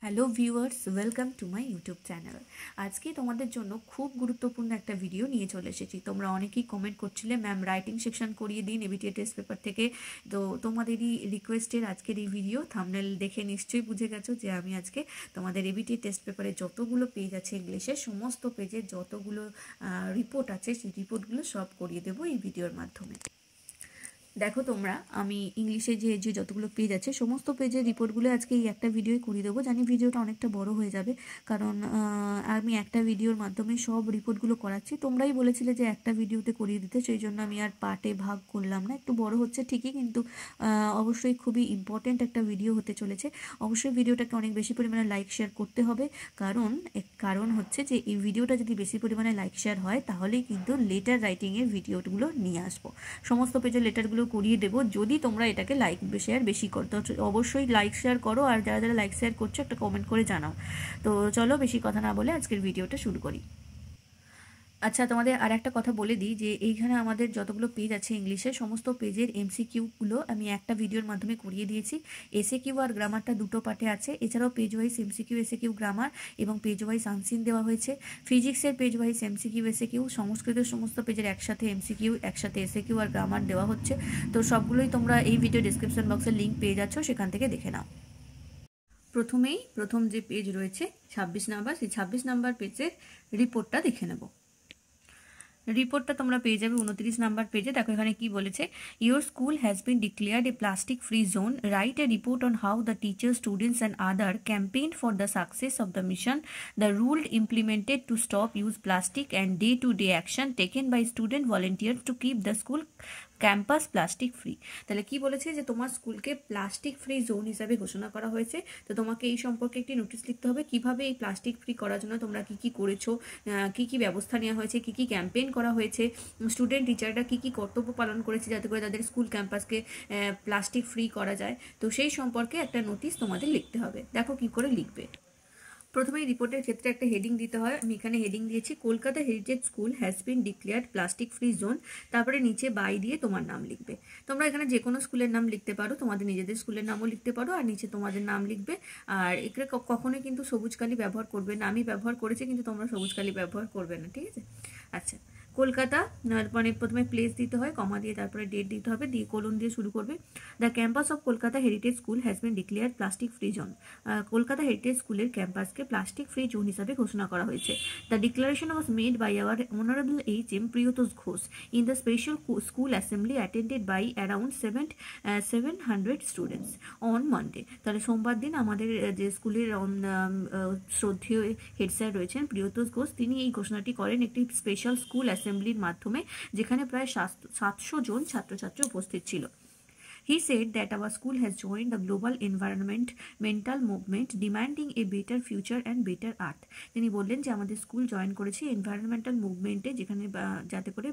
Hello viewers, welcome to my YouTube channel. আজকে তোমাদের জন্য খুব গুরুত্বপূর্ণ একটা ভিডিও নিয়ে চলে এসেছি। তোমরা অনেকেই কমেন্ট করছিলে ম্যাম রাইটিং সেকশন করিয়ে দিন এবিটিএ টেস্ট পেপার থেকে। তো তোমাদেরই রিকোয়েস্টের আজকের এই ভিডিও। থাম্বনেল দেখে নিশ্চয়ই বুঝে গেছো যে আমি আজকে তোমাদের এবিটিএ টেস্ট পেপারে যতগুলো পেজ আছে ইংলিশের সমস্ত পেজের যতগুলো রিপোর্ট আছে সেই রিপোর্টগুলো সব করিয়ে দেবো এই ভিডিওর মাধ্যমে। দেখো তোমরা, আমি ইংলিশে যে যে যতগুলো পেজ আছে সমস্ত পেজের রিপোর্টগুলো আজকে এই একটা ভিডিওই করিয়ে দেবো। জানি ভিডিওটা অনেকটা বড় হয়ে যাবে, কারণ আমি একটা ভিডিওর মাধ্যমে সব রিপোর্টগুলো করাচ্ছি। তোমরাই বলেছিলে যে একটা ভিডিওতে করিয়ে দিতে, সেই জন্য আমি আর পার্টে ভাগ করলাম না। একটু বড় হচ্ছে ঠিকই, কিন্তু অবশ্যই খুবই ইম্পর্টেন্ট একটা ভিডিও হতে চলেছে। অবশ্যই ভিডিওটাকে অনেক বেশি পরিমাণে লাইক শেয়ার করতে হবে, কারণ হচ্ছে যে এই ভিডিওটা যদি বেশি পরিমাণে লাইক শেয়ার হয় তাহলেই কিন্তু লেটার রাইটিংয়ের ভিডিওগুলো নিয়ে আসবো। সমস্ত পেজের লেটারগুলো করিয়ে দেবো যদি তোমরা এটাকে লাইক শেয়ার বেশি করো। তো অবশ্যই লাইক শেয়ার করো, আর যারা যারা লাইক শেয়ার করছো একটা কমেন্ট করে জানাও। তো চলো বেশি কথা না বলে আজকের ভিডিওটা শুরু করি। আচ্ছা, তোমাদের আর একটা কথা বলে দিই যে এইখানে আমাদের যতগুলো পেজ আছে ইংলিশে সমস্ত পেজের এমসিকিউগুলো আমি একটা ভিডিওর মাধ্যমে করিয়ে দিয়েছি। এসএকিউ আর গ্রামারটা দুটো পার্টে আছে। এছাড়াও page wise MCQ, SAQ, grammar এবং পেজ ওয়াইজ আনসিন দেওয়া হয়েছে। ফিজিক্সের পেজ ওয়াইজ এমসিকিউ, এসএকিউ, সংস্কৃতের সমস্ত পেজের একসাথে এমসিকিউ, একসাথে এসএকিউ আর গ্রামার দেওয়া হচ্ছে। তো সবগুলোই তোমরা এই ভিডিও ডিসক্রিপশন বক্সের লিঙ্ক পেয়ে যাচ্ছ, সেখান থেকে দেখে নাও। প্রথম যে পেজ রয়েছে 26 নাম্বার, সেই 26 নাম্বার পেজের রিপোর্টটা দেখে নেব। রিপোর্টটা তোমরা পেয়ে যাবে 29 নাম্বার পেজে। দেখো এখানে কি বলেছে, your school has been declared a plastic free zone, right a report on how the teacher, students and other campaign for the success of the mission, the rule implemented to stop use plastic and day to day action taken by student volunteers to keep the school campus plastic free. তাহলে কি বলেছে যে তোমার স্কুলকে plastic free zone হিসাবে ঘোষণা করা হয়েছে। তো তোমাকে এই সম্পর্কে একটি নোটিশ লিখতে হবে, কিভাবে এই প্লাস্টিক ফ্রি করার জন্য তোমরা কি কি করেছো, কি কি ব্যবস্থা নেওয়া হয়েছে, কি কি ক্যাম্পেইন করা হয়েছে, স্টুডেন্ট টিচাররা কি কি কর্তব্য পালন করেছে যাতে করে তাদের স্কুল ক্যাম্পাসকে প্লাস্টিক ফ্রি করা যায়। তো সেই সম্পর্কে একটা নোটিশ তোমাদের লিখতে হবে। দেখো কি করে লিখবে। প্রথমেই রিপোর্টের ক্ষেত্রে একটা হেডিং দিতে হয়। আমি এখানে হেডিং দিয়েছি Kolkata heritage school has been declared plastic free zone. তারপরে নিচে বাই দিয়ে তোমার নাম লিখবে। তোমরা এখানে যে কোনো স্কুলের নাম লিখতে পারো, তোমাদের নিজেদের স্কুলের নামও লিখতে পারো, আর নিচে তোমাদের নাম লিখবে। আর এখানে কখনোই কিন্তু সবুজ কালি ব্যবহার করবে না। আমি ব্যবহার করেছি, কিন্তু তোমরা সবুজ কালি ব্যবহার করবে না, ঠিক আছে? আচ্ছা, কলকাতা মানে প্রথমে প্লেস দিতে হয়, কমা দিয়ে তারপরে ডেট দিতে হবে, দিয়ে কোলন দিয়ে শুরু করবে। The campus of Kolkata heritage school has been declared plastic free zone. Kolkata heritage স্কুলের ক্যাম্পাসকে প্লাস্টিক ফ্রি জোন হিসাবে ঘোষণা করা হয়েছে। The declaration was made by our honourable HM. Priyatosh Ghosh in the special school assembly attended by around 700 students on Monday. তাহলে সোমবার দিন আমাদের যে স্কুলের শ্রদ্ধেয় হেড স্যার রয়েছেন প্রিয়তোষ ঘোষ, তিনি এই ঘোষণাটি করেন একটি স্পেশাল স্কুল অ্যাসেম্বলির মাধ্যমে, যেখানে প্রায় 700 জন ছাত্রছাত্রী উপস্থিত ছিল। He said that our school has joined the global environmental movement demanding a better future and better earth. তিনি বললেন যে আমাদের স্কুল জয়েন করেছে এনভায়রনমেন্টাল মুভমেন্টে, যেখানে যাতে করে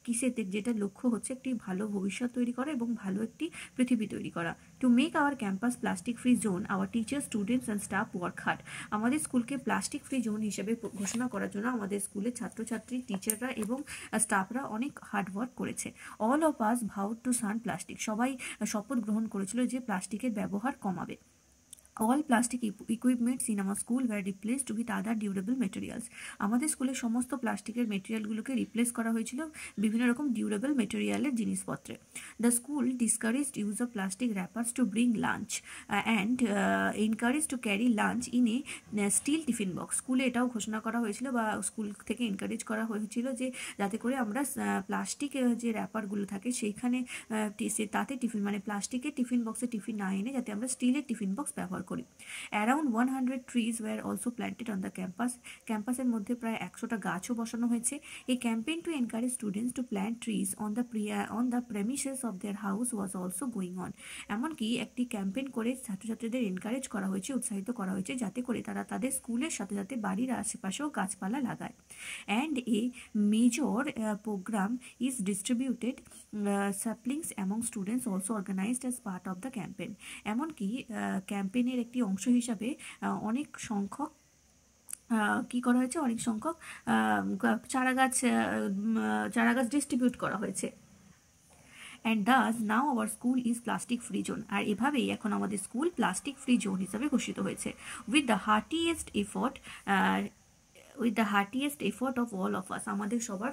কিসেতে যেটা লক্ষ্য হচ্ছে একটি ভালো ভবিষ্যৎ তৈরি করা এবং ভালো একটি পৃথিবী তৈরি করা। To make our campus plastic free zone our teacher, students and staff work hard. আমাদের স্কুলকে প্লাস্টিক ফ্রি জোন হিসেবে ঘোষণা করার জন্য আমাদের স্কুলের ছাত্রছাত্রী, টিচাররা এবং স্টাফরা অনেক হার্ড ওয়ার্ক করেছে। All of us vowed to shun plastic. সবাই শপথ গ্রহণ করেছিল যে প্লাস্টিকের ব্যবহার কমাবে। All plastic equipments in our school were replaced with other durable materials. আমাদের স্কুলের সমস্ত প্লাস্টিকের মেটেরিয়ালগুলোকে রিপ্লেস করা হয়েছিল বিভিন্ন রকম ডিউরেবল মেটেরিয়ালের জিনিসপত্রে। The school discouraged use of plastic wrappers to bring lunch and encourage to carry lunch in a steel tiffin box. স্কুলে এটাও ঘোষণা করা হয়েছিল বা স্কুল থেকে এনকারেজ করা হয়েছিল যে যাতে করে আমরা প্লাস্টিকের যে র্যাপারগুলো থাকে সেইখানে তাতে টিফিন মানে প্লাস্টিকের টিফিন বক্সে টিফিন না এনে যাতে আমরা স্টিলের টিফিন বক্স ব্যবহার করি। Around 100 trees were also planted on the campus. ক্যাম্পাসের মধ্যে প্রায় 100টা গাছও বসানো হয়েছে। এই campaign to encourage students to plant trees on the premises of their house was also going on. এমনকি একটি ক্যাম্পেইন করে ছাত্রছাত্রীদের এনকারেজ করা হয়েছে, উৎসাহিত করা হয়েছে যাতে করে তারা তাদের স্কুলের সাথে সাথে বাড়ির আশেপাশেও গাছপালা লাগায়। And a major programme is distributed saplings among students also organized as part of the campaign. এমনকি ক্যাম্পেইনের একটি অংশ হিসাবে অনেক সংখ্যক কি করা হয়েছে, অনেক সংখ্যক চারা গাছ ডিস্ট্রিবিউট করা হয়েছে। And thus now our school is plastic free zone. আর এভাবেই এখন আমাদের স্কুল প্লাস্টিক ফ্রি জোন হিসাবে ঘোষিত হয়েছে। With the heartiest effort of all of us, আমাদের সবার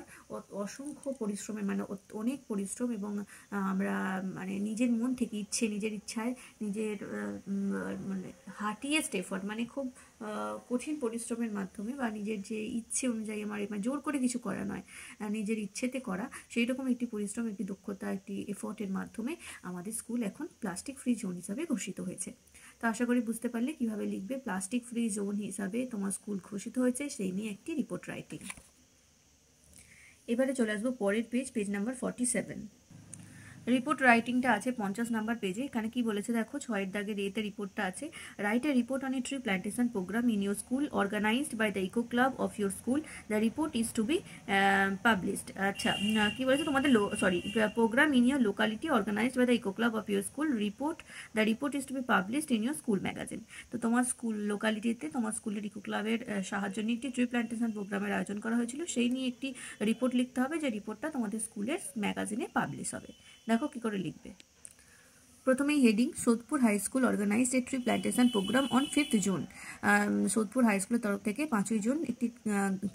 অসংখ্য পরিশ্রমের মানে অনেক পরিশ্রম, এবং আমরা মানে নিজের মন থেকে নিজের ইচ্ছায় নিজের মানে হার্টিয়েস্ট এফোর্ট মানে খুব কঠিন পরিশ্রমের মাধ্যমে বা নিজের যে ইচ্ছে অনুযায়ী আমার মানে জোর করে কিছু করা নয়, নিজের ইচ্ছেতে করা সেই রকম একটি পরিশ্রম, একটি দক্ষতা, একটি এফোর্টের মাধ্যমে আমাদের স্কুল এখন প্লাস্টিক ফ্রি জোন হিসাবে ঘোষিত হয়েছে। তো আশা করি বুঝতে পারলে কিভাবে লিখবে প্লাস্টিক ফ্রি জোন হিসাবে তোমার স্কুল ঘোষিত হয়েছে সেই নিয়ে একটি রিপোর্ট রাইটিং। এবারে চলে আসবো পরের পেজ নাম্বার 47। রিপোর্ট রাইটিংটা আছে 50 নাম্বার পেজে। এখানে কি বলেছে দেখো, 6 দাগের এতে রিপোর্টটা আছে। Write a report on a tree plantation programme in your school organised by the eco club of your school. The report is to be published. আচ্ছা, কি বলেছে তোমাদের programme in your locality organised by the eco club of your school the report is to be published in your school magazine. তো তোমার school লোকালিটিতে তোমার স্কুলের eco ক্লাবের সাহায্য নিয়ে একটি ট্রি প্ল্যান্টেশন প্রোগ্রামের আয়োজন করা হয়েছিল, সেই নিয়ে একটি রিপোর্ট লিখতে হবে, যে রিপোর্টটা তোমাদের স্কুলের ম্যাগাজিনে পাবলিশ হবে। দেখো কি করে লিখবে। প্রথমেই heading, Sodepur high school organised a tree plantation programme on 5 June. Sodepur high স্কুলের তরফ থেকে 5ই জুন একটি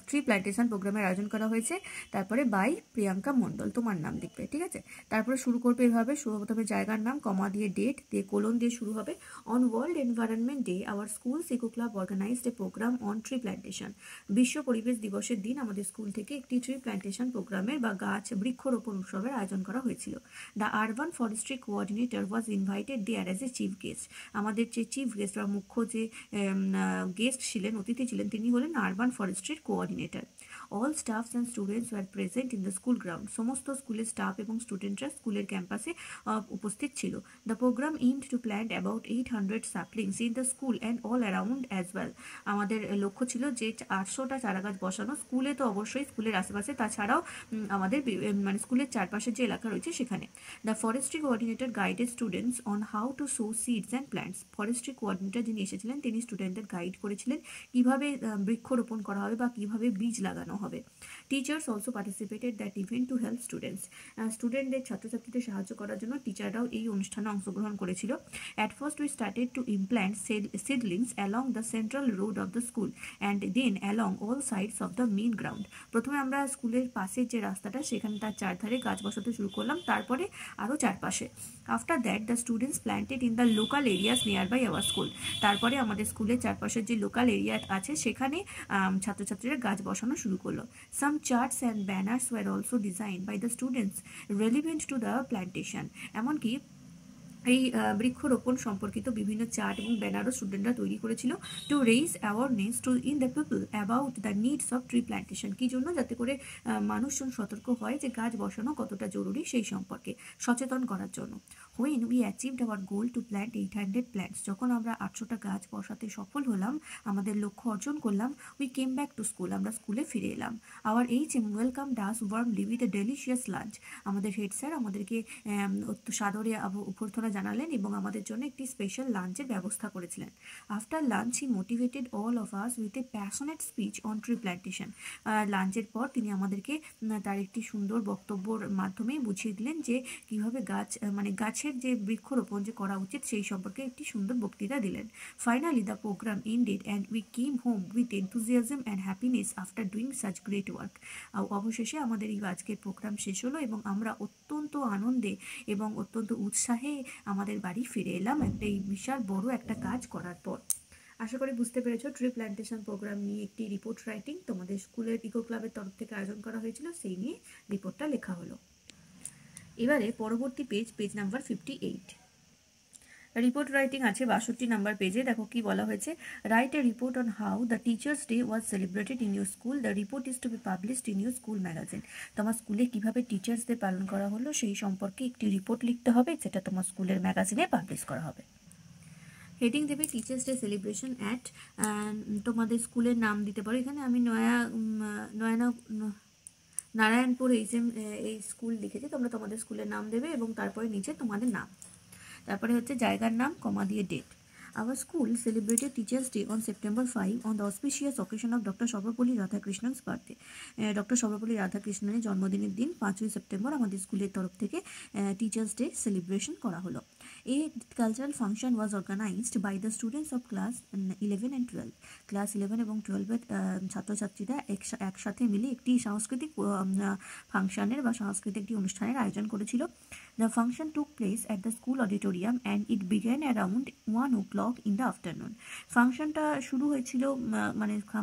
ট্রি প্ল্যান্টেশন প্রোগ্রামের আয়োজন করা হয়েছে। তারপরে বাই প্রিয়াঙ্কা মণ্ডল, তোমার নাম লিখবে, ঠিক আছে। তারপরে শুরু করবে এভাবে, প্রথমে জায়গার নাম, কমা দিয়ে ডেট দিয়ে কোলন দিয়ে শুরু হবে। On world environment day our school's eco club organised a programme on tree plantation. বিশ্ব পরিবেশ দিবসের দিন আমাদের স্কুল থেকে একটি ট্রি প্ল্যান্টেশন প্রোগ্রামের বা বৃক্ষরোপণ উৎসবের আয়োজন করা হয়েছিল। The urban forestry coordinator was invited there as a chief guest. আমাদের যে চিফ গেস্ট বা মুখ্য যে গেস্ট ছিলেন, অতিথি ছিলেন, তিনি হলেন আরবান ফরেস্ট্রির coordinator. All staffs and students were present in the school ground. সমস্ত স্কুলের স্টাফ এবং স্টুডেন্টরা স্কুলের ক্যাম্পাসে উপস্থিত ছিল। The programme aimed to plant about 800 saplings in the school and all around as well. আমাদের লক্ষ্য ছিল যে 800টা চারাগাছ বসানো, স্কুলে তো অবশ্যই, স্কুলের আশেপাশে, তাছাড়াও আমাদের মানে স্কুলের চারপাশে যে এলাকা রয়েছে সেখানে। The forestry coordinator guided students on how to so seeds and plants. Forestry coordinator যিনি এসেছিলেন তিনি স্টুডেন্টদের গাইড করেছিলেন কিভাবে বৃক্ষরোপণ করা হবে বা কিভাবে বীজ লাগানো হবে। Teachers also participated that event to help students. স্টুডেন্টদের, ছাত্রছাত্রীদের সাহায্য করার জন্য টিচাররাও এই অনুষ্ঠানে অংশগ্রহণ করেছিল। At first we started to implant seedlings along the central road of the school and then along all sides of the main ground. প্রথমে আমরা স্কুলের পাশের যে রাস্তাটা সেখানে তার চারধারে গাছ বসাতে শুরু করলাম, তারপরে আরও চারপাশে। After that the students planted in the local areas nearby our school. তারপরে আমাদের স্কুলের চারপাশের যে লোকাল এরিয়া আছে সেখানে ছাত্রছাত্রীরা গাছ বসানো শুরু করলো। Some charts and banners were also designed by the students relevant to the plantation. এমনকি এই বৃক্ষরোপণ সম্পর্কিত বিভিন্ন চার্ট এবং ব্যানারও স্টুডেন্টরা তৈরি করেছিল to raise awareness to in the people about the needs of tree plantation. কী জন্য? যাতে করে মানুষজন সতর্ক হয় যে গাছ বসানো কতটা জরুরি সেই সম্পর্কে সচেতন করার জন্য। When we achieved our goal to plant 800 plants, যখন আমরা 800টা গাছ বসাতে সফল হলাম, আমাদের লক্ষ্য অর্জন করলাম, we came back to school, আমরা স্কুলে ফিরে এলাম। Our HM welcomed us warmly with a delicious lunch. আমাদের হেড স্যার আমাদেরকে সাদরে অভ্যর্থনা জানালেন এবং আমাদের জন্য একটি স্পেশাল লাঞ্চের ব্যবস্থা করেছিলেন। After lunch he motivated all of us with a passionate speech on tree plantation. লাঞ্চের পর তিনি আমাদেরকে তার একটি সুন্দর বক্তব্যর মাধ্যমে বুঝিয়ে দিলেন যে কীভাবে মানে গাছের যে বৃক্ষরোপণ যে করা উচিত সেই সম্পর্কে একটি সুন্দর বক্তৃতা দিলেন। Finally the programme ended and we came home with enthusiasm and happiness after doing such great work. অবশেষে আমাদের এই আজকের প্রোগ্রাম শেষ হলো এবং আমরা অত্যন্ত আনন্দে এবং অত্যন্ত উৎসাহে আমাদের বাড়ি ফিরে এলাম এই বিশাল বড় একটা কাজ করার পর। আশা করি বুঝতে পেরেছো ট্রি প্ল্যান্টেশন প্রোগ্রাম নিয়ে একটি রিপোর্ট রাইটিং তোমাদের স্কুলের ইকো ক্লাবের তরফ থেকে আয়োজন করা হয়েছিল, সেই নিয়ে রিপোর্টটা লেখা হলো। এবারে পরবর্তী পেজ নাম্বার 58। রিপোর্ট রাইটিং আছে 62 নাম্বার পেজে। দেখো কি বলা হয়েছে, write a report on how the teachers day was celebrated in your school. The report is to be published in your school magazine. তোমার স্কুলে কিভাবে টিচার্স ডে পালন করা হলো সেই সম্পর্কে একটি রিপোর্ট লিখতে হবে, যেটা তোমার স্কুলের ম্যাগাজিনে পাবলিশ করা হবে। হেডিং দেবে টিচার্স ডে সেলিব্রেশন অ্যাট, তোমাদের স্কুলের নাম দিতে পারো। এখানে আমি নারায়ণপুর এই স্কুল লিখেছি, তোমরা তোমাদের স্কুলের নাম দেবে এবং তারপরে নিচে তোমাদের নাম, তারপরে হচ্ছে জায়গার নাম, কমা দিয়ে date. Our school celebrated Teachers' Day on September 5 on the auspicious occasion of Dr. Sarvapalli Radhakrishnan's birthday. Doctor Sarvapalli রাধাকৃষ্ণনের জন্মদিনের দিন 5ই সেপ্টেম্বর আমাদের স্কুলের তরফ থেকে টিচার্স ডে সেলিব্রেশন করা হলো। A cultural function was organised by the students of class 11 and 12। Class 11 এবং 12-এর ছাত্রছাত্রীরা একসাথে মিলে একটি সাংস্কৃতিক ফাংশনের বা সাংস্কৃতিক একটি অনুষ্ঠানের আয়োজন করেছিল। The function took place at the school auditorium and it began around 1 o'clock in the afternoon. ফাংশনটা শুরু হয়েছিল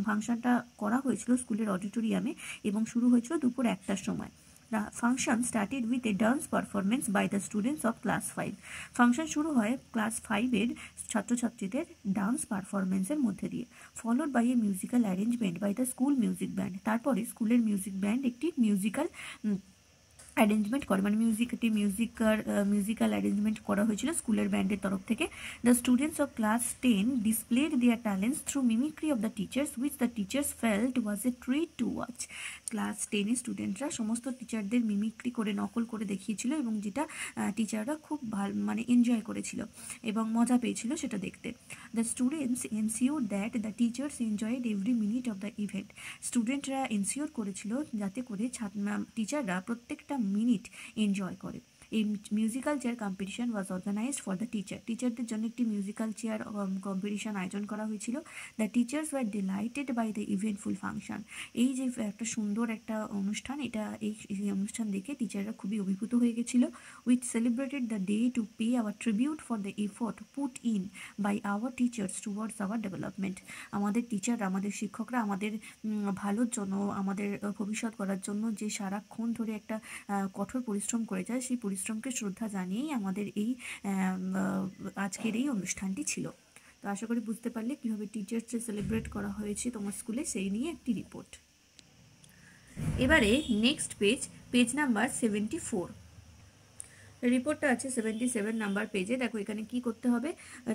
ফাংশনটা করা হয়েছিল স্কুলের অডিটোরিয়ামে এবং শুরু হয়েছিল দুপুর 1টার সময়। The function started with a dance performance by the students of class 5. Function শুরু হয় ক্লাস 5-এর ছাত্রছাত্রীদের ডান্স পারফরমেন্সের মধ্যে দিয়ে, followed by a musical arrangement by the school music band. তারপরে স্কুলের মিউজিক ব্যান্ড একটি মিউজিক্যাল অ্যারেঞ্জমেন্ট করে, মানে মিউজিক্যাল অ্যারেঞ্জমেন্ট করা হয়েছিল স্কুলের ব্যান্ডের তরফ থেকে। The students of class 10 displayed their talents through mimicry of the teachers which the teachers felt was a treat to watch. Class 10-এর স্টুডেন্টরা সমস্ত টিচারদের মিমিক্রি করে নকল করে দেখিয়েছিল এবং যেটা টিচাররা খুব মানে এনজয় করেছিল এবং মজা পেয়েছিল সেটা দেখতে। The students ensure that the teachers enjoyed every minute of the event. স্টুডেন্টরা এনসিওর করেছিল যাতে করে টিচাররা প্রত্যেকটা মিনিট এনজয় করে। এই musical chair competition was organised for the টিচারদের জন্য একটি মিউজিক্যাল চেয়ার কম্পিটিশন আয়োজন করা হয়েছিল। The teachers were delighted by the eventful function. এই যে একটা সুন্দর একটা অনুষ্ঠান, এই অনুষ্ঠান দেখে টিচাররা খুবই অভিভূত হয়ে গেছিল। Which celebrated the day to pay our tribute for the effort put in by our teachers towards our development. আমাদের টিচাররা, আমাদের শিক্ষকরা আমাদের ভালোর জন্য, আমাদের ভবিষ্যৎ করার জন্য যে সারাক্ষণ ধরে একটা কঠোর পরিশ্রম করে যায়, সেই পরিশ্রমকে শ্রদ্ধা জানিয়েই আমাদের এই আজকের এই অনুষ্ঠানটি ছিল। তো আশা করি বুঝতে পারলে কীভাবে টিচার্স ডে সেলিব্রেট করা হয়েছে তোমার স্কুলে, সেই নিয়ে একটি রিপোর্ট। এবারে নেক্সট পেজ নাম্বার 74। রিপোর্টটা আছে 77 নাম্বার পেজে। দেখো এখানে কি করতে হবে,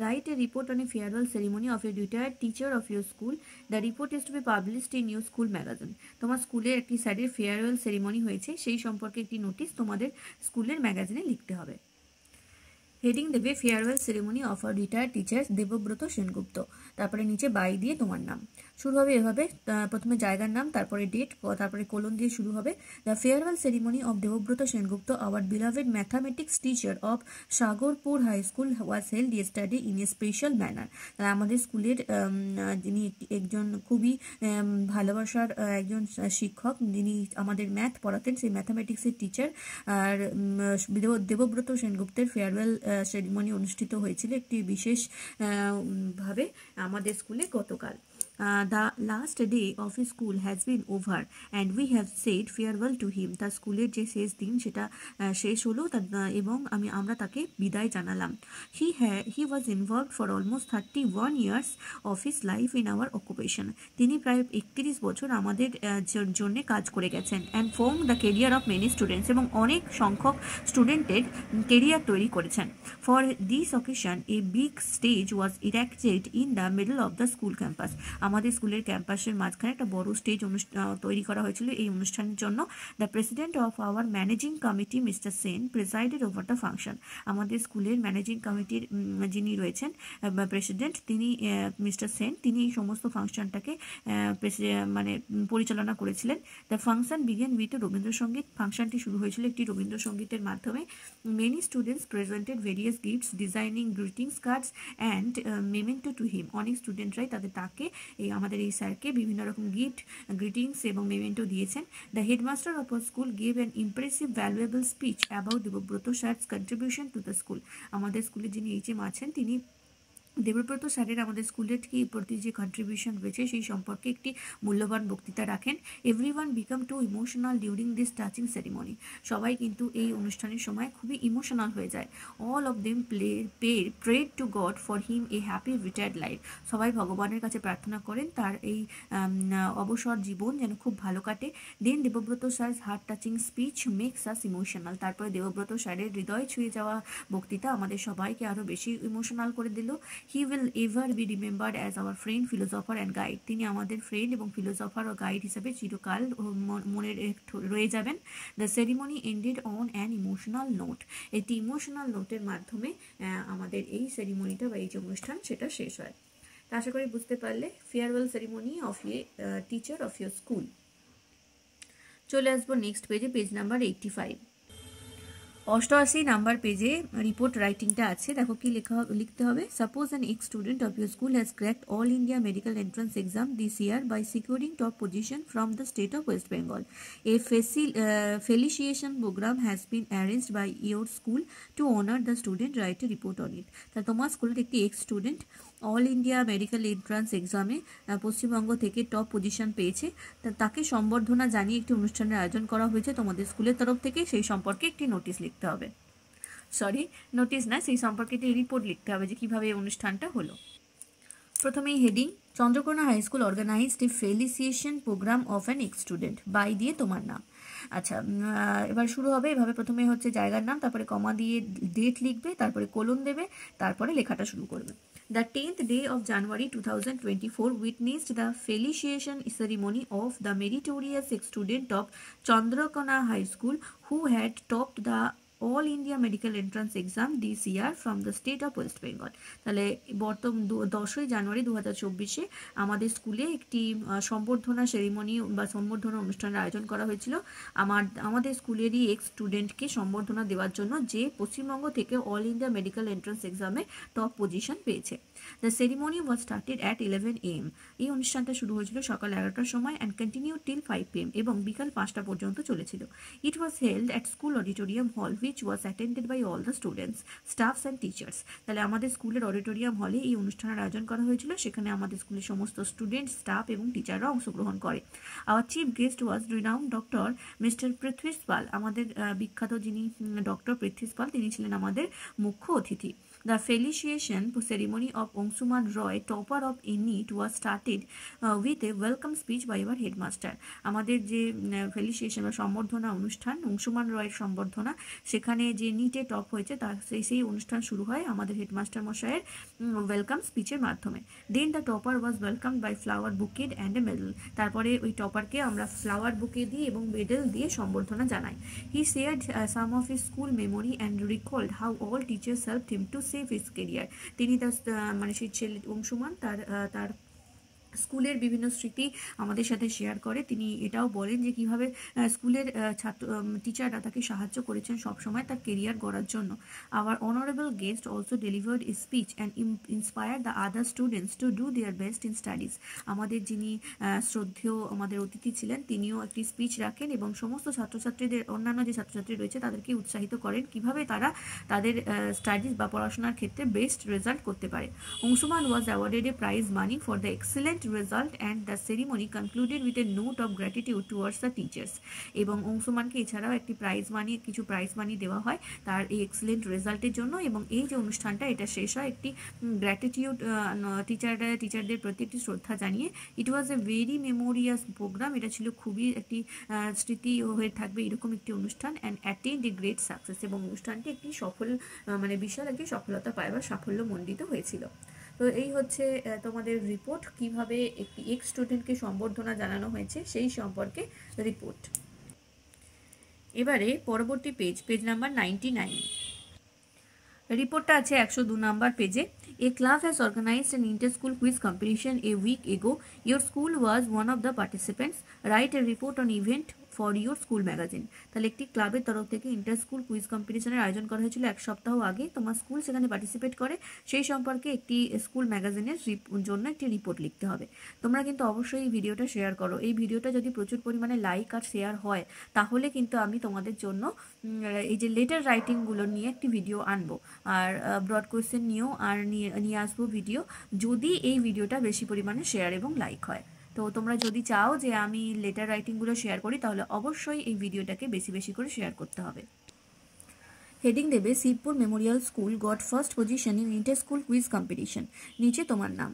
write a report on a farewell ceremony of a retired teacher of your school. The report is to be published in your school magazine. তোমার স্কুলের একটি স্যারের ফেয়ারওয়েল সেরিমনি হয়েছে, সেই সম্পর্কে একটি নোটিশ তোমাদের স্কুলের ম্যাগাজিনে লিখতে হবে। হেডিং দেবে farewell ceremony of our retired teacher Debabrata Sengupta, তারপরে নিচে বাই দিয়ে তোমার নাম। শুরু হবে এভাবে, প্রথমে জায়গার নাম, তারপরে ডেট, তারপরে কোলন দিয়ে শুরু হবে। The farewell ceremony of Debabrata Sengupta our beloved mathematics teacher of Sagarpur high school was held yesterday in a special manner. আমাদের স্কুলের যিনি একজন খুবই ভালোবাসার একজন শিক্ষক, যিনি আমাদের ম্যাথ পড়াতেন, সেই ম্যাথামেটিক্সের টিচার আর দেবব্রত সেনগুপ্তের ফেয়ারওয়েল সেরিমনি অনুষ্ঠিত হয়েছিল একটি বিশেষ ভাবে আমাদের স্কুলে গতকাল। The last day of his school has been over and we have said farewell to him. তার স্কুলের যে শেষ দিন সেটা শেষ হলো এবং আমরা তাকে বিদায় জানালাম। He was involved for almost 31 years of his life in our occupation. তিনি প্রায় 31 বছর আমাদের জন্য কাজ করে গেছেন। and formed the career of many students, এবং অনেক সংখ্যক স্টুডেন্টের কেরিয়ার তৈরি করেছেন। For this occasion a big stage was erected in the middle of the school campus. আমাদের স্কুলের ক্যাম্পাসের মাঝখানে একটা বড় স্টেজ তৈরি করা হয়েছিল এই অনুষ্ঠানের জন্য। The president of our managing committee mister Sen presided over the function. আমাদের স্কুলের ম্যানেজিং কমিটির যিনি রয়েছেন প্রেসিডেন্ট, তিনি মিস্টার সেন, তিনি এই সমস্ত ফাংশনটাকে মানে পরিচালনা করেছিলেন। The function begin with Rabindrasangeet. ফাংশনটি শুরু হয়েছিল একটি রবীন্দ্রসঙ্গীতের মাধ্যমে। Many students presented various gifts designing greetings cards and memento to him. অনেক স্টুডেন্টরাই তাকে আমাদের এই স্যারকে বিভিন্ন রকম গিফট, গ্রিটিংস এবং মেমেন্টো দিয়েছেন। The headmaster of our school gave an impressive valuable speech about Debabrata sir's contribution to the school. আমাদের স্কুলে যিনি এইচএম আছেন, তিনি দেবব্রত স্যারের আমাদের স্কুলের প্রতি যে কন্ট্রিবিউশন রয়েছে সেই সম্পর্কে একটি মূল্যবান বক্তৃতা রাখেন। Everyone became too emotional during this touching ceremony. সবাই কিন্তু এই অনুষ্ঠানের সময় খুবই ইমোশনাল হয়ে যায়। All of them prayed to God for him a happy retired life. সবাই ভগবানের কাছে প্রার্থনা করেন তার এই অবসর জীবন যেন খুব ভালো কাটে। Then Debabrata sir heart touching speech makes us emotional. তারপরে দেবব্রত স্যারের হৃদয় ছুঁয়ে যাওয়া বক্তৃতা আমাদের সবাইকে আরও বেশি ইমোশনাল করে দিল। He will ever be remembered as our friend, philosopher and guide. তিনি আমাদের ফ্রেন্ড এবং ফিলোসফার ও গাইড হিসাবে চিরকাল মনে রয়ে যাবেন। The ceremony ended on an emotional note. একটি ইমোশনাল নোটের মাধ্যমে আমাদের এই সেরিমনিটা বা এই যে অনুষ্ঠান সেটা শেষ হয়। তা আশা করি বুঝতে পারলে farewell ceremony of a teacher of your school. চলে আসবো নেক্সট পেজে, পেজ নাম্বার 85। 88 নাম্বার পেজে রিপোর্ট রাইটিংটা আছে। দেখো কি লিখতে হবে। Suppose an ex student of your school has cracked all India medical entrance exam this year by securing top position from the state of West Bengal. A felicitation programme has been arranged by your school to honour the student, right a report on ইট। তা তোমার স্কুলের একটি ex student all India medical entrance এক্সামে পশ্চিমবঙ্গ থেকে top position পেয়েছে, তাকে সম্বর্ধনা জানিয়ে একটি অনুষ্ঠানের আয়োজন করা হয়েছে তোমাদের স্কুলের তরফ থেকে। সেই সম্পর্কে একটি নোটিশ লিখতে হবে, নোটিশ না, সেই সম্পর্কে একটি রিপোর্ট লিখতে হবে যে কীভাবে এই অনুষ্ঠানটা হলো। প্রথমেই heading, Chandrakona high school organised a felicitation programme of an ex student, by দিয়ে তোমার নাম। আচ্ছা, এবার শুরু হবে এভাবে। প্রথমে হচ্ছে জায়গার নাম, তারপরে কমা দিয়ে ডেট লিখবে, তারপরে কোলন দেবে, তারপরে লেখাটা শুরু করবে। The 10th day of January 2024 witnessed the felicitation ceremony of the meritorious student of Chandrakona High School who had topped the All India Medical Entrance Exam this year from the state of West Bengal। তাহলে 10ই জানুয়ারি 2024 আমাদের স্কুলে একটি সম্বর্ধনা ceremony বা সম্বর্ধনা অনুষ্ঠানের আয়োজন করা হয়েছিল আমাদের স্কুলেরই এক্স স্টুডেন্টকে সম্বর্ধনা দেওয়ার জন্য, যে পশ্চিমবঙ্গ থেকে অল ইন্ডিয়া মেডিকেল এন্ট্রান্স এক্সামে টপ পজিশন পেয়েছে। The ceremony was started at 11 AM। এই অনুষ্ঠানটা শুরু হয়েছিল সকাল 11টার সময় অ্যান্ড কন্টিনিউ টিল 5 PM, এবং বিকাল 5টা পর্যন্ত চলেছিল। It was held at school auditorium hall which was attended by all the students, staffs and teachers। তাহলে আমাদের স্কুলের অডিটোরিয়াম হলে এই অনুষ্ঠানের আয়োজন করা হয়েছিল, সেখানে আমাদের স্কুলের সমস্ত স্টুডেন্ট, স্টাফ এবং টিচাররা অংশগ্রহণ করে। Our chief guest was renowned doctor mister Prithwish Pal. আমাদের বিখ্যাত যিনি ডক্টর পৃথ্বীশ পাল, তিনি ছিলেন আমাদের মুখ্য অতিথি। The felicitation ceremony of Angshuman Roy, topper of NEET, was started with a welcome speech by our headmaster। আমাদের যে ফেলিসিয়েশন বা সম্বর্ধনা অনুষ্ঠান, অংশুমান রয়ের সম্বর্ধনা, সেখানে যে নিটে টপ হয়েছে তার সেই অনুষ্ঠান শুরু হয় আমাদের হেডমাস্টার মশাইয়ের ওয়েলকাম স্পিচের মাধ্যমে। Then the topper was welcome by flower bouquet and a medal. তারপরে ওই টপারকে আমরা ফ্লাওয়ার বুকে দিয়ে এবং মেডেল দিয়ে সম্বর্ধনা জানাই। He shared some of his school memory and recalled how all teachers helped him to save his career. তিনি তার মানে সেই ছেলে অংশুমান তার স্কুলের বিভিন্ন স্মৃতি আমাদের সাথে শেয়ার করে। তিনি এটাও বলেন যে কীভাবে স্কুলের টিচাররা তাকে সাহায্য করেছেন সবসময় তার কেরিয়ার গড়ার জন্য। Hour honourable guest also delivered a speech and inspire the other students to do their best in studies. আমাদের যিনি শ্রদ্ধেয় আমাদের অতিথি ছিলেন, তিনিও একটি স্পিচ রাখেন এবং সমস্ত ছাত্রছাত্রীদের, অন্যান্য যে ছাত্রছাত্রী রয়েছে তাদেরকে উৎসাহিত করেন কীভাবে তারা তাদের স্টাডিজ বা পড়াশোনার ক্ষেত্রে বেস্ট রেজাল্ট করতে পারে। Anshuman was awarded a prize money for the excellent result and the ceremony concluded with a note of gratitude towards the teachers। এবং অংশুমানকে এছাড়াও একটি কিছু প্রাইজ মানি দেওয়া হয় তার এই এক্সেলেন্ট রেজাল্টের জন্য। এবং এই যে অনুষ্ঠানটা এটা শেষ হয় একটি গ্র্যাটিটিউড টিচারদের প্রতি একটি শ্রদ্ধা জানিয়ে। ইট ওয়াজ এ ভেরি মেমোরিয়াস প্রোগ্রাম। এটা ছিল খুবই একটি স্মৃতি হয়ে থাকবে এরকম একটি অনুষ্ঠান। And attend a great success. এবং অনুষ্ঠানটি একটি বিশাল একটি সফলতা পায় বা সাফল্যমণ্ডিত হয়েছিল। তো এই হচ্ছে তোমাদের রিপোর্ট, কিভাবে একটি এক্স স্টুডেন্টকে সম্বর্ধনা জানানো হয়েছে সেই সম্পর্কে রিপোর্ট। এবারে পরবর্তী পেজ নাম্বার 99। রিপোর্টটা আছে 102 নাম্বার পেজে। A club has organized an inter-school quiz competition a week ago. Your school was one of the participants. Write a report on event for your school magazine. তাহলে একটি ক্লাবের তরফ থেকে ইন্টার স্কুল কুইজ কম্পিটিশনের আয়োজন করা হয়েছিল 1 সপ্তাহ আগে। তোমার স্কুল সেখানে পার্টিসিপেট করে, সেই সম্পর্কে একটি স্কুল ম্যাগাজিনের জন্য একটি রিপোর্ট লিখতে হবে। তোমরা কিন্তু অবশ্যই এই ভিডিওটা শেয়ার করো। এই ভিডিওটা যদি প্রচুর পরিমাণে লাইক আর শেয়ার হয় তাহলে কিন্তু আমি তোমাদের জন্য এই যে লেটার রাইটিংগুলো নিয়ে একটি ভিডিও আনবো, আর ব্রড কোয়েশ্চেন নিয়েও নিয়ে আসবো ভিডিও, যদি এই ভিডিওটা বেশি পরিমাণে শেয়ার এবং লাইক হয়। তো তোমরা যদি চাও যে আমি লেটার রাইটিংগুলো শেয়ার করি তাহলে অবশ্যই এই ভিডিওটাকে বেশি বেশি করে শেয়ার করতে হবে। হেডিং দেবে Shibpur Memorial school goat first position in inter school quiz competition, নিচে তোমার নাম।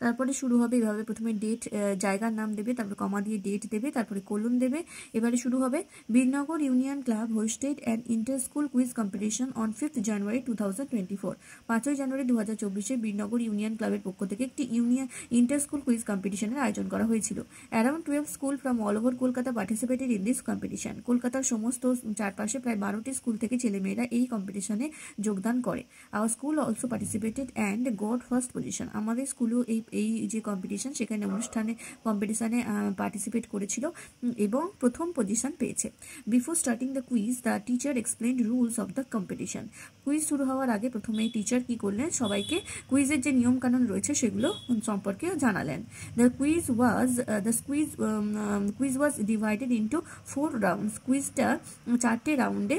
তারপরে শুরু হবে এভাবে, প্রথমে ডেট, জায়গার নাম দেবে, তারপরে কমা দিয়ে ডেট দেবে, তারপরে কোলন দেবে। এবারে শুরু হবে Birnagar union club hosted an inter school quiz competition on 5th January 2024। 5ই জানুয়ারি 2024 বীরনগর ইউনিয়ন ক্লাবের পক্ষ থেকে একটি ইন্টার স্কুল কুইজ কম্পিটিশনের আয়োজন করা হয়েছিল। Around 12 school from all over Kolkata participated in this competition. কলকাতার সমস্ত চারপাশে প্রায় 12টি স্কুল থেকে ছেলেমেয়েরা এই কম্পিটিশনে যোগদান করে। Our school also participated and got first position. আমাদের স্কুলেও এই যে কম্পিটিশন, সেখানে কম্পিটিশনে পার্টিসিপেট করেছিল এবং প্রথম পজিশন পেয়েছে। Before starting the quiz the teacher explained rules of the competition. Quiz শুরু হওয়ার আগে প্রথমে টিচার কি করলেন, সবাইকে কুইজের যে নিয়মকানুন রয়েছে সেগুলো সম্পর্কে জানালেন। The quiz was divided into 4 rounds. কুইজটা 4টে রাউন্ডে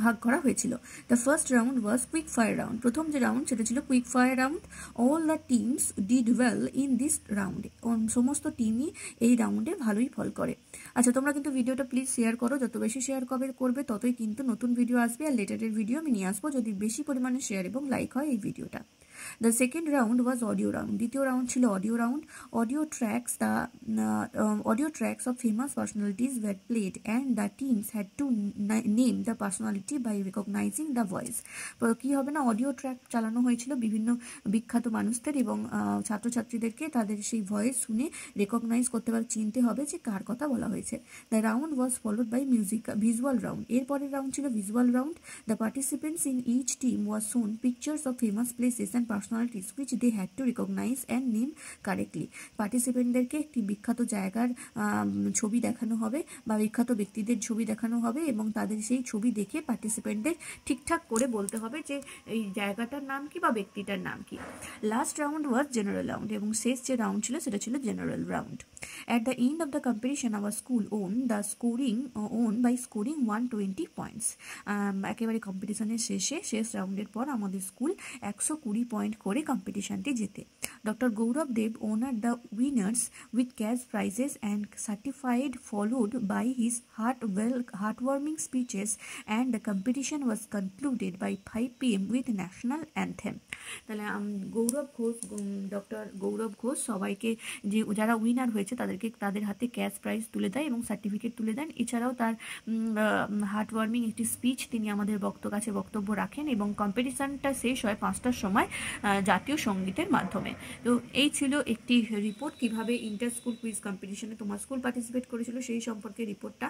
ভাগ করা হয়েছিল। The first round was quick fire round. প্রথম যে রাউন্ড সেটা ছিল quick fire round. All the teams did well in this রাউন্ডে। সমস্ত টিমই এই রাউন্ডে ভালোই ফল করে। আচ্ছা, তোমরা কিন্তু ভিডিওটা প্লিজ শেয়ার করো, যত বেশি শেয়ার করবে ততই কিন্তু নতুন ভিডিও আসবে, আর লেটারের ভিডিও আমি নিয়ে আসবো যদি বেশি পরিমাণে শেয়ার এবং লাইক হয় এই ভিডিওটা। The second round was audio round. দ্বিতীয় রাউন্ড ছিল audio round. Audio tracks of famous personalities were played and the teams had to name the personality by recognizing the voice. কি হবে না, অডিও ট্র্যাক চালানো হয়েছিল বিভিন্ন বিখ্যাত মানুষদের, এবং ছাত্রছাত্রীদেরকে তাদের সেই ভয়েস শুনে রেকগনাইজ করতে বা চিনতে হবে যে কার কথা বলা হয়েছে। The round was followed by visual round. এরপরের রাউন্ড ছিল visual round. The participants in each team was shown pictures of famous places and personalities which they had to recognize and name correctly. পার্টিসিপেন্টদেরকে একটি বিখ্যাত জায়গার ছবি দেখানো হবে বা বিখ্যাত ব্যক্তিদের ছবি দেখানো হবে, এবং তাদের সেই ছবি দেখে পার্টিসিপেন্টদের ঠিকঠাক করে বলতে হবে যে এই জায়গাটার নাম কি বা ব্যক্তিটার নাম কি। লাস্ট রাউন্ড ওয়াজ জেনারেল রাউন্ড, এবং শেষ যে রাউন্ড ছিল সেটা ছিল general round. At the end of the competition, our school won by scoring 120 points. একেবারে কম্পিটিশনের শেষ রাউন্ডের পর আমাদের স্কুল 120 পয়েন্ট করে কম্পিটিশনটি জেতে। Doctor Gaurav Deb honored the winners with cash prizes and certified, followed by his heartwarming speeches, and the competition was concluded by 5 PM with national anthem. তাহলে ডক্টর গৌরব ঘোষ সবাইকে, যে যারা উইনার হয়েছে তাদের হাতে ক্যাশ প্রাইজ তুলে দেয় এবং সার্টিফিকেট তুলে দেন। এছাড়াও তার হার্টওয়ার্মিং একটি স্পিচ তিনি আমাদের কাছে বক্তব্য রাখেন, এবং কম্পিটিশনটা শেষ হয় 5টার সময় জাতীয় সঙ্গীতের মাধ্যমে। তো এই ছিল একটি রিপোর্ট, কিভাবে ইন্টার স্কুল কুইজ কম্পিটিশনে তোমার স্কুল পার্টিসিপেট করেছিল সেই সম্পর্কে রিপোর্টটা।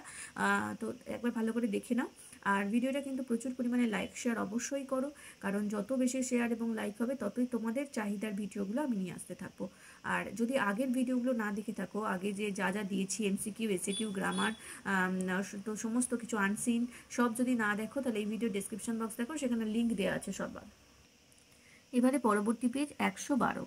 তো একবার ভালো করে দেখে নাও, আর ভিডিওটা কিন্তু প্রচুর পরিমাণে লাইক শেয়ার অবশ্যই করো, কারণ যত বেশি শেয়ার এবং লাইক হবে ততই তোমাদের চাহিদার ভিডিওগুলো আমি নিয়ে আসতে থাকবো। আর যদি আগের ভিডিওগুলো না দেখে থাকো, আগে যে যা দিয়েছি MCQ, SAQ, গ্রামার, তো সমস্ত কিছু আনসিন সব যদি না দেখো, তাহলে এই ভিডিও ডেসক্রিপশন বক্স দেখো, সেখানে লিঙ্ক দেওয়া আছে সবার। এবারে পরবর্তী পেজ 112।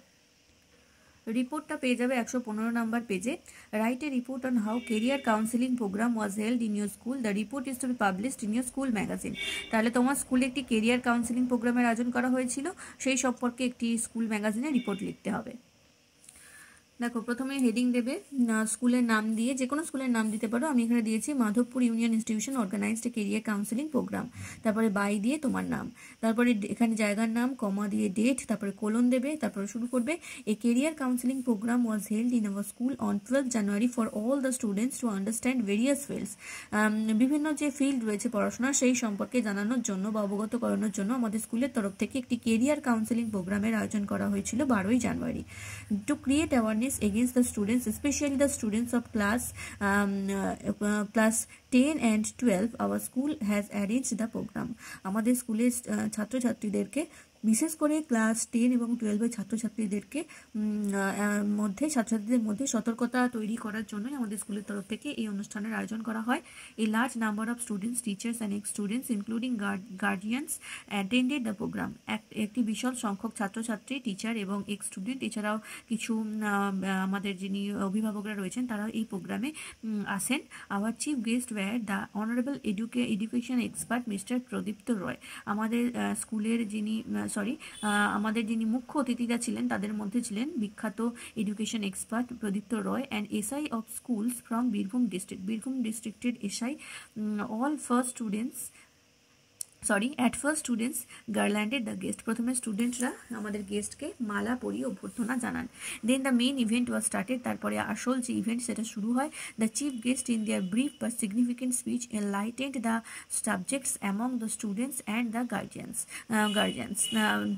রিপোর্টটা পেয়ে যাবে 115 নাম্বার পেজে। Write a report on how career counselling programme was held in your school. The report is to be published in your school magazine. তাহলে তোমার স্কুলে একটি কেরিয়ার কাউন্সিলিং প্রোগ্রামের আয়োজন করা হয়েছিল, সেই সম্পর্কে একটি স্কুল ম্যাগাজিনে রিপোর্ট লিখতে হবে। দেখো, প্রথমে হেডিং দেবে স্কুলের নাম দিয়ে, যে কোনো স্কুলের নাম দিতে পারো। আমি এখানে দিয়েছি Madhabpur union institution organised career counselling programme. তারপরে বাই দিয়ে তোমার নাম, তারপরে এখানে জায়গার নাম, কমা দিয়ে ডেট, তারপরে কোলন দেবে, তারপরে শুরু করবে। A career counselling programme was held in our school on 12th January for all the students to understand various fields. বিভিন্ন যে ফিল্ড রয়েছে পড়াশোনার, সেই সম্পর্কে জানানোর জন্য বা অবগত করানোর জন্য আমাদের স্কুলের তরফ থেকে একটি কেরিয়ার কাউন্সিলিং প্রোগ্রামের আয়োজন করা হয়েছিল 12ই জানুয়ারি। To create awareness against the students, especially the students of class 10 and 12, our school has arranged the program. আমাদের স্কুলের ছাত্রছাত্রীদেরকে, বিশেষ করে ক্লাস 10 এবং 12-এর ছাত্রছাত্রীদের মধ্যে সতর্কতা তৈরি করার জন্যই আমাদের স্কুলের তরফ থেকে এই অনুষ্ঠানের আয়োজন করা হয়। A large number of students, teachers and ex students including guardians attended the programme. একটি বিশাল সংখ্যক ছাত্রছাত্রী, টিচার এবং এক্স স্টুডেন্ট, এছাড়াও কিছু আমাদের যিনি অভিভাবকরা রয়েছেন তারাও এই প্রোগ্রামে আসেন। Our chief guest were the honourable education expert mister Pradipta Roy. আমাদের স্কুলের আমাদের যিনি মুখ্য অতিথিরা ছিলেন তাদের মধ্যে ছিলেন বিখ্যাত education expert Pradipta Roy, and SI of schools from Birbhum ডিস্ট্রিক্টের SI. All first students at first students garlanded the guest. প্রথমে স্টুডেন্টরা আমাদের গেস্টকে মালা পরিয়ে অভ্যর্থনা জানান। Then the main event was started, তারপরে আসল যে ইভেন্ট সেটা শুরু হয়। The chief guest in their brief but significant speech enlightened the subjects among the students and the guardians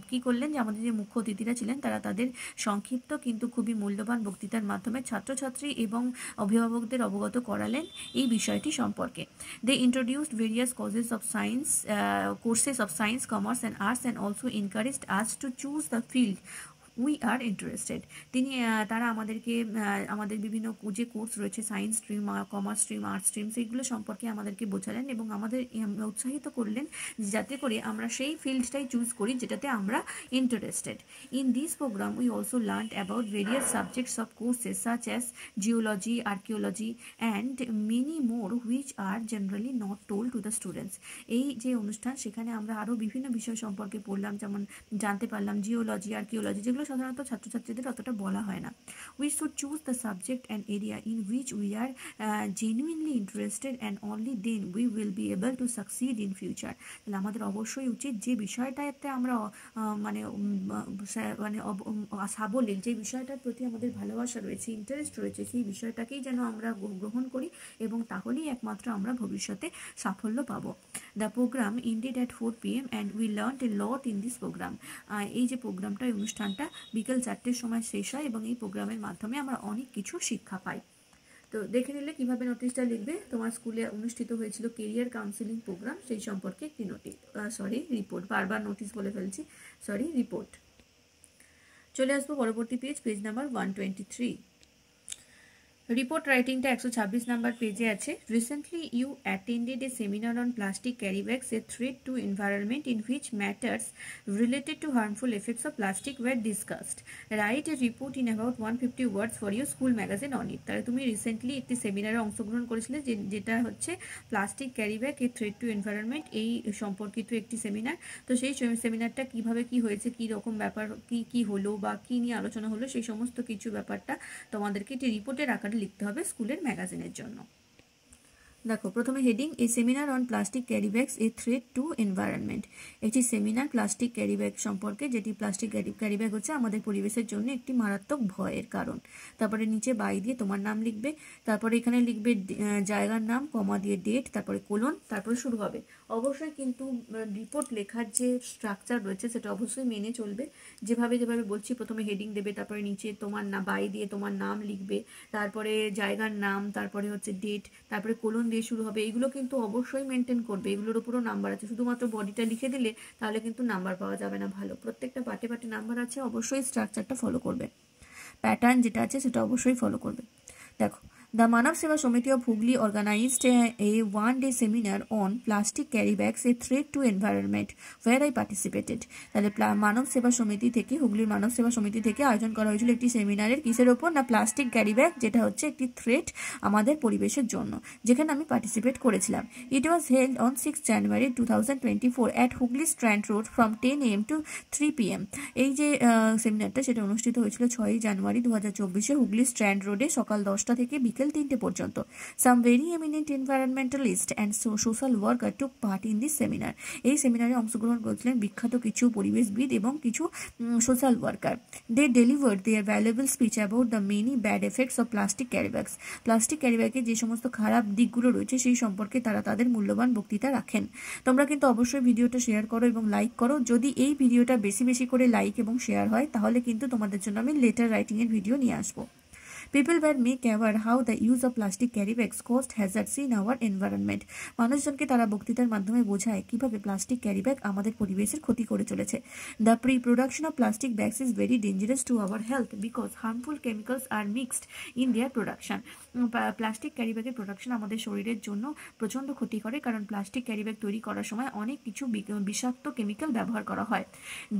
কী করলেন যে আমাদের যে মুখ্য অতিথিরা ছিলেন তারা তাদের সংক্ষিপ্ত কিন্তু খুবই মূল্যবান বক্তৃতার মাধ্যমে ছাত্রছাত্রী এবং অভিভাবকদের অবগত করালেন এই বিষয়টি সম্পর্কে। They introduced various courses of science, commerce and arts, and also encouraged us to choose the field we are interested. তারা আমাদেরকে আমাদের বিভিন্ন যে কোর্স রয়েছে science stream, commerce stream, arts stream, সেইগুলো সম্পর্কে আমাদেরকে বোঝালেন এবং আমাদের উৎসাহিত করলেন যাতে করে আমরা সেই ফিল্ডটাই চুজ করি যেটাতে আমরা interested. In this programme we also learn about various subjects of courses such as geology, archaeology and many more which are generally not told to the students. এই যে অনুষ্ঠান সেখানে আমরা আরও বিভিন্ন বিষয় সম্পর্কে পড়লাম, যেমন জানতে পারলাম জিওলজি, আর্কিওলজি, যেগুলো সাধারণত ছাত্রছাত্রীদের অতটা বলা হয় না। We should choose the subject and area in which we are genuinely interested and only then we will be able to succeed in future. তাহলে আমাদের অবশ্যই উচিত যে বিষয়টাতে আমরা মানে সাবলীল, যে বিষয়টার প্রতি আমাদের ভালোবাসা রয়েছে, ইন্টারেস্ট রয়েছে, সেই বিষয়টাকেই যেন আমরা গ্রহণ করি এবং তাহলেই একমাত্র আমরা ভবিষ্যতে সাফল্য পাবো। The programme ended at 4 PM and we learned a lot in this programme. এই যে প্রোগ্রামটা, এই অনুষ্ঠানটা বিকেল 4টের সময় শেষ হয় এবং এই প্রোগ্রামের মাধ্যমে আমরা অনেক কিছু শিক্ষা পাই। তো দেখে নিলে কীভাবে নোটিশটা লিখবে। তোমার স্কুলে অনুষ্ঠিত হয়েছিল কেরিয়ার কাউন্সেলিং প্রোগ্রাম, সেই সম্পর্কে একটি রিপোর্ট, বারবার নোটিশ বলে ফেলছি, রিপোর্ট। চলে আসবো পরবর্তী পেজ নাম্বার 123। রিপোর্ট রাইটিংটা 126 নাম্বার পেজে আছে। Recently you attended a seminar on plastic carry bags a threat to environment in which matters related to harmful effects of plastic were discussed. Write a report in about 150 words for your school magazine on it. তাহলে তুমি recently একটি সেমিনারে অংশগ্রহণ করেছিলে যেটা হচ্ছে plastic carry bag a threat to environment, এই সম্পর্কিত একটি সেমিনার। তো সেই সেমিনারটা কিভাবে কি হয়েছে, কি রকম ব্যাপার, কি হলো বা কি নিয়ে আলোচনা হলো, সেই সমস্ত কিছু ব্যাপারটা তোমাদেরকে একটি রিপোর্টের আকারে লিখতে হবে স্কুলের ম্যাগাজিনের জন্য। দেখো প্রথমে heading, A seminar on plastic carry bags a threat to environment. একটি সেমিনার প্লাস্টিক ক্যারি ব্যাগ সম্পর্কে, যেটি প্লাস্টিক ক্যারি ব্যাগ হচ্ছে আমাদের পরিবেশের জন্য একটি মারাত্মক ভয়ের কারণ। তারপরে নিচে বাই দিয়ে তোমার নাম লিখবে, তারপরে এখানে লিখবে জায়গার নাম, কমা দিয়ে ডেট, তারপরে কোলন, তারপরে শুরু হবে। অবশ্যই কিন্তু রিপোর্ট লেখার যে স্ট্রাকচার রয়েছে সেটা অবশ্যই মেনে চলবে। যেভাবে বলছি, প্রথমে হেডিং দেবে, তারপরে নিচে তোমার বাই দিয়ে তোমার নাম লিখবে, তারপরে জায়গার নাম, তারপরে হচ্ছে ডেট, তারপরে কোলন দিয়ে শুরু হবে। এগুলো কিন্তু অবশ্যই মেনটেন করবে, এগুলোর উপরও নাম্বার আছে। শুধুমাত্র বডিটা লিখে দিলে তাহলে কিন্তু নাম্বার পাওয়া যাবে না ভালো। প্রত্যেকটা পার্টে নাম্বার আছে, অবশ্যই স্ট্রাকচারটা ফলো করবে, প্যাটার্ন যেটা আছে সেটা অবশ্যই ফলো করবে। দেখো, The Manav Seva Samiti of Hooghly organized a one-day seminar on plastic carry bags, a threat to environment, where I participated. তাহলে মানব সেবা সমিতি থেকে, হুগলির মানব সেবা সমিতি থেকে আয়োজন করা হয়েছিল একটি সেমিনারের, কিসের ওপর না, প্লাস্টিক ক্যারি ব্যাগ, যেটা হচ্ছে একটি থ্রেট আমাদের পরিবেশের জন্য, যেখানে আমি পার্টিসিপেট করেছিলাম। It was held on 6 January 2024 at Hooghly strand road from 10 AM to 3 PM। এই যে সেমিনারটা সেটা অনুষ্ঠিত হয়েছিল 6 জানুয়ারি 2024 হুগলি স্ট্র্যান্ড রোডে সকাল 10টা থেকে বিকেল 3টে পর্যন্ত। Some very eminent environmentalist and social worker took part in this seminar. এই সেমিনারে অংশগ্রহণ করেছিলেন বিখ্যাত কিছু পরিবেশবিদ এবং কিছু social worker. They delivered their valuable speech about the many bad effects of plastic carry bags. Plastic carry ব্যাগের যে সমস্ত খারাপ দিকগুলো রয়েছে সেই সম্পর্কে তারা তাদের মূল্যবান বক্তৃতা রাখেন। তোমরা কিন্তু অবশ্যই ভিডিওটা শেয়ার করো এবং লাইক করো। যদি এই ভিডিওটা বেশি করে লাইক এবং শেয়ার হয় তাহলে কিন্তু তোমাদের জন্য আমি লেটার রাইটিংয়ের ভিডিও নিয়ে আসবো। People were made aware how the use of plastic carry bags caused hazards in our environment. মানুষজনকে তারা বক্তৃতার মাধ্যমে বোঝায় কিভাবে প্লাস্টিক ক্যারি ব্যাগ আমাদের পরিবেশের ক্ষতি করে চলেছে। The pre-production of plastic bags is very dangerous to our health because harmful chemicals are mixed in their production. Plastic carry ব্যাগের প্রোডাকশন আমাদের শরীরের জন্য প্রচণ্ড ক্ষতি করে, কারণ প্লাস্টিক ক্যারি ব্যাগ তৈরি করার সময় অনেক কিছু বিষাক্ত কেমিক্যাল ব্যবহার করা হয়।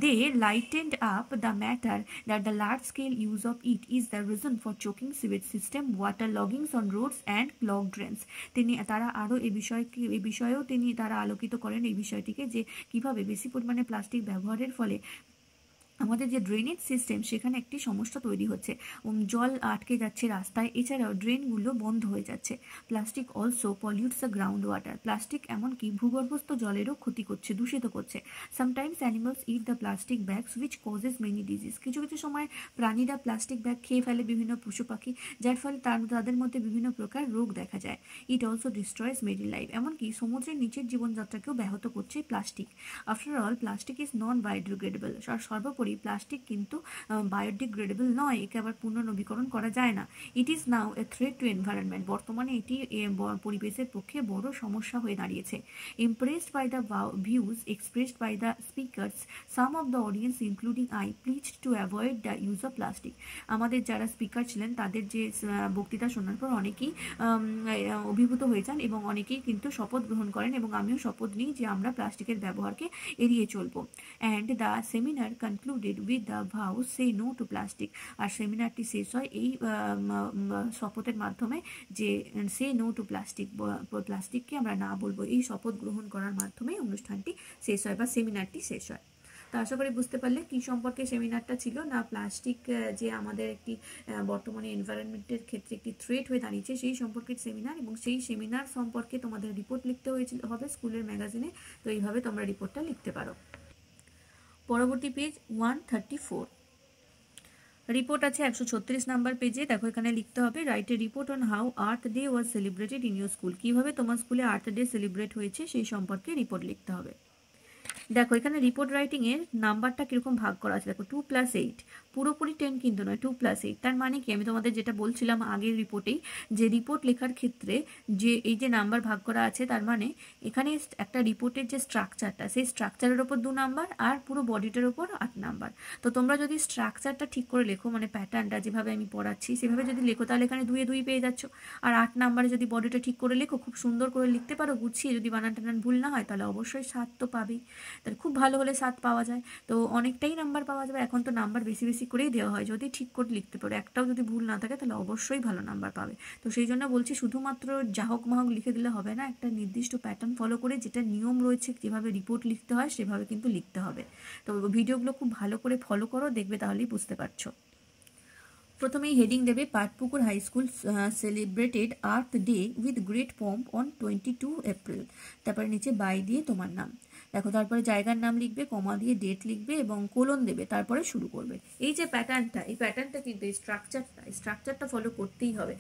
They lightened up the matter that the large-scale use of it is the reason for choking sewage system, water loggings on roads and clogged drains. তারা আরও এই বিষয়েও তারা আলোকিত করেন এই বিষয়টিকে, যে কিভাবে বেশি পরিমাণে প্লাস্টিক ব্যবহারের ফলে আমাদের যে ড্রেনেজ সিস্টেম সেখানে একটি সমস্যা তৈরি হচ্ছে, জল আটকে যাচ্ছে রাস্তায়, এছাড়াও ড্রেনগুলো বন্ধ হয়ে যাচ্ছে। Plastic also pollutes the ground water, plastic এমনকি ভূগর্ভস্থ জলেরও ক্ষতি করছে, দূষিত করছে। Sometimes animals eat the plastic bags which causes many disease, কিছু কিছু সময় প্রাণীরা প্লাস্টিক ব্যাগ খেয়ে ফেলে, বিভিন্ন পশু পাখি, যার ফলে তাদের মধ্যে বিভিন্ন প্রকার রোগ দেখা যায়। It also destroys marine life, এমনকি সমুদ্রের নিচের জীবনযাত্রাকেও ব্যাহত করছে plastic. After all plastic is non biodegradable, আর সর্বোপরি প্লাস্টিক কিন্তু বায়োডিগ্রেডেবল নয়, একে আবার পুনর্নবীকরণ করা যায় না। It is now a threat to environment, বর্তমানে এটি পরিবেশের পক্ষে বড় সমস্যা হয়ে দাঁড়িয়েছে। Impressed by the views expressed by the speakers, some of the audience including I pleased to avoid the use of plastic, আমাদের যারা স্পিকার ছিলেন তাদের যে বক্তৃতা শোনার পর অনেকেই অভিভূত হয়ে যান এবং অনেকেই কিন্তু শপথ গ্রহণ করেন, এবং আমিও শপথ নিই যে আমরা প্লাস্টিকের ব্যবহারকে এড়িয়ে চলবো। And the seminar concluded with the vow say no to plastic, আর সেমিনারটি শেষ হয় এই শপথের মাধ্যমে যে সে নো টু প্লাস্টিক, প্লাস্টিককে আমরা না বলবো, এই শপথ গ্রহণ করার মাধ্যমে অনুষ্ঠানটি শেষ হয় বা সেমিনারটি শেষ হয়। তো আশা করি বুঝতে পারলে কি সম্পর্কে সেমিনারটা ছিল, না প্লাস্টিক যে আমাদের একটি বর্তমানে এনভায়রনমেন্টের ক্ষেত্রে একটি থ্রেট হয়ে দাঁড়িয়েছে সেই সম্পর্কে সেমিনার, এবং সেই সেমিনার সম্পর্কে তোমাদের রিপোর্ট লিখতে হবে স্কুলের ম্যাগাজিনে। তো এইভাবে তোমরা রিপোর্টটা লিখতে পারো। পরবর্তী পেজ 134, রিপোর্ট আছে 136 নাম্বার পেজে। দেখো এখানে লিখতে হবে write a report on how earth day was celebrated in your school, কিভাবে তোমার স্কুলে আর্থ ডে সেলিব্রেট হয়েছে সেই সম্পর্কে রিপোর্ট লিখতে হবে। দেখো এখানে রিপোর্ট রাইটিং এর নাম্বারটা কিরকম ভাগ করা আছে, দেখো 2+8, পুরোপুরি 10 কিন্তু নয়, 2+8। তার মানে কি, আমি তোমাদের যেটা বলছিলাম আগের রিপোর্টেই, যে রিপোর্ট লেখার ক্ষেত্রে যে এই যে নাম্বার ভাগ করা আছে, তার মানে এখানে একটা রিপোর্টের যে স্ট্রাকচারটা, সেই স্ট্রাকচারের ওপর 2 নাম্বার আর পুরো বডিটার ওপর 8 নাম্বার। তো তোমরা যদি স্ট্রাকচারটা ঠিক করে লেখো, মানে প্যাটার্নটা যেভাবে আমি পড়াচ্ছি সেভাবে যদি লেখো, তাহলে এখানে 2 এ 2 পেয়ে যাচ্ছ। আর 8 নাম্বারে যদি বডিটা ঠিক করে লেখো, খুব সুন্দর করে লিখতে পারো গুছিয়ে, যদি বানান টানান ভুল না হয়, তাহলে অবশ্যই 7 তো পাবেই। তাহলে খুব ভালো হলে 7 পাওয়া যায়, তো অনেকটাই নাম্বার পাওয়া যাবে। এখন তো নাম্বার বেশি বেশি করেই দেওয়া হয়, যদি ঠিক করে লিখতে পারো, একটাও যদি ভুল না থাকে তাহলে অবশ্যই ভালো নাম্বার পাবে। তো সেই জন্য বলছি, শুধুমাত্র যাহক মাহক লিখে দিলে হবে না, একটা নির্দিষ্ট প্যাটার্ন ফলো করে, যেটা নিয়ম রয়েছে যেভাবে রিপোর্ট লিখতে হয় সেভাবে কিন্তু লিখতে হবে। তো ভিডিওগুলো খুব ভালো করে ফলো করো, দেখবে তাহলেই বুঝতে পারছো। প্রথমেই হেডিং দেবে Patpukur high school celebrated earth day with great pomp on 22 April, তারপরে নিচে বাই দিয়ে তোমার নাম। দেখো তারপরে জায়গার নাম লিখবে, কমা দিয়ে ডেট লিখবে এবং কোলন দেবে, তারপরে শুরু করবে। এই যে প্যাটার্নটা, এই প্যাটার্নটা কিন্তু এই স্ট্রাকচারটা ফলো করতেই হবে।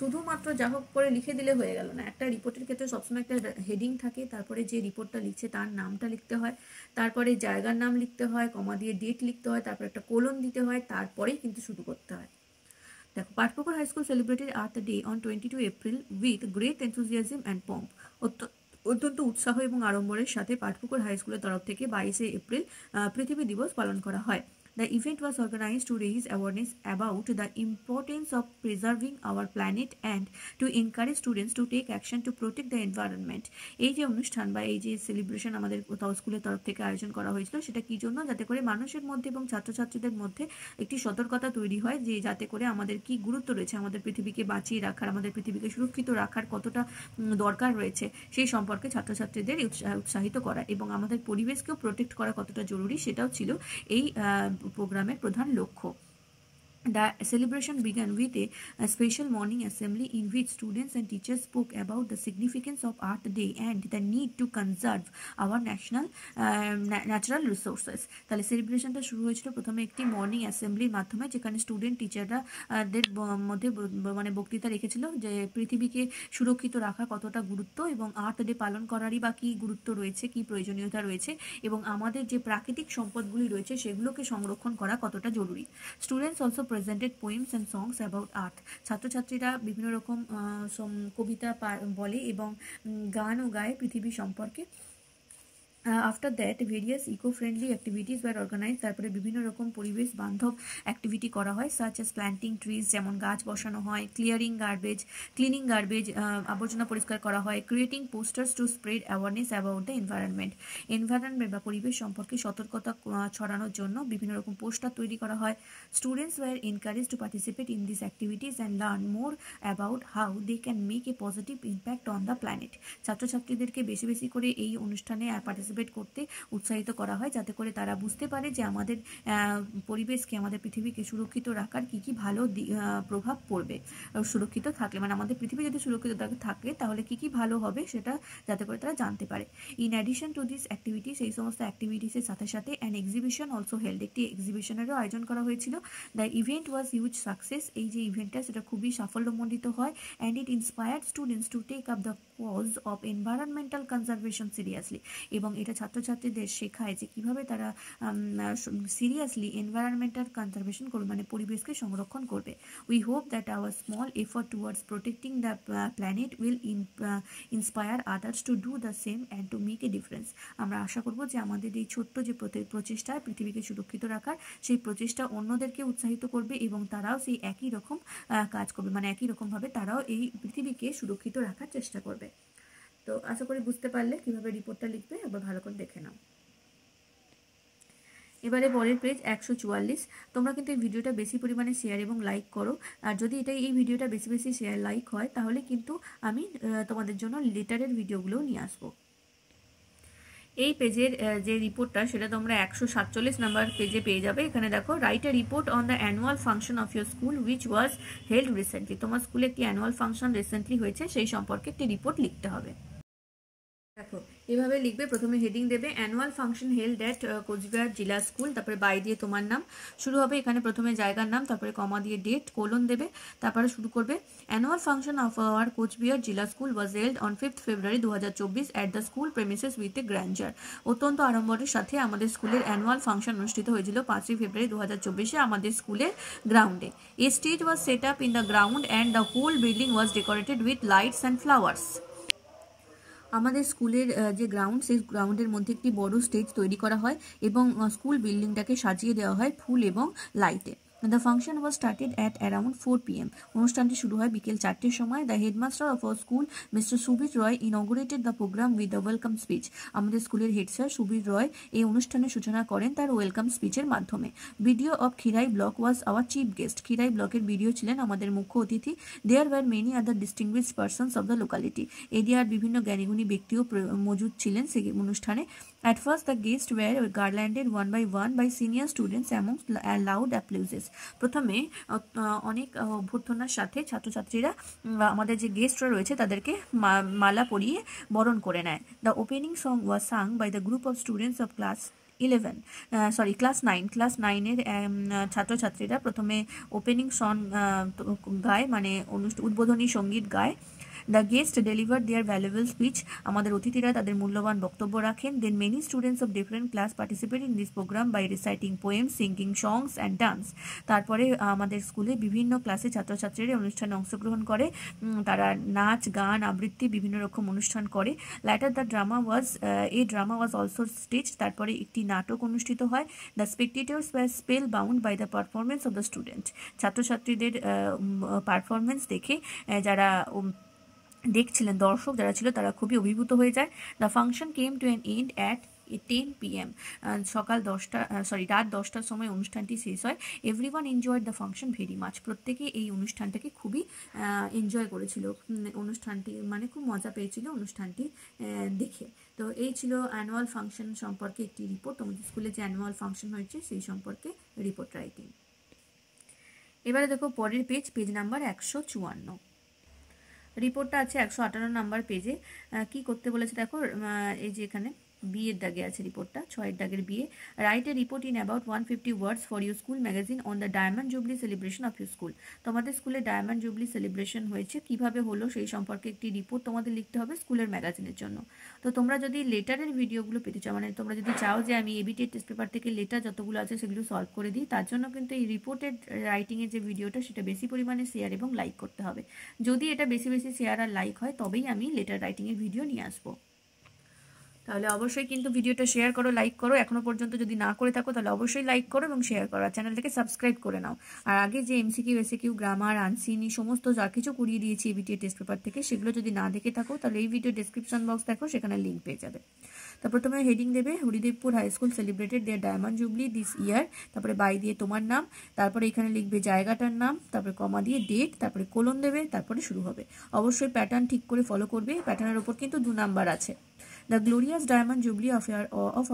শুধুমাত্র যা হোক করে লিখে দিলে হয়ে গেল না। একটা রিপোর্টের ক্ষেত্রে সবসময় একটা হেডিং থাকে, তারপরে যে রিপোর্টটা লিখছে তার নামটা লিখতে হয়, তারপরে জায়গার নাম লিখতে হয়, কমা দিয়ে ডেট লিখতে হয়, তারপরে একটা কোলন দিতে হয়, তারপরেই কিন্তু শুরু করতে হয়। দেখো, Patpukur high school celebrated earth day on 22 April with great enthusiasm and pomp, অত্যন্ত উৎসাহ এবং আড়ম্বরের সাথে পাটপুকুর হাই স্কুলের তরফ থেকে 22 এপ্রিল পৃথিবী দিবস পালন করা হয়। The event was organized to raise awareness about the importance of preserving our planet and to encourage students to take action to protect the environment. এই যে অনুষ্ঠান বা এই যে সেলিব্রেশন আমাদের স্কুলের তরফ থেকে আয়োজন করা হয়েছিল, সেটা কি জন্য, যাতে করে মানুষের মধ্যে এবং ছাত্রছাত্রীদের মধ্যে একটি সতর্কতা তৈরি হয়, যে যাতে করে আমাদের কি গুরুত্ব রয়েছে, আমাদের পৃথিবীকে বাঁচিয়ে রাখার, আমাদের পৃথিবীকে সুরক্ষিত রাখার কতটা দরকার রয়েছে সেই সম্পর্কে ছাত্রছাত্রীদের উৎসাহিত করা, এবং আমাদের পরিবেশকেও প্রোটেক্ট করা কতটা জরুরি সেটাও ছিল এই প্রোগ্রামের প্রধান লক্ষ্য। The celebration began with a special morning assembly in which students and teachers spoke about the significance of Earth Day and the need to conserve our natural resources. তাহলে সেলিব্রেশনটা শুরু হয়েছিল প্রথমে একটি মর্নিং অ্যাসেম্বলির মাধ্যমে, যেখানে স্টুডেন্ট টিচাররা দের মধ্যে মানে বক্তৃতা রেখেছিল যে পৃথিবীকে সুরক্ষিত রাখা কতটা গুরুত্ব, এবং আর্থ ডে পালন করারই বা কী গুরুত্ব রয়েছে, কী প্রয়োজনীয়তা রয়েছে, এবং আমাদের যে প্রাকৃতিক সম্পদগুলি রয়েছে সেগুলোকে সংরক্ষণ করা কতটা জরুরি। Students also presented poems and songs about earth, ছাত্রছাত্রীরা বিভিন্ন রকম কবিতা বলে এবং গানও গায় পৃথিবী সম্পর্কে। After that various eco friendly activities were organise, তারপরে বিভিন্ন রকম পরিবেশ বান্ধব অ্যাক্টিভিটি করা হয়, সাচ অ্যাজ প্ল্যান্টিং ট্রিজ, যেমন গাছ বসানো হয়, ক্লিনিং গার্বেজ, আবর্জনা পরিষ্কার করা হয়, creating posters two spread awareness about the environment বা পরিবেশ সম্পর্কে সতর্কতা ছড়ানোর জন্য বিভিন্ন রকম পোস্টার তৈরি করা হয়। Students were encourage to participate in this activities and learn more about how they can make a positive impact on the planet, ছাত্রছাত্রীদেরকে বেশি বেশি করে এই অনুষ্ঠানে পার্টিসিপেট পার্টিসিপেট করতে উৎসাহিত করা হয়, যাতে করে তারা বুঝতে পারে যে আমাদের পরিবেশকে, আমাদের পৃথিবীকে সুরক্ষিত রাখার কী কী ভালো প্রভাব পড়বে। সুরক্ষিত থাকলে মানে আমাদের পৃথিবী যদি সুরক্ষিত থাকে তাহলে কী কী ভালো হবে সেটা যাতে করে তারা জানতে পারে। In addition to this activities, এই সমস্ত অ্যাক্টিভিটিসের সাথে সাথে অ্যান এক্সিবিশন অলসো হেল্ড, একটি এক্সিবিশনেরও আয়োজন করা হয়েছিল। The event was huge success, এই যে ইভেন্টটা সেটা খুবই সাফল্যমণ্ডিত হয়। And it inspired students to take up the cause of environmental conservation seriously, এবং এটা ছাত্রছাত্রীদের শেখায় যে কীভাবে তারা সিরিয়াসলি এনভায়রনমেন্টাল কনজারভেশন করবে, মানে পরিবেশকে সংরক্ষণ করবে। We hope that our small effort towards protecting the planet will inspire others to do the same and to make a difference. আমরা আশা করব যে আমাদের এই ছোট্ট যে প্রচেষ্টা পৃথিবীকে সুরক্ষিত রাখার, সেই প্রচেষ্টা অন্যদেরকে উৎসাহিত করবে এবং তারাও সেই একই রকম কাজ করবে, মানে একই রকমভাবে তারাও এই পৃথিবীকে সুরক্ষিত রাখার চেষ্টা করবে। তো আশা করি বুঝতে পারলে কীভাবে রিপোর্টটা লিখবে, আবার ভালো করে দেখে নাও। এবারে পরের পেজ 144। তোমরা কিন্তু এই ভিডিওটা বেশি পরিমাণে শেয়ার এবং লাইক করো, আর যদি এই ভিডিওটা বেশি বেশি শেয়ার লাইক হয় তাহলে কিন্তু আমি তোমাদের জন্য লেটারের ভিডিওগুলোও নিয়ে আসবো। এই পেজের যে রিপোর্টটা সেটা তোমরা 147 নাম্বার পেজে পেয়ে যাবে। এখানে দেখো, right a report on the annual function of your school which was held recently. তোমার স্কুলে একটি অ্যানুয়াল ফাংশন রিসেন্টলি হয়েছে, সেই সম্পর্কে একটি রিপোর্ট লিখতে হবে। দেখো এভাবে লিখবে, প্রথমে হেডিং দেবে annual function held at Coochbehar Zilla school, তারপরে বাই দিয়ে তোমার নাম শুরু হবে, এখানে প্রথমে জায়গার নাম, তারপরে কমা দিয়ে ডেট, কোলন দেবে, তারপরে শুরু করবে। Annual function of our Coochbehar Zilla school was held on 5th February 2024 at the school premises with a grandeur. অত্যন্ত আড়ম্বরের সাথে আমাদের স্কুলের অ্যানুয়াল ফাংশন অনুষ্ঠিত হয়েছিল 5ই February 2024 আমাদের স্কুলের গ্রাউন্ডে। A stage was set up in the ground and the whole building was decorated with lights and flowers. আমাদের স্কুলের যে গ্রাউন্ড, সেই গ্রাউন্ডের মধ্যে একটি বড় স্টেজ তৈরি করা হয় এবং স্কুল বিল্ডিংটাকে সাজিয়ে দেওয়া হয় ফুল এবং লাইটে। The function was started at around 4 p.m. অনুষ্ঠানটি শুরু হয় বিকেল 4টের সময়। The headmaster of our school mister Subir Roy inaugurated the programme with the welcome speech. আমাদের স্কুলের হেড স্যার সুবীর রয় এই অনুষ্ঠানের সূচনা করেন তার ওয়েলকাম স্পিচের মাধ্যমে। BDO of Khirai block was our chief guest. Khirai ব্লকের ভিডিও ছিলেন আমাদের মুখ্য অতিথি। There were many other distinguished persons of the locality. এরিয়ার বিভিন্ন জ্ঞানীগুণী ব্যক্তিও মজুদ ছিলেন সেই অনুষ্ঠানে। At first, the guests were garlanded one by one by senior students amongst loud applauses. প্রথমে অনেক অভ্যর্থনার সাথে ছাত্রছাত্রীরা আমাদের যে গেস্টরা রয়েছে তাদেরকে মালা পরিয়ে বরণ করে নেয়। The opening song was sung by the group of students of class 9-এর ছাত্রছাত্রীরা প্রথমে ওপেনিং সং গায়, মানে উদ্বোধনী সঙ্গীত গায়। The guest deliver their valuable speech. আমাদের অতিথিরা তাদের মূল্যবান বক্তব্য রাখেন। Then many students of different class participate in this programme by reciting poems, singing songs and dance. তারপরে আমাদের স্কুলে বিভিন্ন ক্লাসে ছাত্রছাত্রীরা অনুষ্ঠানে অংশগ্রহণ করে, তারা নাচ গান আবৃত্তি বিভিন্ন রকম অনুষ্ঠান করে। Later the drama was also stage. তারপরে একটি নাটক অনুষ্ঠিত হয়। The spectators were spellbound by the performance of the student. ছাত্রছাত্রীদের পারফরমেন্স দেখে যারা দেখছিলেন, দর্শক যারা ছিল তারা খুবই অভিভূত হয়ে যায়। The function came to an end at 10 p.m. রাত 10টার সময় অনুষ্ঠানটি শেষ হয়। Everyone enjoyed the function very much. প্রত্যেকে এই অনুষ্ঠানটাকে খুবই এনজয় করেছিল, অনুষ্ঠানটি মানে খুব মজা পেয়েছিল অনুষ্ঠানটি দেখে। তো এই ছিল অ্যানুয়াল ফাংশন সম্পর্কে একটি রিপোর্ট। তোমাদের স্কুলে যে অ্যানুয়াল ফাংশন হয়েছে সেই সম্পর্কে রিপোর্ট রাইটিং। এবারে দেখো পরের পেজ নাম্বার 154। রিপোর্টটা আছে 158 নাম্বার পেজে। কি করতে বলেছে দেখো, এই যে এখানে বিয়ের দাগে আছে রিপোর্টটা, 6 দাগের বিয়ে। Right a report in about 150 words for your school magazine on the diamond jubilee celebration of your school. তোমাদের স্কুলে ডায়মন্ড জুবলি সেলিব্রেশন হয়েছে, কিভাবে হলো সেই সম্পর্কে একটি রিপোর্ট তোমাদের লিখতে হবে স্কুলের ম্যাগাজিনের জন্য। তো তোমরা যদি লেটারের ভিডিওগুলো পেতে চাও, মানে তোমরা যদি চাও যে আমি এবিটি টেস্ট পেপার থেকে লেটার যতগুলো আছে সেগুলো সলভ করে দিই, তার জন্য কিন্তু এই রিপোর্টেড রাইটিংয়ের যে ভিডিওটা সেটা বেশি পরিমাণে শেয়ার এবং লাইক করতে হবে। যদি এটা বেশি বেশি শেয়ার আর লাইক হয় তবেই আমি লেটার রাইটিংয়ের ভিডিও নিয়ে আসবো। তাহলে অবশ্যই কিন্তু ভিডিওটা শেয়ার করো, লাইক করো। এখনো পর্যন্ত যদি না করে থাকো তাহলে অবশ্যই লাইক করো এবং শেয়ার করো, আর চ্যানেলটাকে সাবস্ক্রাইব করে নাও। আর আগে যে এমসিকিউ এসিকিউ গ্রামার আনসিনি সমস্ত যা কিছু করিয়ে দিয়েছি এবিটি টেস্ট পেপার থেকে, সেগুলো যদি না দেখে থাকো তাহলে এই ভিডিও ডেসক্রিপশন বক্স দেখো, সেখানে লিঙ্ক পেয়ে যাবে। তো প্রথমে হেডিং দেবে Haridevpur high school celebrated their diamond jubilee this year, তারপরে বাই দিয়ে তোমার নাম, তারপরে এখানে লিখবে জায়গাটার নাম, তারপরে কমা দিয়ে ডেট, তারপরে কোলন দেবে, তারপরে শুরু হবে। অবশ্যই প্যাটার্ন ঠিক করে ফলো করবে, প্যাটার্নের উপর কিন্তু 2 নাম্বার আছে। The glorious diamond jubilee of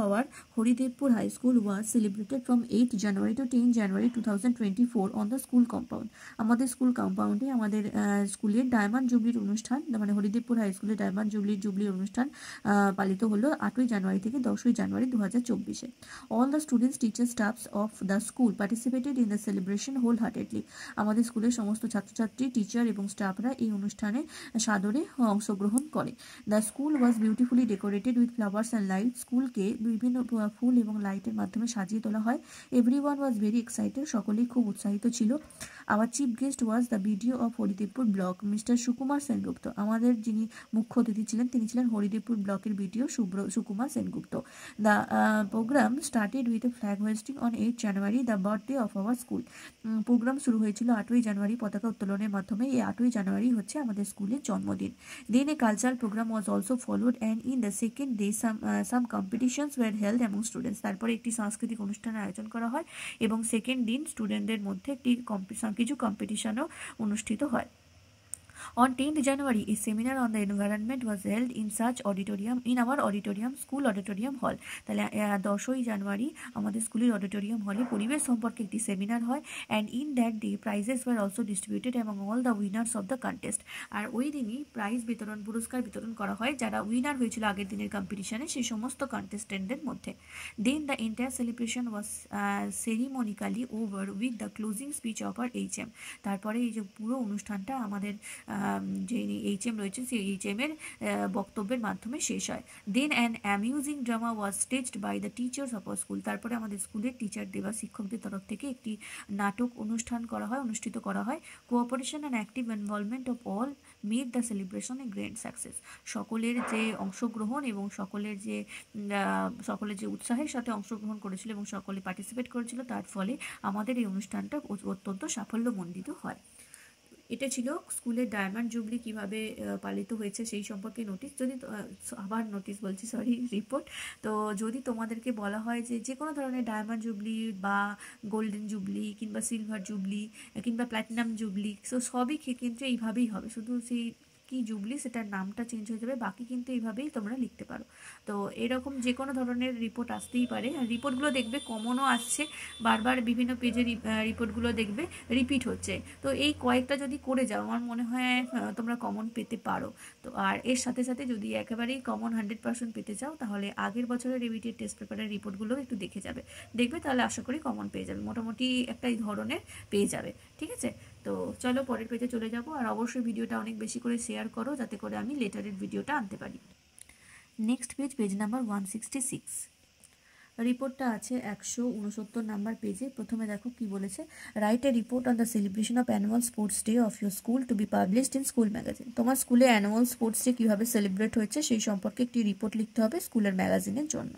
our Haridevpur High School was celebrated from 8th January to 10th January 2024 on the school compound. আমাদের স্কুল কম্পাউন্ডে আমাদের স্কুলের ডায়মন্ড জুবলির অনুষ্ঠান, মানে হরিদেবপুর হাই স্কুলের ডায়মন্ড জুবলি অনুষ্ঠান পালিত হলো 8ই জানুয়ারি থেকে 10ই জানুয়ারি 2024-এ। All the students, teachers, staffs of the school participated in the celebration wholeheartedly. আমাদের স্কুলের সমস্ত ছাত্রছাত্রী, টিচার এবং স্টাফরা এই অনুষ্ঠানে সাদরে অংশগ্রহণ করে। The school was beautifully decorated with flowers and light. স্কুলকে বিভিন্ন ফুল এবং লাইটের মাধ্যমে সাজিয়ে তোলা হয়। এভরিওয়ান ওয়াজ ভেরি এক্সাইটেড, সকলেই খুব উৎসাহিত ছিল। Our chief guest was the BDO of Haridevpur block mister Sukumar Sengupta. আমাদের যিনি মুখ্য অতিথি ছিলেন তিনি ছিলেন হরিদেবপুর ব্লকের BDO Sukumar Sengupta. The programme started with a flag hoisting on 8 January, the birthday of our school. Programme শুরু হয়েছিল 8ই জানুয়ারি পতাকা উত্তোলনের মাধ্যমে। এই 8ই জানুয়ারি হচ্ছে আমাদের স্কুলের জন্মদিন। Then a cultural programme was also followed and in the second day some competitions were held among students. তারপরে একটি সাংস্কৃতিক অনুষ্ঠানের আয়োজন করা হয় এবং সেকেন্ড দিন স্টুডেন্টদের মধ্যে একটি কিছু কম্পিটিশনও অনুষ্ঠিত হয়। On 10th January, a seminar on the environment was held in our auditorium, school auditorium hall. তাহলে 10ই জানুয়ারি আমাদের স্কুলের অডিটোরিয়াম হলে পরিবেশ সম্পর্কে একটি সেমিনার হয়, and in that day prizes were also distributed among all the winners of the contest. আর ওই দিনই পুরস্কার বিতরণ করা হয় যারা উইনার হয়েছিল আগের দিনের কম্পিটিশনে সেই সমস্ত কন্টেস্টেন্টদের মধ্যে। Then the entire celebration was ceremonially over with the closing speech of our HM। তারপরে এই যে পুরো অনুষ্ঠানটা আমাদের যে HM রয়েছে সেই HM এর বক্তব্যের মাধ্যমে শেষ হয়। Then an amusing drama was staged by the teachers of our school. তারপরে আমাদের স্কুলের টিচারদের বা শিক্ষকদের তরফ থেকে একটি নাটক অনুষ্ঠিত করা হয়। Cooperation and active involvement of all made the celebration a grand success. সকলের যে অংশগ্রহণ এবং সকলের যে উৎসাহের সাথে অংশগ্রহণ করেছিল এবং সকলে পার্টিসিপেট করেছিল তার ফলে আমাদের এই অনুষ্ঠানটা অত্যন্ত সাফল্যমণ্ডিত হয়। এটা ছিল স্কুলের ডায়মন্ড জুবলি কিভাবে পালিত হয়েছে সেই সম্পর্কে রিপোর্ট। তো যদি তোমাদেরকে বলা হয় যে কোনো ধরনের ডায়মন্ড জুবলি বা গোল্ডেন জুবলি কিংবা সিলভার জুবলি কিংবা প্ল্যাটিনাম জুবলি, তো সবই ক্ষেত্রে এইভাবেই হবে, শুধু সেই কি জুবলি সেটার নামটা চেঞ্জ হয়ে যাবে, বাকি কিন্তু এইভাবেই তোমরা লিখতে পারো। তো এরকম যে কোনো ধরনের রিপোর্ট আসতেই পারে। আর রিপোর্টগুলো দেখবে কমনও আসছে, বারবার বিভিন্ন পেজে রিপোর্টগুলো দেখবে রিপিট হচ্ছে। তো এই কয়েকটা যদি করে যাও আমার মনে হয় তোমরা কমন পেতে পারো। তো আর এর সাথে সাথে যদি একেবারেই কমন 100% পেতে চাও তাহলে আগের বছরের রিপিটেড টেস্ট পেপারের রিপোর্টগুলো একটু দেখবে তাহলে আশা করি কমন পেয়ে যাবে, মোটামুটি একটা এই ধরনের পেয়ে যাবে। ঠিক আছে, তো চলো পরের পেজে চলে যাব। আর অবশ্যই ভিডিওটা অনেক বেশি করে শেয়ার করো যাতে করে আমি লেটারের ভিডিওটা আনতে পারি। Next page number 166। রিপোর্টটা আছে 169 নাম্বার পেজে। প্রথমে দেখো কি বলেছে, write a report on the celebration of annual sports day of your school to be published in school magazine. তোমার স্কুলে অ্যানুয়াল স্পোর্টস ডে কীভাবে সেলিব্রেট হয়েছে সেই সম্পর্কে একটি রিপোর্ট লিখতে হবে স্কুলের ম্যাগাজিনের জন্য।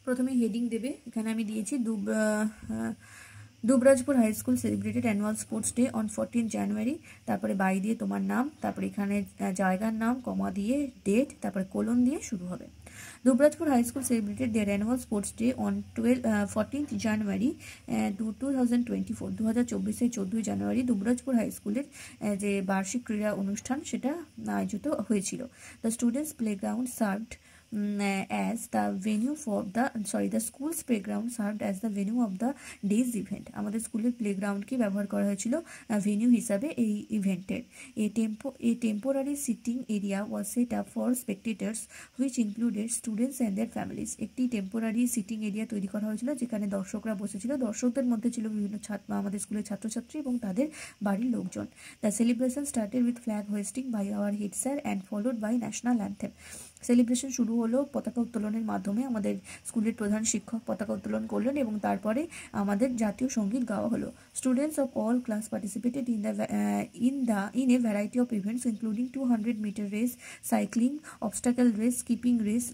প্রথমে হেডিং দেবে, এখানে আমি দিয়েছি Dubrajpur high school celebrated annual sports day on 14 January, তারপরে বাই দিয়ে তোমার নাম, তারপরে এখানে জায়গার নাম, কমা দিয়ে ডেট, তারপরে কোলন দিয়ে শুরু হবে। Dubrajpur high school celebrated their annual sports day on 14th January 2024। 2024 14ই জানুয়ারি দুবরাজপুর হাই স্কুলের যে বার্ষিক ক্রীড়া অনুষ্ঠান সেটা আয়োজিত হয়েছিল। The students playground served as the venue for the school's playground served as the venue of the day's event। আমাদের স্কুলের প্লেগ্রাউন্ডকে ব্যবহার করা হয়েছিল ভেনিউ হিসাবে এই ইভেন্টের। A temporary sitting area was set up for spectators which included students and their families। একটি temporary sitting area তৈরি করা হয়েছিল যেখানে দর্শকরা বসেছিল। দর্শকদের মধ্যে ছিল বিভিন্ন আমাদের স্কুলের ছাত্রছাত্রী এবং তাদের বাড়ির লোকজন। The celebration started with flag hoisting by our head sir and followed by national anthem. Celebration শুরু হলো পতাকা উত্তোলনের মাধ্যমে। আমাদের স্কুলের প্রধান শিক্ষক পতাকা উত্তোলন করলেন এবং তারপরে আমাদের জাতীয় সঙ্গীত গাওয়া হলো। Students of all class participated in a variety of events including 200 meter race, cycling, obstacle race, skipping race,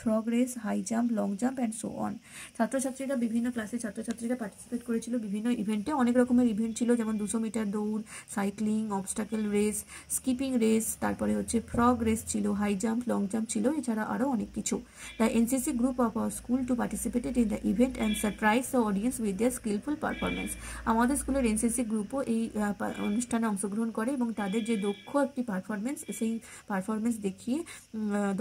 frog race, high jump, long jump and so on। ছাত্রছাত্রীরা বিভিন্ন ক্লাসে ছাত্রছাত্রীরা পার্টিসিপেট করেছিল বিভিন্ন ইভেন্টে। অনেক রকমের ইভেন্ট ছিল, যেমন 200 মিটার দৌড়, cycling, obstacle race, skipping race, তারপরে হচ্ছে ফ্রগ রেস ছিল, হাই জাম্প লং জাম্প ছিল, এছাড়া আরও অনেক কিছু। The NCC group of our school too participated in the event and surprise the audience with their skilful performance. আমাদের স্কুলের এনসিসি গ্রুপও এই অনুষ্ঠানে অংশগ্রহণ করে এবং তাদের যে দক্ষ একটি পারফরমেন্স, সেই পারফরমেন্স দেখিয়ে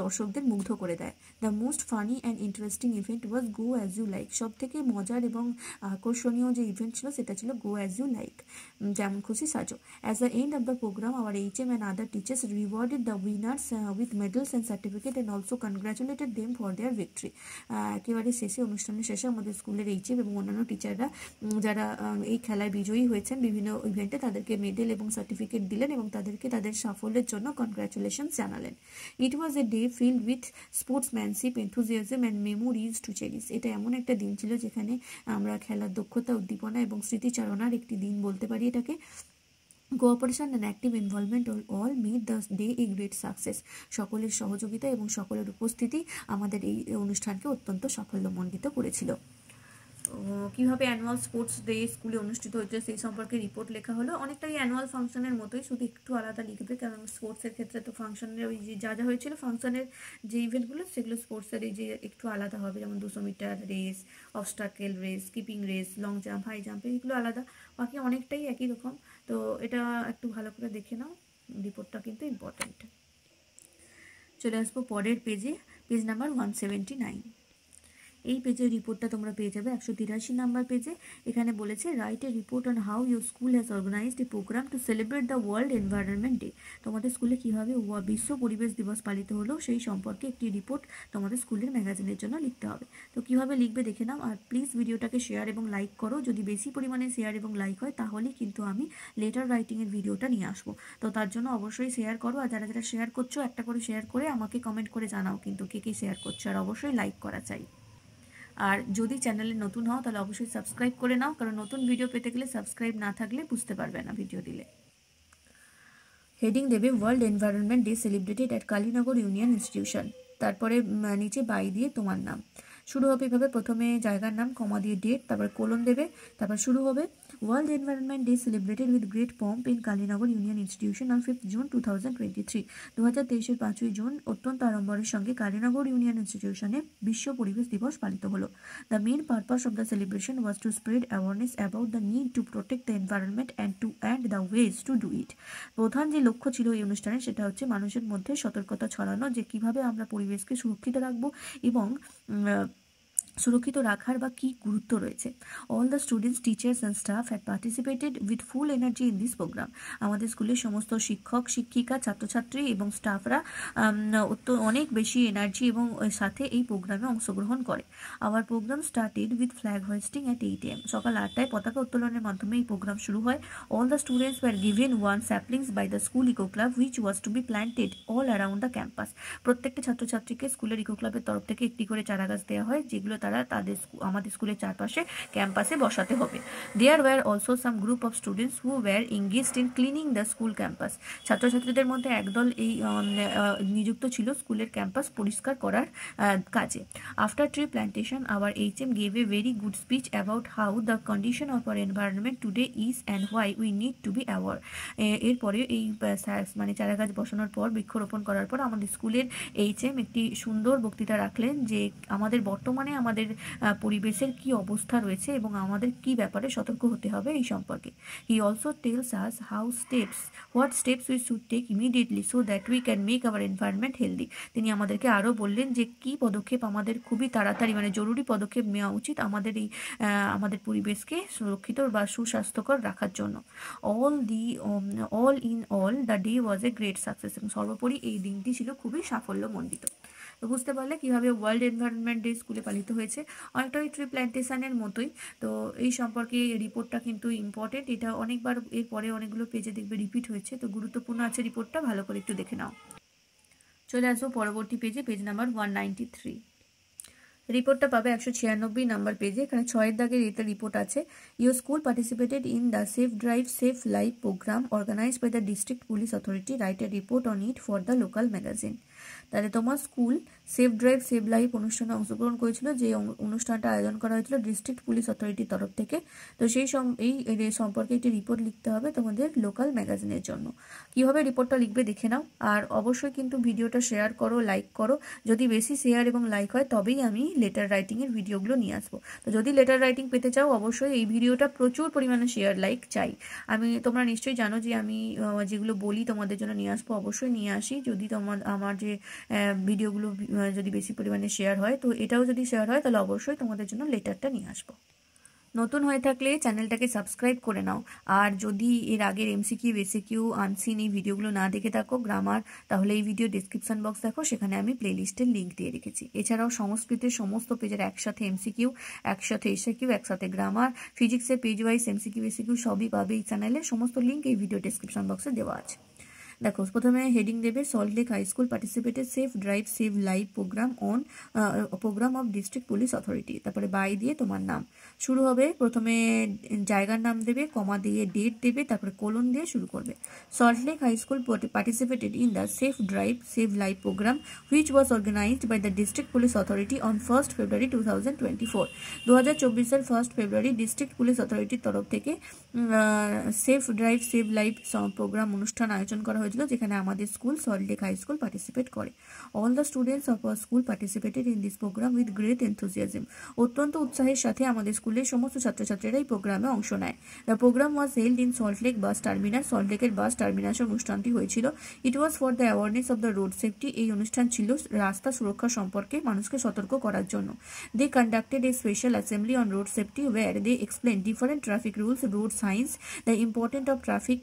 দর্শকদের মুগ্ধ করে দেয়। The most funny and interesting event was go as you like. সব থেকে মজার এবং আকর্ষণীয় যে ইভেন্ট ছিল সেটা ছিল গো অ্যাজ ইউ লাইক, যেমন খুশি সাজো। As the end of the programme our HM and other teachers rewarded the winners with medals and certificate and also congratulated them for their victory. একেবারে শেষে, অনুষ্ঠানের শেষে আমাদের স্কুলের HM এবং অন্যান্য টিচাররা যারা এই খেলায় বিজয়ী হয়েছেন বিভিন্ন ইভেন্টে তাদেরকে মেডেল এবং সার্টিফিকেট দিলেন এবং তাদেরকে তাদের সাফল্যের জন্য কনগ্রাচুলেশন জানালেন। It was a day filled with sportsmanship, enthusiasm and memories to cherish. এটা এমন একটা দিন ছিল যেখানে আমরা খেলার দক্ষতা, উদ্দীপনা এবং স্মৃতিচারণার একটি দিন বলতে পারি এটাকে। Cooperation and active involvement all made the day a great success. সকলের সহযোগিতা এবং সকলের উপস্থিতি আমাদের এই অনুষ্ঠানকে অত্যন্ত সাফল্যমণ্ডিত করেছিল। কীভাবে অ্যানুয়াল স্পোর্টস ডে স্কুলে অনুষ্ঠিত হয়েছে সেই সম্পর্কে রিপোর্ট লেখা হলো। অনেকটাই অ্যানুয়াল ফাংশনের মতোই, শুধু একটু আলাদা লিখবে, কারণ স্পোর্টসের ক্ষেত্রে তো ফাংশনের ওই যে যা যা হয়েছিল ফাংশনের যে ইভেন্টগুলো সেগুলো স্পোর্টসের এই যে একটু আলাদা হবে, যেমন 200 metre race, obstacle race, skipping race, long jump, high jump, এইগুলো আলাদা, বাকি অনেকটাই একই রকম। তো এটা একটু ভালো করে দেখে নাও, রিপোর্টটা কিন্তু ইম্পর্ট্যান্ট। চলে আসবো পরের পেজে, পেজ নাম্বার 179। এই পেজের রিপোর্টটা তোমরা পেয়ে যাবে 183 নাম্বার পেজে। এখানে বলেছে write a report on how your school has organised a programme to celebrate the world environment day. তোমাদের স্কুলে কীভাবে বিশ্ব পরিবেশ দিবস পালিত হলো সেই সম্পর্কে একটি রিপোর্ট তোমাদের স্কুলের ম্যাগাজিনের জন্য লিখতে হবে। তো কীভাবে লিখবে দেখে নাও, আর প্লিজ ভিডিওটাকে শেয়ার এবং লাইক করো। যদি বেশি পরিমাণে শেয়ার এবং লাইক হয় তাহলেই কিন্তু আমি লেটার রাইটিংয়ের ভিডিওটা নিয়ে আসবো। তো তার জন্য অবশ্যই শেয়ার করো, আর যারা যারা শেয়ার করছো একটা করে শেয়ার করে আমাকে কমেন্ট করে জানাও কিন্তু কে কে শেয়ার করছো, আর অবশ্যই লাইক করা চাই। আর যদি চ্যানেলে নতুন হও তাহলে অবশ্যই সাবস্ক্রাইব করে নাও, কারণ নতুন ভিডিও পেতে গেলে সাবস্ক্রাইব না থাকলে বুঝতে পারবে না ভিডিও দিলে। হেডিং দেবে world environment day celebrated at Kalinagar union institution, তারপরে নিচে বাই দিয়ে তোমার নাম শুরু হবে। এভাবে প্রথমে জায়গার নাম, কমা দিয়ে ডেট, তারপর কোলন দেবে, তারপর শুরু হবে world environment day celebrated with great pomp in Kalinagar union institution on 5 June 2023। 2023-এর 5ই জুন অত্যন্ত আড়ম্বরের সঙ্গে কালীনগর ইউনিয়ন ইনস্টিটিউশনে বিশ্ব পরিবেশ দিবস পালিত হলো। The main purpose of the celebration was two spread awareness about the need to protect the environment and the ways to do it. প্রধান যে লক্ষ্য ছিল এই অনুষ্ঠানে সেটা হচ্ছে মানুষের মধ্যে সতর্কতা ছড়ানো, যে কিভাবে আমরা পরিবেশকে সুরক্ষিত রাখবো এবং সুরক্ষিত রাখার বা কী গুরুত্ব রয়েছে। All the students, teachers and staff had participated with full energy in this programme. আমাদের স্কুলের সমস্ত শিক্ষক, শিক্ষিকা, ছাত্রছাত্রী এবং স্টাফরা অনেক বেশি এনার্জি এবং সাথে এই প্রোগ্রামে অংশগ্রহণ করে। Our programme started with flag hoisting at 8 AM। সকাল 8টায় পতাকা উত্তোলনের মাধ্যমে এই প্রোগ্রাম শুরু হয়। All the students were given 1 saplings by the school eco club which was to be planted all around the campus. প্রত্যেকটা ছাত্রছাত্রীকে স্কুলের ইকো ক্লাবের তরফ থেকে একটি করে চারা গাছ দেওয়া হয়, যেগুলো তারা আমাদের স্কুলের চারপাশে ক্যাম্পাসে বসাতে হবে। There were also some group of students who were engaged in cleaning the school campus. ছাত্রছাত্রীদের মধ্যে একদল এই নিযুক্ত ছিল স্কুলের ক্যাম্পাস পরিষ্কার করার কাজে। After tree plantation our HM gave a very good speech about how the condition of our environment today is and why we need to be aware. এরপরে এই মানে চারা গাছ বসানোর পর, বৃক্ষরোপণ করার পর আমাদের স্কুলের HM একটি সুন্দর বক্তৃতা রাখলেন যে আমাদের বর্তমানে আমাদের পরিবেশের কি অবস্থা রয়েছে এবং আমাদের কি ব্যাপারে সতর্ক হতে হবে এই সম্পর্কে। He also tells us what steps we should take immediately so that we can make our environment healthy. তিনি আমাদেরকে আরও বললেন যে কি পদক্ষেপ আমাদের খুবই তাড়াতাড়ি মানে জরুরি পদক্ষেপ নেওয়া উচিত আমাদের পরিবেশকে সুরক্ষিত বা সুস্বাস্থ্যকর রাখার জন্য। All in all the day was a great success. এবং সর্বোপরি এই দিনটি ছিল খুবই সাফল্যমণ্ডিত। তো বুঝতে পারলে কীভাবে ওয়ার্ল্ড এনভায়রনমেন্ট ডে স্কুলে পালিত হয়েছে, অনেকটা ওই ট্রি প্ল্যান্টেশনের মতোই। তো এই সম্পর্কে রিপোর্টটা কিন্তু ইম্পর্টেন্ট, এটা অনেকবার এরপরে অনেকগুলো পেজে দেখবে রিপিট হয়েছে, তো গুরুত্বপূর্ণ আছে রিপোর্টটা, ভালো করে একটু দেখে নাও। চলে আসবো পরবর্তী পেজে, পেজ নাম্বার 193। রিপোর্টটা পাবে 196 নাম্বার পেজে। এখানে 6-এর দাগের এতে রিপোর্ট আছে। Your school participated in the safe drive safe life programme organised by the district police authority. Write a report on it for the local magazine. তাহলে তোমার school safe drive save life অনুষ্ঠানে অংশগ্রহণ করেছিল, যে অনুষ্ঠানটা আয়োজন করা হয়েছিল ডিস্ট্রিক্ট পুলিশ অথরিটির তরফ থেকে। তো সেই এই সম্পর্কে একটি রিপোর্ট লিখতে হবে তোমাদের লোকাল ম্যাগাজিনের জন্য। কীভাবে রিপোর্টটা লিখবে দেখে নাও, আর অবশ্যই কিন্তু ভিডিওটা শেয়ার করো, লাইক করো। যদি বেশি শেয়ার এবং লাইক হয় তবেই আমি লেটার রাইটিংয়ের ভিডিওগুলো নিয়ে আসবো। তো যদি লেটার রাইটিং পেতে চাও অবশ্যই এই ভিডিওটা প্রচুর পরিমাণে শেয়ার লাইক চাই। তোমরা নিশ্চয়ই জানো যে আমি যেগুলো বলি তোমাদের জন্য নিয়ে আসবো, অবশ্যই নিয়ে আসি। যদি আমার যে ভিডিওগুলো যদি বেশি পরিমাণে শেয়ার হয়, তো এটাও যদি শেয়ার হয় তাহলে অবশ্যই তোমাদের জন্য লেটারটা নিয়ে আসবো। নতুন হয়ে থাকলে চ্যানেলটাকে সাবস্ক্রাইব করে নাও। আর যদি এর আগের এমসিকিউ বেসিকিউ আনসিন এই ভিডিওগুলো না দেখে থাকো গ্রামার, তাহলে এই ভিডিও ডিসক্রিপশন বক্স দেখো, সেখানে আমি প্লেলিস্টের লিঙ্ক দিয়ে রেখেছি। এছাড়াও সংস্কৃতের সমস্ত পেজের একসাথে এমসিকিউ, একসাথে এসএকিউ, একসাথে গ্রামার, ফিজিক্সের পেজ ওয়াইজ এমসিকিউ বেসিকিউ সবই পাবে এই চ্যানেলে। সমস্ত লিঙ্ক এই ভিডিও ডিসক্রিপশন বক্সে দেওয়া আছে। দেখো প্রথমে হেডিং দেবে Salt Lake high school participated safe drive save live programme of district police authority. তারপরে বাই দিয়ে তোমার নাম শুরু হবে। প্রথমে জায়গার নাম দেবে, কমা দিয়ে ডেট দেবে, তারপরে কোলন দিয়ে শুরু করবে। Salt Lake high school participated in the safe drive save live programme which was organised by the district police authority on 1 February 2024। 2024-এর 1 ফেব্রুয়ারি ডিস্ট্রিক্ট পুলিশ অথরিটির তরফ থেকে safe drive save live programme অনুষ্ঠান আয়োজন করা হয়েছিল, যেখানে আমাদের school Salt Lake high school participate করে। All the students of our school participated in this programme with great enthusiasm. অত্যন্ত উৎসাহের সাথে আমাদের স্কুলের সমস্ত ছাত্রছাত্রীরা এই প্রোগ্রামে অংশ নেয়। The programme was held in Salt Lake bus terminus. সল্টলেকের বাস টার্মিনাসে অনুষ্ঠানটি হয়েছিল। It was for the awareness of the road safety. এই অনুষ্ঠান ছিল রাস্তা সুরক্ষা সম্পর্কে মানুষকে সতর্ক করার জন্য। They conducted a special assembly on road safety where they explain different traffic rules, road signs, the important of traffic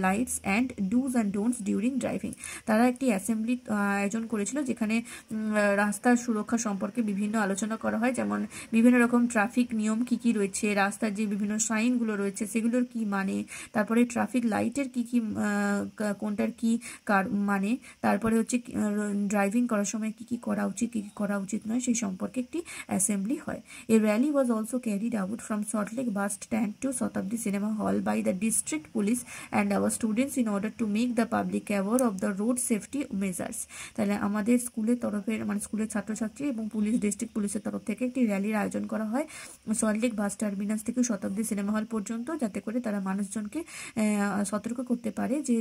lights and dos and don'ts during driving. তারা একটি অ্যাসেম্বলি আয়োজন করেছিল, যেখানে রাস্তার সুরক্ষা সম্পর্কে বিভিন্ন আলোচনা করা হয়, যেমন বিভিন্ন রকম ট্রাফিক নিয়ম কি কি রয়েছে, রাস্তার যে বিভিন্ন সাইনগুলো রয়েছে সেগুলোর কি মানে, তারপরে ট্রাফিক লাইটের কি কি কোনটার কি মানে, তারপরে হচ্ছে ড্রাইভিং করার সময় কি কি করা উচিত কি কি করা উচিত নয়, সেই সম্পর্কে একটি অ্যাসেম্বলি হয়। A rally was also carried out from Salt Lake bus stand to Shatabdi cinema hall by the district police and our students in order to make the public aware of the road safety measures. তাহলে আমাদের স্কুলের তরফের স্কুলের ছাত্রছাত্রী এবং district পুলিশের তরফ থেকে একটি র্যালির আয়োজন করা হয় সল্টলেক বাস টার্মিনাস থেকে শতাব্দী সিনেমা হল পর্যন্ত, যাতে করে তারা মানুষজনকে সতর্ক করতে পারে যে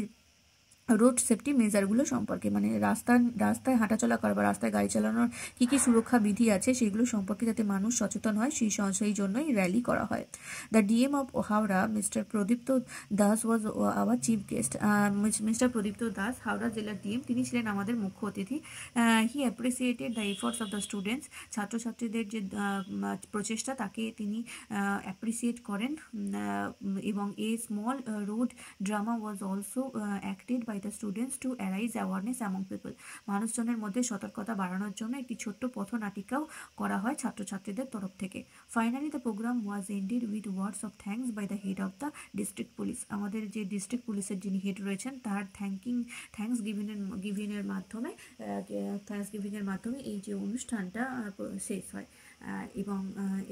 রোড সেফটি মেজারগুলো সম্পর্কে, রাস্তায় হাঁটাচলা করা বা রাস্তায় গাড়ি চালানোর কী কী সুরক্ষা বিধি আছে সেগুলো সম্পর্কে যাতে মানুষ সচেতন হয়, সেই জন্যই র্যালি করা হয়। The DM of Howrah mister Pradipta Das was our chief guest. Mister Pradipta Das Howrah জেলার ডিএম, তিনি ছিলেন আমাদের মুখ্য অতিথি। He appreciated the efforts of the students. ছাত্রছাত্রীদের যে প্রচেষ্টা তাকে তিনি অ্যাপ্রিসিয়েট করেন, এবং a small road drama was also acted by the students to arise awareness among people। মানুষজনের মধ্যে সতর্কতা বাড়ানোর জন্য একটি ছোট্ট পথনাটিকাও করা হয় ছাত্রছাত্রীদের তরফ থেকে। Finally the programme was ended with words of thanks by the head of the district police. আমাদের যে ডিস্ট্রিক্ট পুলিশের যিনি হেড রয়েছেন তার থ্যাঙ্কস গিভিংয়ের মাধ্যমে এই যে অনুষ্ঠানটা শেষ হয়। এবং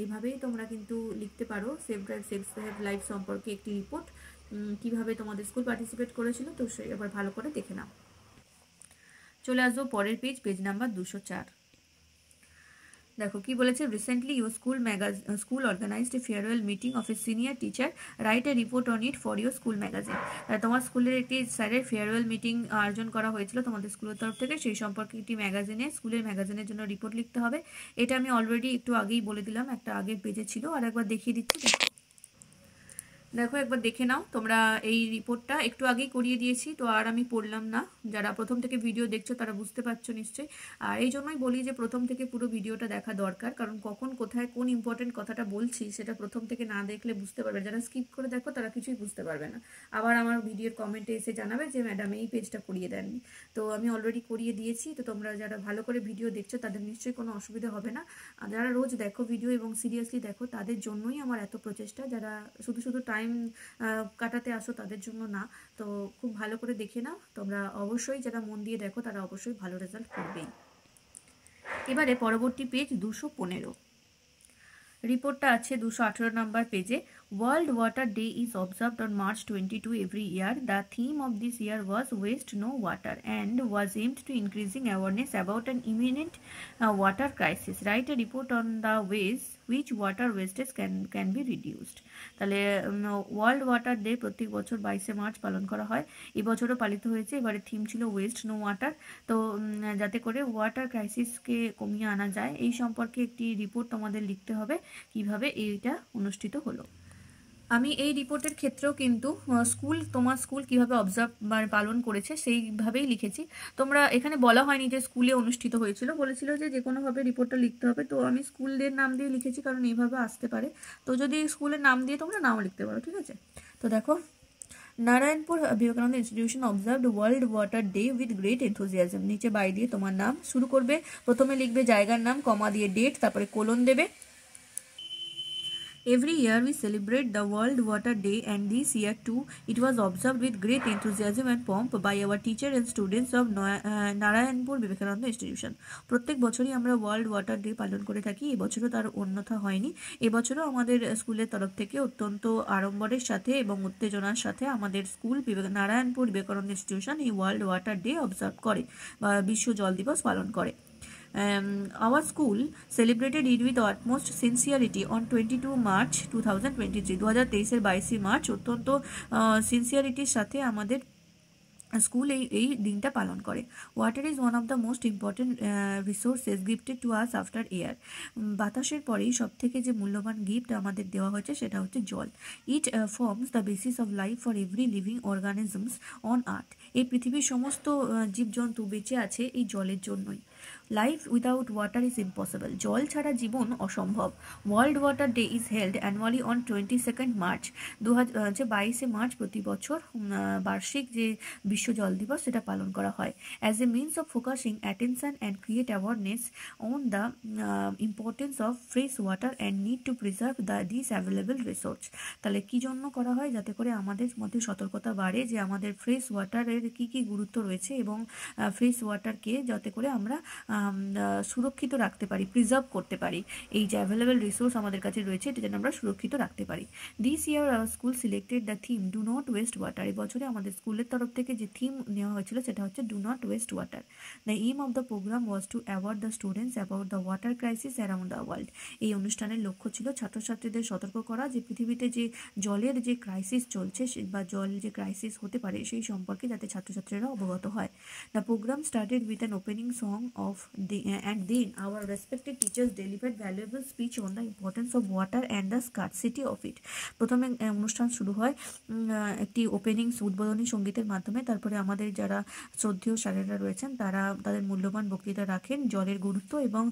এভাবেই তোমরা কিন্তু লিখতে পারো সেফ ড্রাইভ সেভ লাইফ সম্পর্কে একটি রিপোর্ট, কিভাবে তোমাদের স্কুল পার্টিসিপেট করেছিল। তো সে এবার ভালো করে দেখে নাও। চলে আসবো পরের পেজ নাম্বার 204। দেখো কি বলেছে, recently your school organised a farewell meeting of a senior teacher, write a report on it for your school magazine. তোমার স্কুলের একটি স্যারের ফেয়ারওয়েল মিটিং আয়োজন করা হয়েছিল তোমাদের স্কুলের তরফ থেকে, সেই সম্পর্কে একটি স্কুলের ম্যাগাজিনের জন্য রিপোর্ট লিখতে হবে। এটা আমি অলরেডি একটু আগেই বলে দিলাম, একটা আগের পেজে ছিল, আর একবার দেখিয়ে দিচ্ছি। দেখো একবার দেখে নাও, তোমরা এই রিপোর্টটা একটু আগেই করিয়ে দিয়েছি, তো আর আমি পড়লাম না। যারা প্রথম থেকে ভিডিও দেখছো তারা বুঝতে পারছো নিশ্চয়ই। আর এই জন্যই বলি যে প্রথম থেকে পুরো ভিডিওটা দেখা দরকার, কারণ কখন কোথায় কোন ইম্পর্টেন্ট কথাটা বলছি সেটা প্রথম থেকে না দেখলে বুঝতে পারবে। যারা স্কিপ করে দেখো তারা কিছুই বুঝতে পারবে না। আবার আমার ভিডিওর কমেন্টে এসে জানাবে যে ম্যাডাম এই পেজটা করিয়ে দেননি। তো আমি অলরেডি করিয়ে দিয়েছি, তো তোমরা যারা ভালো করে ভিডিও দেখছো তাদের নিশ্চয়ই কোনো অসুবিধা হবে না। আর যারা রোজ দেখো ভিডিও এবং সিরিয়াসলি দেখো তাদের জন্যই আমার এত প্রচেষ্টা। যারা শুধু টাইম কাটাতে আসো তাদের জন্য না। তো খুব ভালো করে দেখে নাও তোমরা, অবশ্যই যারা মন দিয়ে দেখো তারা অবশ্যই ভালো রেজাল্ট করবেই। এবারে পরবর্তী পেজ 215। রিপোর্টটা আছে 218 নাম্বার পেজে। World Water Day is observed on March 22 every year. The theme of this year was Waste No Water and was aimed to increasing awareness about an imminent water crisis. Write a report on the ways which water wastage can be reduced. তাহলে world water day প্রত্যেক বছর 22 March পালন করা হয়। এবছরও পালিত হয়েছে। এবারে থিম ছিল ওয়েস্ট নো ওয়াটার। তো যাতে করে ওয়াটার ক্রাইসিসকে কমিয়ে আনা যায় এই সম্পর্কে একটি রিপোর্ট তোমাদের লিখতে হবে কিভাবে এইটা অনুষ্ঠিত হলো। আমি এই রিপোর্টের ক্ষেত্রেও কিন্তু তোমার স্কুল কিভাবে অবজার্ভ মানে পালন করেছে সেইভাবেই লিখেছি। তোমরা এখানে বলা হয়নি যে স্কুলে অনুষ্ঠিত হয়েছিল, বলেছিল যে কোনোভাবে রিপোর্টটা লিখতে হবে। তো আমি স্কুলের নাম দিয়ে লিখেছি কারণ এইভাবে আসতে পারে। তো যদি স্কুলের নাম দিয়ে তোমরা নাও লিখতে পারো, ঠিক আছে। তো দেখো, Narayanpur Vivekananda institution observed world water day with great enthusiasm. নিচে বাই দিয়ে তোমার নাম শুরু করবে। প্রথমে লিখবে জায়গার নাম, কমা দিয়ে ডেট, তারপরে কোলন দেবে। Every year we celebrate the World Water Day, and this year too it was observed with great enthusiasm and pomp by our teachers and students of Narayanpur Vivekananda Institution. প্রত্যেক বছরই আমরা world water day পালন করে থাকি। এবছরও তার অন্যথা হয়নি। এবছরও আমাদের স্কুলের তরফ থেকে অত্যন্ত আড়ম্বরের সাথে এবং উত্তেজনার সাথে আমাদের স্কুল নারায়ণপুর বিবেকানন্দ ইনস্টিটিউশন এই ওয়ার্ল্ড ওয়াটার ডে অবজার্ভ করে বা বিশ্ব জল দিবস পালন করে। Our school celebrated it with utmost sincerity on 22 March 2023. 2023 22 March অত্যন্ত সিনসিয়ারিটির সাথে আমাদের স্কুল এই দিনটা পালন করে। Water is one of the most important resources gifted to us after air. বাতাসের পরেই সব থেকে যে মূল্যবান গিফট আমাদের দেওয়া হয়েছে সেটা হচ্ছে জল। It forms the basis of life for every living organisms on earth. এই পৃথিবীর সমস্ত জীবজন্তু বেঁচে আছে এই জলের জন্যই। Life without water is impossible. জল ছাড়া জীবন অসম্ভব। World water day is held annually on 22 March. 22 March প্রতি বছর বার্ষিক যে বিশ্ব জল দিবস সেটা পালন করা হয়। As a means of focusing attention and create awareness on the importance of fresh water and need to preserve this available resource. তাহলে কী জন্য করা হয়? যাতে করে আমাদের মধ্যে সতর্কতা বাড়ে যে আমাদের ফ্রেশ ওয়াটারের কী কী গুরুত্ব রয়েছে এবং ফ্রেশ ওয়াটারকে যাতে করে আমরা সুরক্ষিত রাখতে পারি, প্রিজার্ভ করতে পারি। এই যে অ্যাভেলেবল রিসোর্স আমাদের কাছে রয়েছে এটা যেন আমরা সুরক্ষিত রাখতে পারি। This year our school selected the theme do not waste water. এই বছরে আমাদের স্কুলের তরফ থেকে যে থিম নেওয়া হয়েছিল সেটা হচ্ছে do not waste water. The aim of the programme was to award the students about the water crisis around the world. এই অনুষ্ঠানের লক্ষ্য ছিল ছাত্রছাত্রীদের সতর্ক করা যে পৃথিবীতে যে জলের যে ক্রাইসিস চলছে বা জল যে ক্রাইসিস হতে পারে সেই সম্পর্কে যাতে ছাত্রছাত্রীরা অবগত হয়। The programme started with an opening song of and then our respected teachers delivered valuable speech on the importance of water and the scarcity of it. প্রথমে অনুষ্ঠান শুরু হয় একটি ওপেনিং উদ্বোধনী সঙ্গীতের মাধ্যমে। তারপরে আমাদের যারা শ্রদ্ধেয় স্যারেরা রয়েছেন তারা তাদের মূল্যবান বক্তৃতা রাখেন জলের গুরুত্ব এবং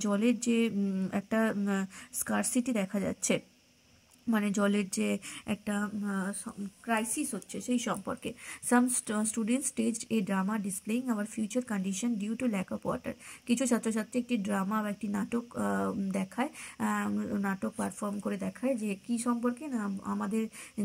জলের যে একটা স্কারসিটি দেখা যাচ্ছে, মানে জলের যে একটা ক্রাইসিস হচ্ছে সেই সম্পর্কে। Some students staged a drama displaying our future condition due to lack of water. কিছু ছাত্রছাত্রী একটি ড্রামা বা একটি নাটক দেখায়, নাটক পারফর্ম করে দেখায় যে কী সম্পর্কে না আমাদের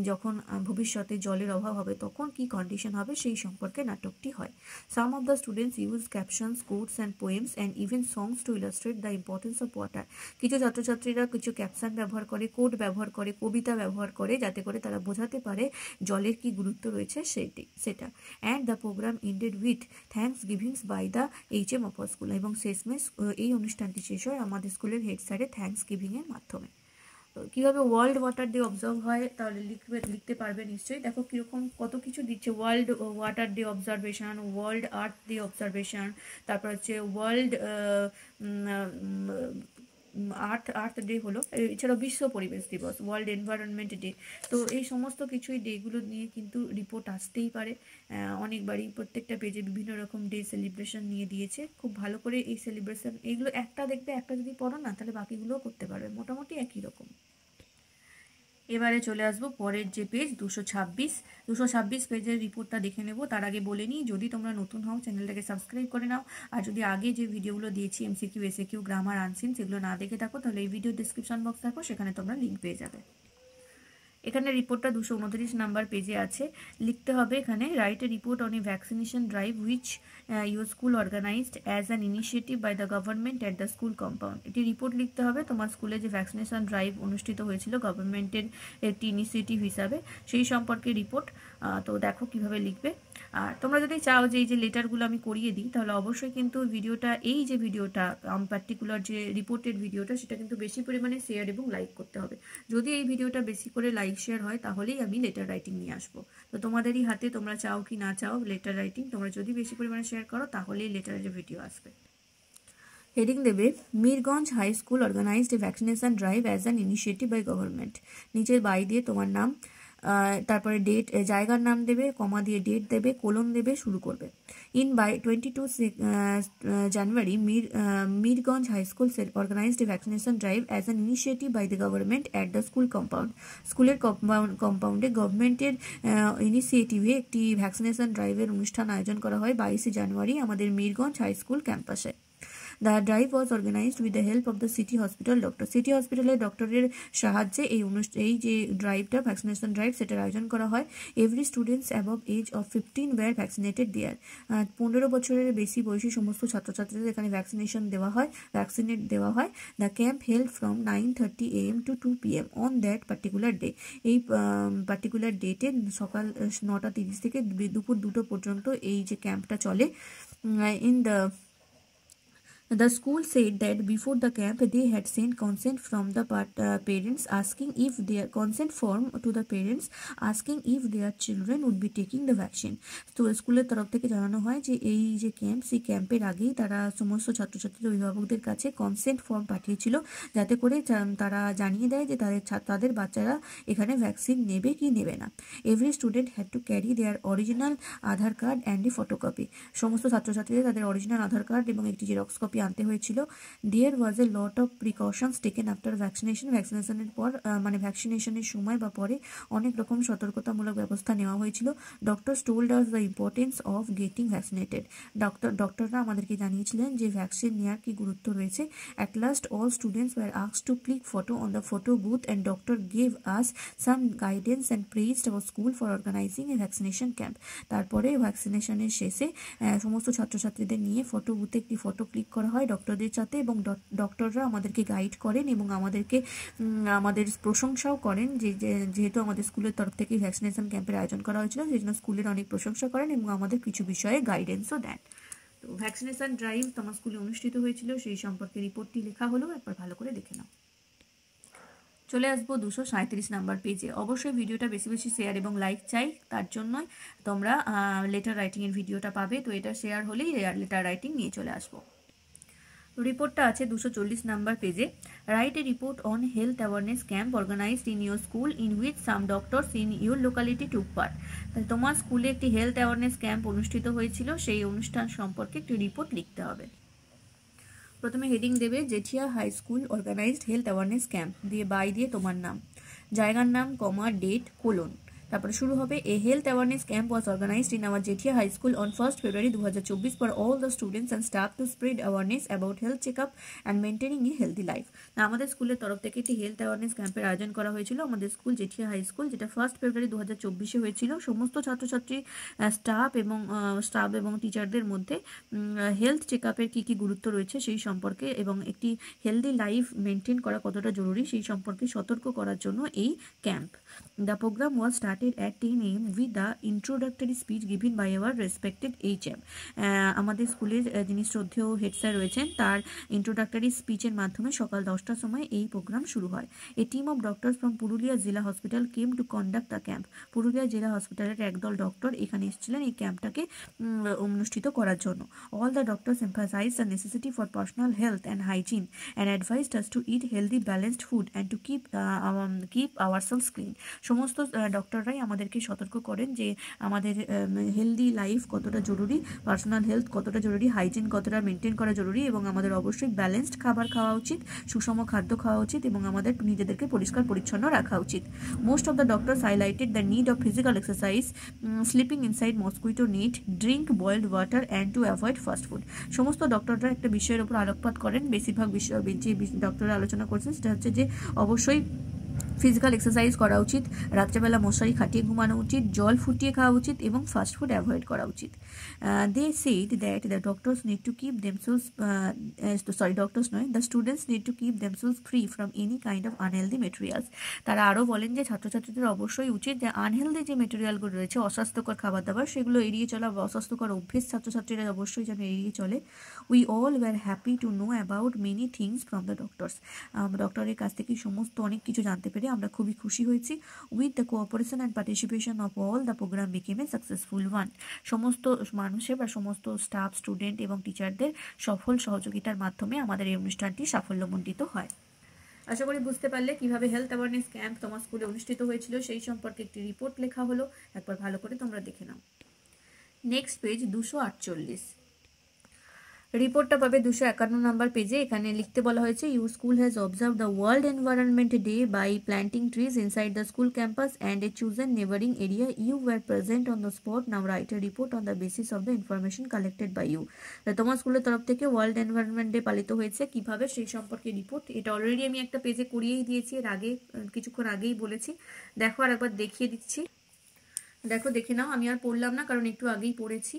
যখন ভবিষ্যতে জলের অভাব হবে তখন কি কন্ডিশন হবে সেই সম্পর্কে নাটকটি হয়। Some of the students use captions, quotes and poems and even songs to illustrate the importance of water. কিছু ছাত্রছাত্রীরা কিছু ক্যাপশন ব্যবহার করে, কোট ব্যবহার করে, কবিতা ব্যবহার করে যাতে করে তারা বোঝাতে পারে জলের কি গুরুত্ব রয়েছে সেটা। And the programme ended with thanks givings by the HM of school. এবং শেষমেশ এই অনুষ্ঠানটি শেষ হয় আমাদের স্কুলের হেড স্যারের থ্যাঙ্কস গিভিংয়ের মাধ্যমে। কীভাবে ওয়ার্ল্ড ওয়াটার ডে অবজার্ভ হয় তাহলে লিখতে পারবে নিশ্চয়ই। দেখো কীরকম কত কিছু দিচ্ছে, world water day observation, world earth day observation, তারপর হচ্ছে ওয়ার্ল্ড আর্থ ডে হলো, এছাড়াও বিশ্ব পরিবেশ দিবস, ওয়ার্ল্ড এনভায়রনমেন্ট ডে। তো এই সমস্ত কিছুই ডেগুলো নিয়ে কিন্তু রিপোর্ট আসতেই পারে অনেকবারই। প্রত্যেকটা পেজে বিভিন্ন রকম ডে সেলিব্রেশন নিয়ে দিয়েছে। খুব ভালো করে এই সেলিব্রেশন এইগুলো একটা দেখবে, একটা যদি পড়ো না তাহলে বাকিগুলোও করতে পারবে, মোটামুটি একই রকম। এবারে চলে আসবো পরের যে পেজ 226 পেজের রিপোর্টটা দেখে নেব। তার আগে বলে নিই, যদি তোমরা নতুন হও চ্যানেলটাকে সাবস্ক্রাইব করে নাও, আর যদি আগে যে ভিডিওগুলো দিয়েছি MCQ, SAQ, গ্রামার, আনসিন সেগুলো না দেখে থাকো তাহলে এই ভিডিও ডিসক্রিপশন বক্স থাকো, সেখানে তোমরা লিঙ্ক পেয়ে যাবে। এখানে রিপোর্টটা 229 নাম্বার পেজে আছে। লিখতে হবে এখানে write a report on a vaccination drive which your school organised as an initiative by the government at the school compound. এটি রিপোর্ট লিখতে হবে তোমার স্কুলে যে ভ্যাকসিনেশন ড্রাইভ অনুষ্ঠিত হয়েছিল গভর্নমেন্টের একটি ইনিশিয়েটিভ হিসাবে, সেই সম্পর্কে রিপোর্ট। তো দেখো কিভাবে লিখবে। আর তোমরা যদি চাও যে এই যে লেটারগুলো আমি করিয়ে দিই, তাহলে অবশ্যই কিন্তু ভিডিওটা, এই যে ভিডিওটা পার্টিকুলার যে রিপোর্টের ভিডিওটা, সেটা কিন্তু বেশি পরিমাণে শেয়ার এবং লাইক করতে হবে। যদি এই ভিডিওটা বেশি করে লাইক শেয়ার হয় তাহলেই আমি লেটার রাইটিং নিয়ে আসবো। তো তোমাদেরই হাতে, তোমরা চাও কি না চাও লেটার রাইটিং। তোমরা যদি বেশি পরিমাণে শেয়ার করো তাহলেই লেটারের ভিডিও আসবে। হেডিং দেবে Mirganj high school organised a vaccination drive as an initiative by government. নিচের বাই দিয়ে তোমার নাম, তারপরে ডেট, জায়গার নাম দেবে, কমা দিয়ে ডেট দেবে, কোলন দেবে, শুরু করবে। In by 22 January, Mirganj High School organized a vaccination drive as an initiative by the government at the school compound. স্কুলের কম্পাউন্ডে গভর্নমেন্টের ইনিশিয়েটিভে একটি ভ্যাকসিনেশন ড্রাইভের অনুষ্ঠান আয়োজন করা হয় 22 জানুয়ারি আমাদের মিরগঞ্জ হাই স্কুল ক্যাম্পাসে। The drive was organized with the help of the city hospital doctor. City হসপিটালের ডক্টরের সাহায্যে এই যে ড্রাইভটা, ভ্যাকসিনেশন ড্রাইভ, সেটার আয়োজন করা হয়। Every students above age of 15 were vaccinated there. 15 বছরের বেশি বয়সী সমস্ত ছাত্রছাত্রীদের এখানে ভ্যাকসিনেট দেওয়া হয়। The camp held from 9:30 AM to 2 PM on that particular day. এই পার্টিকুলার ডেটে সকাল 9:30 থেকে দুপুর 2টো পর্যন্ত এই যে ক্যাম্পটা চলে। The school said that before the camp they had sent consent from the parents asking if their consent form to the parents asking if their children would be taking the vaccine. তো স্কুলের তরফ থেকে জানানো হয় যে এই যে camp, সেই ক্যাম্পের আগেই তারা সমস্ত ছাত্রছাত্রীদের অভিভাবকদের কাছে কনসেন্ট ফর্ম পাঠিয়েছিল, যাতে করে তারা জানিয়ে দেয় যে তাদের বাচ্চারা এখানে ভ্যাকসিন নেবে কি নেবে না। Every student had to carry their original Aadhaar card and a photocopy. সমস্ত ছাত্রছাত্রীদের তাদের অরিজিনাল আধার কার্ড এবং একটি জেরক্স কপি আনতে হয়েছিল। There was a lot of precautions taken after ভ্যাকসিনেশনের পর, মানে ভ্যাকসিনেশনের সময় বা পরে অনেক রকম সতর্কতামূলক ব্যবস্থা নেওয়া হয়েছিল। Doctors told us the importance of getting vaccinated. ডক্টররা আমাদেরকে জানিয়েছিলেন যে ভ্যাকসিন নেওয়ার কি গুরুত্ব রয়েছে। At last all students were asked to click photo on the photo booth and doctor gave us some guidance and praised our school for organizing a vaccination camp. তারপরে ভ্যাকসিনেশনের শেষে সমস্ত ছাত্রছাত্রীদের নিয়ে ফটো বুথে একটি ফটো ক্লিক করা হয় ডক্টরদের সাথে, এবং ডক্টররা আমাদেরকে গাইড করেন এবং আমাদের প্রশংসাও করেন, যেহেতু আমাদের স্কুলের তরফ থেকে ভ্যাকসিনেশন ক্যাম্পের আয়োজন করা হয়েছিল, সেই জন্য স্কুলের অনেক প্রশংসা করেন এবং আমাদের কিছু বিষয়ে গাইডেন্সও দেন। তো ভ্যাকসিনেশন ড্রাইভ তোমার স্কুলে অনুষ্ঠিত হয়েছিল, সেই সম্পর্কে রিপোর্টটি লেখা হলো, একবার ভালো করে দেখে নাও। চলে আসবো 237 নাম্বার পেজে। অবশ্যই ভিডিওটা বেশি বেশি শেয়ার এবং লাইক চাই, তার জন্যই তোমরা লেটার রাইটিংয়ের ভিডিওটা পাবে। তো এটা শেয়ার হলেই লেটার রাইটিং নিয়ে চলে আসবো। রিপোর্টটা আছে 240 নাম্বার পেজে। Write a report on health awareness camp organised in your school in which some doctors in your locality took part. তাহলে তোমার স্কুলে একটি হেলথ অ্যাওয়ারনেস ক্যাম্প অনুষ্ঠিত হয়েছিল, সেই অনুষ্ঠান সম্পর্কে একটি রিপোর্ট লিখতে হবে। প্রথমে হেডিং দেবে Jethia high school organized health awareness camp, দিয়ে বাই দিয়ে তোমার নাম, জায়গার নাম, কমা ডেট, কোলন, তারপরে শুরু হবে। A health awareness camp was organized in our Jethia high school on 1st February 2024 for all the students and staff to spread awareness about health checkup and maintaining a healthy life. আমাদের স্কুলের তরফ থেকে একটি health awareness ক্যাম্পের আয়োজন করা হয়েছিল আমাদের স্কুল জেঠিয়া হাই স্কুল, যেটা 1st February 2024 হয়েছিল। সমস্ত ছাত্রছাত্রী, স্টাফ এবং টিচারদের মধ্যে হেলথ চেকআপের কী কী গুরুত্ব রয়েছে সেই সম্পর্কে এবং একটি হেলদি লাইফ মেনটেন করা কতটা জরুরি সেই সম্পর্কে সতর্ক করার জন্য এই camp. The programme was started at 10 AM with the introductory speech given by our respected HM. আমাদের স্কুলের যিনি শ্রদ্ধেয় হেড স্যার রয়েছেন, তার ইন্ট্রোডাক্টরি স্পিচের মাধ্যমে সকাল 10টার সময় এই প্রোগ্রাম শুরু হয়। A team of doctors from Purulia জেলা hospital came to conduct the camp. Purulia জেলা হসপিটালের একদল ডক্টর এখানে এসেছিলেন এই ক্যাম্পটাকে অনুষ্ঠিত করার জন্য। All the doctors emphasize the necessity for personal health and hygiene and advised us to eat healthy balanced food and to keep ourselves clean. সমস্ত ডক্টররাই আমাদেরকে সতর্ক করেন যে আমাদের হেলদি লাইফ কতটা জরুরি, পার্সোনাল হেলথ কতটা জরুরি, হাইজিন কতটা মেনটেন করা জরুরি এবং আমাদের অবশ্যই ব্যালেন্সড খাবার খাওয়া উচিত, সুষম খাদ্য খাওয়া উচিত এবং আমাদের নিজেদেরকে পরিষ্কার পরিচ্ছন্ন রাখা উচিত। Most of the doctors highlighted the need of physical exercise, sleeping inside mosquito net, drink boiled water and to avoid fast food. সমস্ত ডক্টররা একটা বিষয়ের উপর আলোকপাত করেন। বেশিরভাগ বিষয় যে ডক্টররা আলোচনা করছেন সেটা হচ্ছে যে অবশ্যই ফিজিক্যাল এক্সারসাইজ করা উচিত, রাত্রেবেলা মশারি খাটিয়ে ঘুমানো উচিত, জল ফুটিয়ে খাওয়া উচিত এবং ফাস্ট ফুড অ্যাভয়েড করা উচিত। They said that the doctors need to keep themselves doctors নয়, the students need to keep themselves free from any kind of unhealthy materials. তারা আরও বলেন যে ছাত্রছাত্রীদের অবশ্যই উচিত যে আনহেলদি যে মেটেরিয়ালগুলো রয়েছে, অস্বাস্থ্যকর খাবার দাবার, সেগুলো এড়িয়ে চলা বা অস্বাস্থ্যকর অভ্যেস ছাত্রছাত্রীরা অবশ্যই যেন এড়িয়ে চলে। We all were happy to know about many things from the doctors. ডক্টরের কাছ থেকে সমস্ত অনেক কিছু জানতে পেরে আমরা খুবই খুশি হয়েছি। With the cooperation and participation of all the programme became a successful one. সমস্ত মানুষের বা সমস্ত স্টাফ, স্টুডেন্ট এবং টিচারদের সফল সহযোগিতার মাধ্যমে আমাদের এই অনুষ্ঠানটি সাফল্যমণ্ডিত হয়। আশা করি বুঝতে পারলে কিভাবে হেলথ অ্যাওয়ারনেস ক্যাম্প তোমার স্কুলে অনুষ্ঠিত হয়েছিল, সেই সম্পর্কে একটি রিপোর্ট লেখা হলো। একবার ভালো করে তোমরা দেখে নাও। Next page 248। রিপোর্টটা পাবে 251 নাম্বার পেজে। এখানে লিখতে বলা হয়েছে, your school has observe the world environment day by planting trees inside the school campus and a chosen neighbouring area. You were present on the spot. Now write a report on the basis of the information collected by you. তোমার স্কুলের তরফ থেকে world environment day পালিত হয়েছে কিভাবে, সেই সম্পর্কে report. এটা অলরেডি আমি একটা পেজে করিয়েই দিয়েছি, এর আগে কিছুক্ষণ আগেই বলেছি। দেখো আর একবার দেখিয়ে দিচ্ছি। দেখো, দেখে নাও। আমি আর পড়লাম না, কারণ একটু আগেই পড়েছি,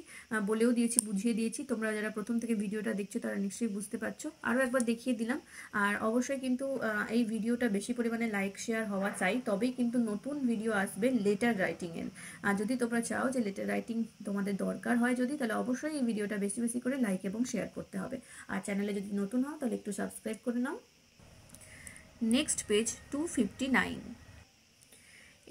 বলেও দিয়েছি, বুঝিয়ে দিয়েছি। তোমরা যারা প্রথম থেকে ভিডিওটা দেখছো তারা নিশ্চয়ই বুঝতে পারছো। আরও একবার দেখিয়ে দিলাম। আর অবশ্যই কিন্তু এই ভিডিওটা বেশি পরিমাণে লাইক শেয়ার হওয়া চাই, তবেই কিন্তু নতুন ভিডিও আসবে লেটার রাইটিংয়ের। আর যদি তোমরা চাও যে লেটার রাইটিং তোমাদের দরকার হয় যদি, তাহলে অবশ্যই এই ভিডিওটা বেশি বেশি করে লাইক এবং শেয়ার করতে হবে। আর চ্যানেলে যদি নতুন হও তাহলে একটু সাবস্ক্রাইব করে নাও। Next page 259।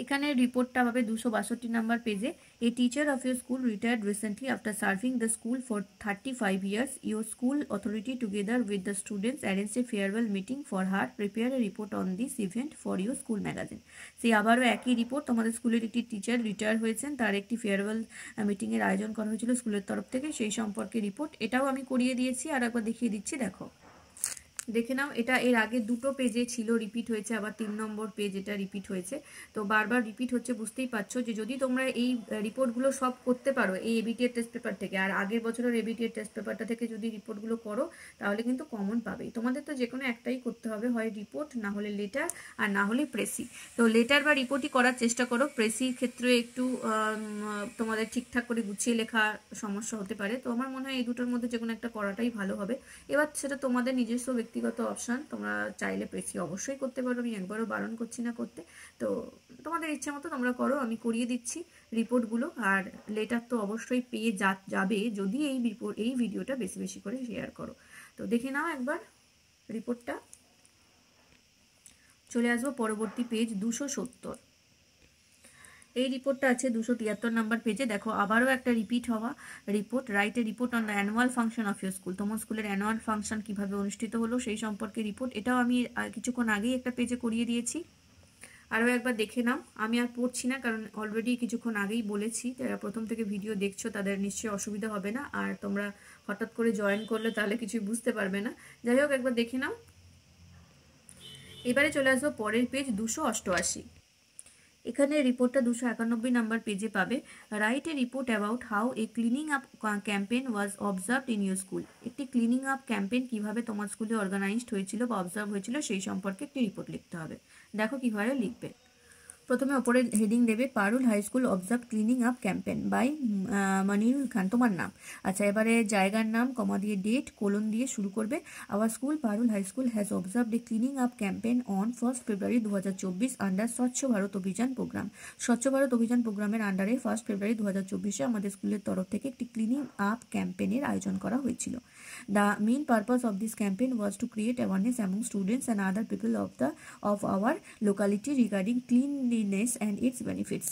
এখানে রিপোর্টটা হবে 262 নাম্বার পেজে। A teacher of your school retired recently after serving the school for 35 years. Your school authority together with the students arrange a farewell meeting for her. Prepare a report on this event for your school magazine. সেই আবারও একই report, তোমাদের স্কুলের একটি teacher retire হয়েছেন, তার একটি farewell মিটিংয়ের আয়োজন করা হয়েছিল স্কুলের তরফ থেকে, সেই সম্পর্কে রিপোর্ট। এটাও আমি করিয়ে দিয়েছি, আর একবার দেখিয়ে দিচ্ছি, দেখো দেখে নাও। এটা এর আগে দুটো পেজে ছিল, রিপিট হয়েছে, আবার 3 নম্বর পেজ এটা রিপিট হয়েছে। তো বারবার রিপিট হচ্ছে, বুঝতেই পারছো যে যদি তোমরা এই রিপোর্টগুলো সব করতে পারো এই এবিটিএর টেস্ট পেপার থেকে, আর আগের বছরের এবিটিএর টেস্ট পেপারটা থেকে যদি রিপোর্টগুলো করো, তাহলে কিন্তু কমন পাবেই। তোমাদের তো যে কোনো একটাই করতে হবে, হয় রিপোর্ট, না হলে লেটার, আর না হলে প্রেসি। তো লেটার বা রিপোর্টই করার চেষ্টা করো। প্রেসির ক্ষেত্রে একটু তোমাদের ঠিকঠাক করে গুছিয়ে লেখা সমস্যা হতে পারে। তো আমার মনে হয় এই দুটোর মধ্যে যে কোনো একটা করাটাই ভালো হবে। এবার সেটা তোমাদের নিজস্ব ব্যক্তিগত অপশান, তোমরা চাইলে প্রেসি অবশ্যই করতে পারো, আমি একবারও বারণ করছি না করতে। তো তোমাদের ইচ্ছে মতো তোমরা করো, আমি করিয়ে দিচ্ছি রিপোর্টগুলো। আর লেটার তো অবশ্যই পেয়ে যাবে যদি এই ভিডিওটা বেশি বেশি করে শেয়ার করো। তো দেখে নাও একবার রিপোর্টটা। চলে আসবো পরবর্তী পেজ 270। এই রিপোর্টটা আছে 273 নাম্বার পেজে। দেখো, আবারও একটা রিপিট হওয়া report. Right a report on the annual function of your school. তোমার স্কুলের অ্যানুয়াল ফাংশন কিভাবে অনুষ্ঠিত হলো সেই সম্পর্কে রিপোর্ট। এটাও আমি কিছুক্ষণ আগেই একটা পেজে করিয়ে দিয়েছি, আরও একবার দেখে নাও। আমি আর পড়ছি না, কারণ অলরেডি কিছুক্ষণ আগেই বলেছি। যারা প্রথম থেকে ভিডিও দেখছো তাদের নিশ্চয়ই অসুবিধা হবে না, আর তোমরা হঠাৎ করে জয়েন করলে তাহলে কিছুই বুঝতে পারবে না। যাই হোক, একবার দেখে নাও। এবারে চলে আসবো পরের পেজ 288। এখানে রিপোর্টটা 291 নাম্বার পেজে পাবে। Right a report about how A cleaning up campaign was observed in your school. একটি ক্লিনিং আপ ক্যাম্পেইন কিভাবে তোমার স্কুলে অর্গানাইজড হয়েছিল বা অবজার্ভ হয়েছিল সেই সম্পর্কে একটি রিপোর্ট লিখতে হবে। দেখো কিভাবে লিখবে। প্রথমে ওপরে হেডিং দেবে, Parul high school observe cleaning up campaign by Monirul Khan, তোমার নাম। আচ্ছা, এবারে জায়গার নাম, কমা দিয়ে ডেট, কোলন দিয়ে শুরু করবে। Our school Parul high school has observed a cleaning up campaign on 1 February 2024 under স্বচ্ছ ভারত অভিযান প্রোগ্রাম। স্বচ্ছ ভারত অভিযান প্রোগ্রামের আন্ডারে 1 February 2024 আমাদের স্কুলের তরফ থেকে একটি ক্লিনিং আপ ক্যাম্পেইনের আয়োজন করা হয়েছিল। The main purpose of this campaign was two create awareness among students and other people of our locality regarding cleanliness and it's benefits.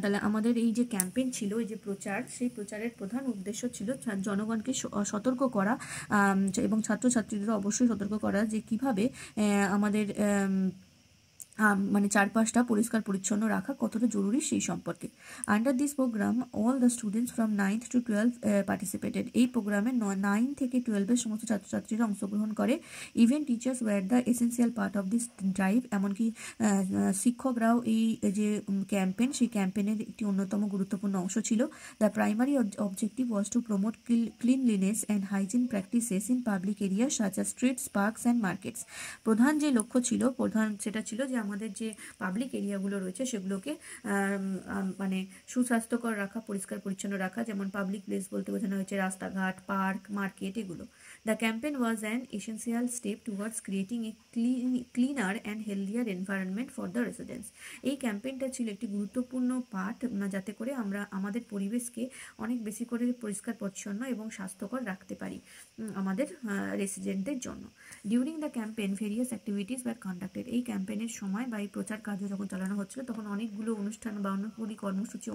তাহলে আমাদের এই যে ক্যাম্পেইন ছিল, এই যে প্রচার, সেই প্রচারের প্রধান উদ্দেশ্য ছিল জনগণকে সতর্ক করা এবং ছাত্রছাত্রীদের অবশ্যই সতর্ক করা যে কিভাবে আমাদের মানে চারপাশটা পরিষ্কার পরিচ্ছন্ন রাখা কতটা জরুরি সেই সম্পর্কে। Under this programme all the students from 9th to 12 participated. এই প্রোগ্রামে 9 থেকে 12-এর সমস্ত ছাত্রছাত্রীরা অংশগ্রহণ করে। Even teachers were the essential part of this drive. এমনকি শিক্ষকরাও এই যে ক্যাম্পেইন, সেই ক্যাম্পেইনের একটি অন্যতম গুরুত্বপূর্ণ অংশ ছিল। The primary objective was to promote cleanliness and hygiene practices in public area such as streets, parks and markets. প্রধান যে লক্ষ্য ছিল, সেটা ছিল যে আমাদের যে পাবলিক এরিয়াগুলো রয়েছে সেগুলোকে মানে সুস্বাস্থ্যকর রাখা, পরিষ্কার পরিচ্ছন্ন রাখা। যেমন পাবলিক প্লেস বলতে বোঝানো হয়েছে রাস্তাঘাট, পার্ক, মার্কেট এগুলো। The campaign was an essential step towards creating a cleaner and healthier environment for the residents. এই ক্যাম্পেইনটা ছিল একটি গুরুত্বপূর্ণ পার্ট, যাতে করে আমরা আমাদের পরিবেশকে অনেক বেশি করে পরিষ্কার পরিচ্ছন্ন এবং স্বাস্থ্যকর রাখতে পারি আমাদের রেসিডেন্টদের জন্য। During the campaign various activities were conducted. এই ক্যাম্পেইনের সময় বা এই প্রচার কার্য যখন চালানো হচ্ছিল তখন অনেকগুলো অনুষ্ঠান বা অনেকগুলি কর্মসূচি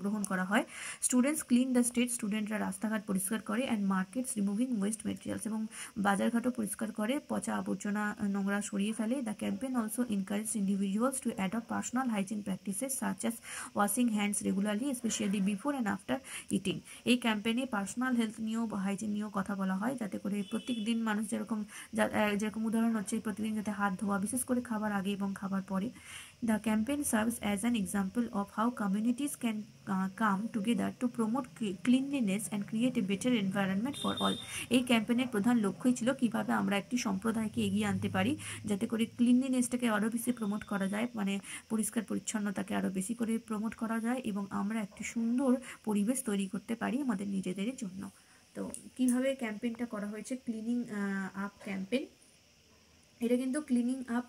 গ্রহণ করা হয়। স্টুডেন্টস ক্লিন দ্য স্ট্রিট, স্টুডেন্টরা রাস্তাঘাট পরিষ্কার করে, and markets removing West materials, এবং বাজারঘাটও পরিষ্কার করে, পচা আবর্জনা নোংরা সরিয়ে ফেলে। The campaign also encourage individuals to adopt personal hygiene practices such as washing hands regularly specially before and after eating. এই ক্যাম্পেইনে পার্সোনাল হেলথ নিয়েও হাইজিন নিয়েও কথা বলা হয়, যাতে করে প্রত্যেক দিন মানুষ যেরকম উদাহরণ হচ্ছে প্রতিদিন যাতে হাত ধোয়া, বিশেষ করে খাবার আগে এবং খাবার পরে। The campaign serves as an example of how communities can come together to promote cleanliness and create a better environment for all. এই ক্যাম্পেইনের প্রধান লক্ষ্যই ছিল কিভাবে আমরা একটি সম্প্রদায়কে এগিয়ে আনতে পারি, যাতে করে ক্লিনলিনেসটাকে আরও বেশি প্রমোট করা যায়, মানে পরিষ্কার পরিচ্ছন্নতাকে আরও বেশি করে প্রমোট করা যায়, এবং আমরা একটি সুন্দর পরিবেশ তৈরি করতে পারি আমাদের নিজেদের জন্য। তো কিভাবে ক্যাম্পেইনটা করা হয়েছে, ক্লিনিং আপ ক্যাম্পেইন। এটা কিন্তু ক্লিনিং আপ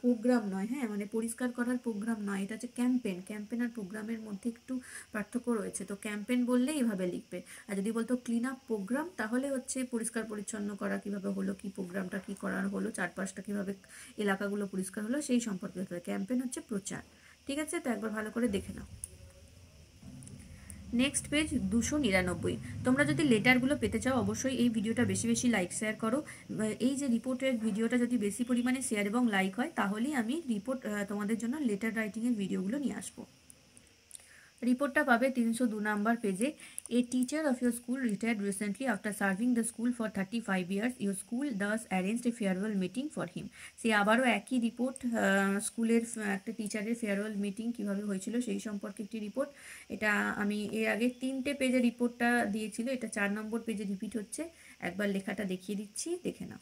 প্রোগ্রাম নয়, হ্যাঁ, মানে পরিষ্কার করার প্রোগ্রাম নয়, এটা হচ্ছে ক্যাম্পেইন। ক্যাম্পেইন আর প্রোগ্রামের মধ্যে একটু পার্থক্য রয়েছে। তো ক্যাম্পেইন বললে এইভাবে লিখবে, আর যদি বলতো ক্লিন আপ প্রোগ্রাম তাহলে হচ্ছে পরিষ্কার পরিচ্ছন্ন করা কীভাবে হলো, কি প্রোগ্রামটা কী করার হলো, চারপাশটা কীভাবে এলাকাগুলো পরিষ্কার হলো সেই সম্পর্কে হতে হবে। ক্যাম্পেইন হচ্ছে প্রচার। ঠিক আছে, তো একবার ভালো করে দেখে নাও। Next page 299। তোমরা যদি লেটারগুলো পেতে চাও অবশ্যই এই ভিডিওটা বেশি বেশি লাইক শেয়ার করো। এই যে রিপোর্টের ভিডিওটা যদি বেশি পরিমাণে শেয়ার এবং লাইক হয় তাহলেই আমি তোমাদের জন্য লেটার রাইটিংয়ের ভিডিওগুলো নিয়ে আসবো। রিপোর্টটা পাবে 302 নাম্বার পেজে। A teacher of your school retired recently after serving the school for 35 years. Your school has arranged a farewell meeting for him. সে আবারও একই রিপোর্ট, স্কুলের একটা টিচারের ফেয়ারওয়েল মিটিং কীভাবে হয়েছিল সেই সম্পর্কে একটি রিপোর্ট। এটা আমি এর আগে 3টে পেজে রিপোর্টটা দিয়েছিল, এটা 4 নম্বর পেজে রিপিট হচ্ছে। একবার লেখাটা দেখিয়ে দিচ্ছি, দেখে নাও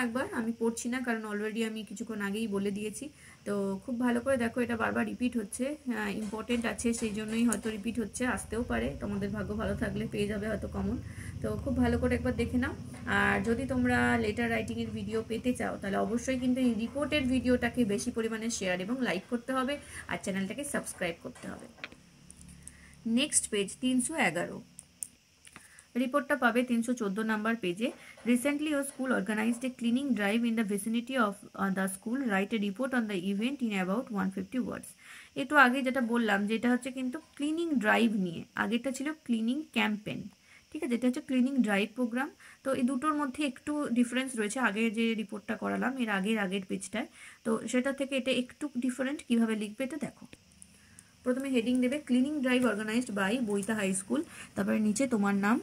একবার। আমি পড়ছি না কারণ অলরেডি আমি কিছুক্ষণ আগেই বলে দিয়েছি। তো খুব ভালো করে দেখো, এটা বারবার রিপিট হচ্ছে, ইম্পর্টেন্ট আছে সেই জন্যই হয়তো রিপিট হচ্ছে, আসতেও পারে, তোমাদের ভাগ্য ভালো থাকলে পেয়ে যাবে হয়তো কমন। তো খুব ভালো করে একবার দেখে নাও। আর যদি তোমরা লেটার রাইটিংয়ের ভিডিও পেতে চাও তাহলে অবশ্যই কিন্তু এই রিপোর্টের ভিডিওটাকে বেশি পরিমাণে শেয়ার এবং লাইক করতে হবে, আর চ্যানেলটাকে সাবস্ক্রাইব করতে হবে। Next page 311। রিপোর্টটা পাবে 314 নাম্বার পেজে। Recently your school organised a cleaning drive in the vicinity of the school. Write a report on the event in about 150 words. একটু আগে যেটা বললাম যেটা হচ্ছে কিন্তু ক্লিনিং ড্রাইভ নিয়ে, আগেরটা ছিল ক্লিনিং ক্যাম্পেইন। ঠিক আছে, এটা হচ্ছে ক্লিনিং ড্রাইভ প্রোগ্রাম। তো এই দুটোর মধ্যে একটু ডিফারেন্স রয়েছে। আগে যে রিপোর্টটা করালাম এর আগের পেজটায়, তো সেটা থেকে এটা একটু ডিফারেন্ট। কিভাবে লিখবে এটা দেখো। প্রথমে হেডিং দেবে cleaning drive organized by Boita high school, তারপরে নিচে তোমার নাম,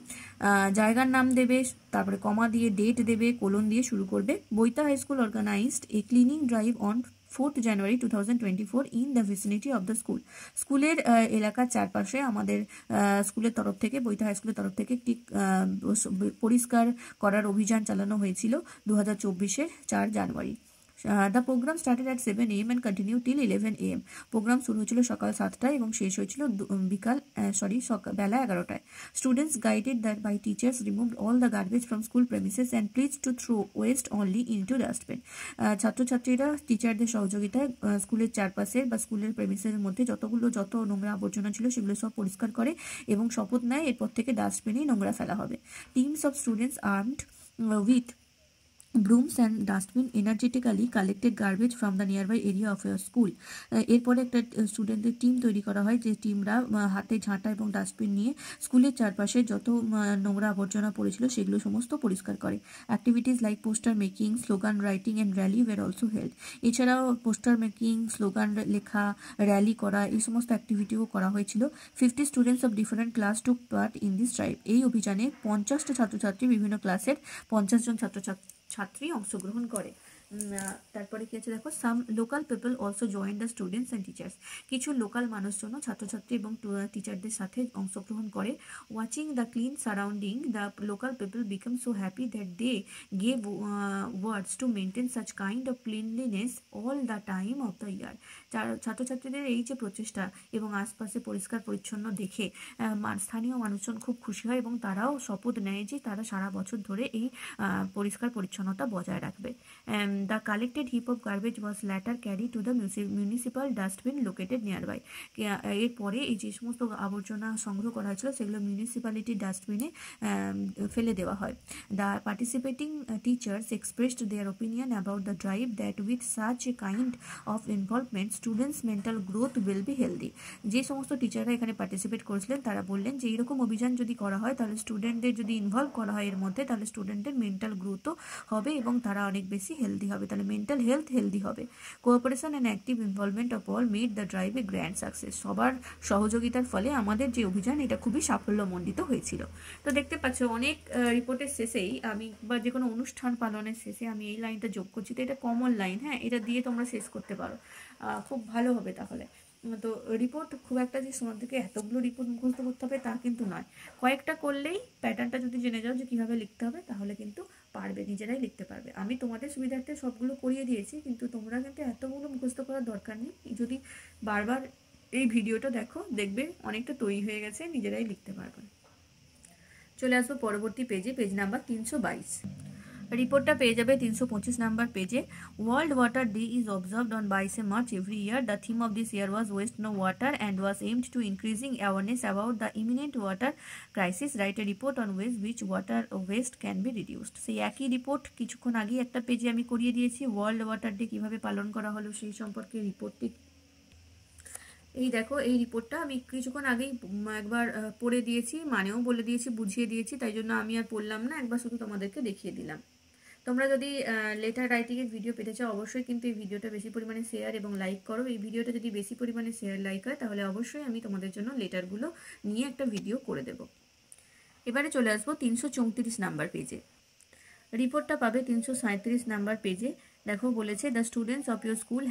জায়গার নাম দেবে, তারপরে কমা দিয়ে ডেট দেবে, কোলন দিয়ে শুরু করবে। Boita high school organised a cleaning drive on 4th January 2024 in the vicinity of the school. স্কুলের এলাকার চারপাশে আমাদের স্কুলের তরফ থেকে, বইতা হাই স্কুলের তরফ থেকে একটি পরিষ্কার করার অভিযান চালানো হয়েছিল 2024-এর 4 জানুয়ারি। The program started at 7 AM and continued till 11 AM. Program শুরু হয়েছিল সকাল 7টায় এবং শেষ হয়েছিল বেলা 11টায়। Students guided that by teachers removed all the garbage from school premises and please to throw waste only into dustbin. ছাত্রছাত্রীরা টিচারদের সহযোগিতায় স্কুলের চারপাশের বা স্কুলের প্রেমিসের মধ্যে যত নোংরা আবর্জনা ছিল সেগুলো সব পরিষ্কার করে এবং শপথ নেয় এরপর থেকে ডাস্টবিনেই নোংরা ফেলা হবে। Teams of students armed with brooms and dustbin energetically collected garbage from the nearby area of your school. এরপরে একটা স্টুডেন্টদের টিম তৈরি করা হয়, যে টিমরা হাতে ঝাঁটা এবং ডাস্টবিন নিয়ে স্কুলের চারপাশে যত নোংরা আবর্জনা পড়েছিল সেগুলো সমস্ত পরিষ্কার করে। Activities like poster making, slogan writing and rally were also held. এছাড়াও পোস্টার মেকিং, স্লোগান লেখা, র্যালি করা এই সমস্ত অ্যাক্টিভিটিও করা হয়েছিল। 50 students of different class took part in this drive. এই অভিযানে 50টা ছাত্রছাত্রী, বিভিন্ন ক্লাসের 50 জন ছাত্রী অংশগ্রহণ করে। তারপরে কি আছে দেখো, some local people also join the students and teachers. কিছু লোকাল মানুষজন ছাত্রছাত্রী এবং টিচারদের সাথে অংশগ্রহণ করে। Watching the clean surrounding, the local people become so happy that they gave words to maintain such kind of cleanliness all the time of the year. ছাত্রছাত্রীদের এই যে প্রচেষ্টা এবং আশপাশে পরিষ্কার পরিচ্ছন্ন দেখে স্থানীয় মানুষজন খুব খুশি হয় এবং তারাও শপথ নেয় যে তারা সারা বছর ধরে এই পরিষ্কার পরিচ্ছন্নতা বজায় রাখবে। The collected heap of garbage was later carried to the municipal dustbin located nearby. এরপরে এই যে সমস্ত আবর্জনা সংগ্রহ করা হয়েছিল সেগুলো মিউনিসিপ্যালিটি ডাস্টবিনে ফেলে দেওয়া হয়। The participating teachers expressed their opinion about the drive that with such a kind of involvement students mental growth will be healthy. যে সমস্ত টিচাররা এখানে পার্টিসিপেট করেছিলেন তারা বললেন যে এইরকম অভিযান যদি করা হয় তাহলে স্টুডেন্টদের যদি ইনভলভ করা হয় এর মধ্যে তাহলে স্টুডেন্টদের মেন্টাল গ্রোথও হবে এবং তারা অনেক বেশি হেলদি হবে, তাহলে মেন্টাল হেলথ হেলদি হবে। Cooperation and active involvement of all made the drive a grand success. সবার সহযোগিতার ফলে আমাদের যে অভিযান এটা খুবই সাফল্যমণ্ডিত হয়েছিল। তো দেখতে পাচ্ছ অনেক রিপোর্টের শেষেই আমি বা যে কোনো অনুষ্ঠান পালনের শেষে আমি এই লাইনটা যোগ করছি, তো এটা কমন লাইন, হ্যাঁ, এটা দিয়ে তোমরা শেষ করতে পারো, খুব ভালো হবে তাহলে। তো রিপোর্ট খুব একটা যে তোমার থেকে এতগুলো রিপোর্ট মুখস্থ করতে হবে তা কিন্তু নয়, কয়েকটা করলেই প্যাটার্নটা যদি জেনে যাও যে কীভাবে লিখতে হবে তাহলে কিন্তু পারবে, নিজেরাই লিখতে পারবে। আমি তোমাদের সুবিধার্থে সবগুলো করিয়ে দিয়েছি, কিন্তু তোমরা কিন্তু এতগুলো মুখস্থ করার দরকার নেই। যদি বারবার এই ভিডিওটা দেখো দেখবে অনেকটা তৈরি হয়ে গেছে, নিজেরাই লিখতে পারবে। চলে আসবো পরবর্তী পেজে, পেজ নাম্বার 322। রিপোর্টটা পেয়ে যাবে 325 নাম্বার পেজে। World water day is observed on 22 March every year. The theme of this year was waste no water and was aimed to increasing awareness about the imminent water crisis. Write a report on ways which water waste can be reduced. সেই একই report কিছুক্ষণ আগে একটা পেজে আমি করিয়ে দিয়েছি, world water day কীভাবে পালন করা হলো সেই সম্পর্কে রিপোর্টটি। এই দেখো এই রিপোর্টটা আমি কিছুক্ষণ আগেই একবার পড়ে দিয়েছি, মানেও বলে দিয়েছি, বুঝিয়ে দিয়েছি, তাই জন্য আমি আর পড়লাম না, একবার শুধু তোমাদেরকে দেখিয়ে দিলাম। তোমরা যদি লেটার রাইটিংয়ের ভিডিও পেতে চাও অবশ্যই কিন্তু এই ভিডিওটা বেশি পরিমাণে শেয়ার এবং লাইক করো। এই ভিডিওটা যদি বেশি পরিমাণে শেয়ার লাইক হয় তাহলে অবশ্যই আমি তোমাদের জন্য লেটারগুলো নিয়ে একটা ভিডিও করে দেব। এবারে চলে আসবো 334 নাম্বার পেজে। রিপোর্টটা পাবে 337 নাম্বার পেজে। দেখো বলেছে, the students of your school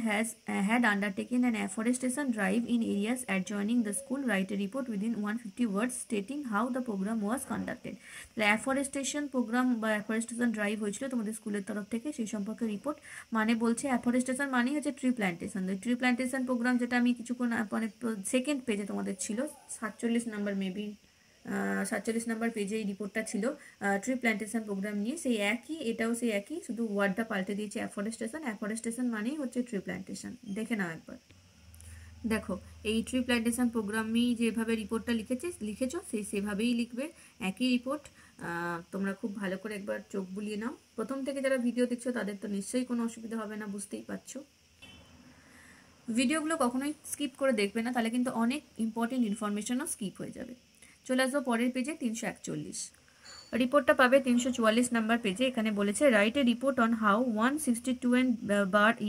had undertaken an afforestation drive in areas adjoining the school. Write a report within 150 words stating how the programme was conducted. তাহলে অ্যাফরেস্টেশন প্রোগ্রাম বা অ্যাফরেস্টেশন ড্রাইভ হয়েছিল তোমাদের স্কুলের তরফ থেকে, সেই সম্পর্কে রিপোর্ট। মানে বলছে অ্যাফরেস্টেশন মানে হচ্ছে tree plantation. Tree plantation programme যেটা আমি কিছুক্ষণ মানে সেকেন্ড পেজে তোমাদের ছিল 47 নাম্বার মেবি 47 নাম্বার পেজে এই রিপোর্টটা ছিল ট্রি প্ল্যান্টেশন প্রোগ্রাম নিয়ে। সেই একই, এটাও সেই একই, শুধু ওয়ার্ডটা পাল্টে দিয়েছে অ্যাফরেস্টেশন। অ্যাফরেস্টেশন মানেই হচ্ছে ট্রি প্ল্যান্টেশন, দেখে নাও একবার। দেখো এই ট্রি প্ল্যান্টেশন প্রোগ্রামই যেভাবে রিপোর্টটা লিখেছো সেভাবেই লিখবে, একই রিপোর্ট। তোমরা খুব ভালো করে একবার চোখ বুলিয়ে নাও। প্রথম থেকে যারা ভিডিও দেখছো তাদের তো নিশ্চয়ই কোনো অসুবিধা হবে না, বুঝতেই পারছো। ভিডিওগুলো কখনোই স্কিপ করে দেখবে না, তাহলে কিন্তু অনেক ইম্পর্টেন্ট ইনফরমেশনও স্কিপ হয়ে যাবে। চলে আসবো পরের পেজে 341। রিপোর্টটা পাবে 344 নাম্বার পেজে। এখানে বলেছে, write a report on how 162nd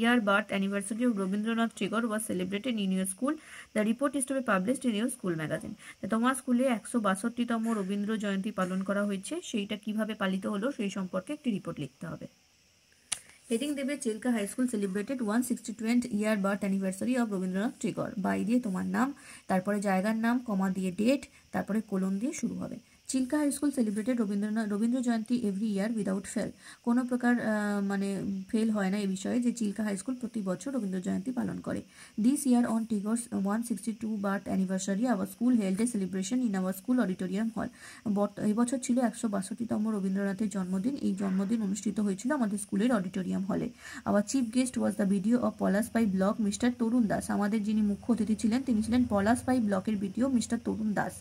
year birth anniversary of Rabindranath Tagore was celebrated in your school. The report is to be published in your school magazine. তোমার স্কুলে 162তম রবীন্দ্র জয়ন্তী পালন করা হয়েছে, সেইটা কিভাবে পালিত হলো সেই সম্পর্কে একটি রিপোর্ট লিখতে হবে। হেডিং দেবে, Chilka high school celebrated 162nd year birth anniversary of Rabindranath Tagore. By দিয়ে তোমার নাম, তারপরে জায়গার নাম, কমা দিয়ে ডেট, তারপরে কোলন দিয়ে শুরু হবে। Chilka high school celebrated Rabindra Jayanti every year without fail. কোনো প্রকার মানে ফেল হয় না এই বিষয়ে যে চিল্কা হাই স্কুল প্রতি বছর রবীন্দ্র জয়ন্তী পালন করে। This year on Tagore's 162 birth anniversary our school held a celebration in our school auditorium hall. এবছর ছিল 162তম রবীন্দ্রনাথের জন্মদিন। এই জন্মদিন অনুষ্ঠিত হয়েছিল আমাদের স্কুলের অডিটোরিয়াম হলে। Our chief guest was the BDO of Palashpai block mister Tarun Das. আমাদের যিনি মুখ্য অতিথি ছিলেন তিনি ছিলেন পলাশপাই ব্লকের BDO mister Tarun Das.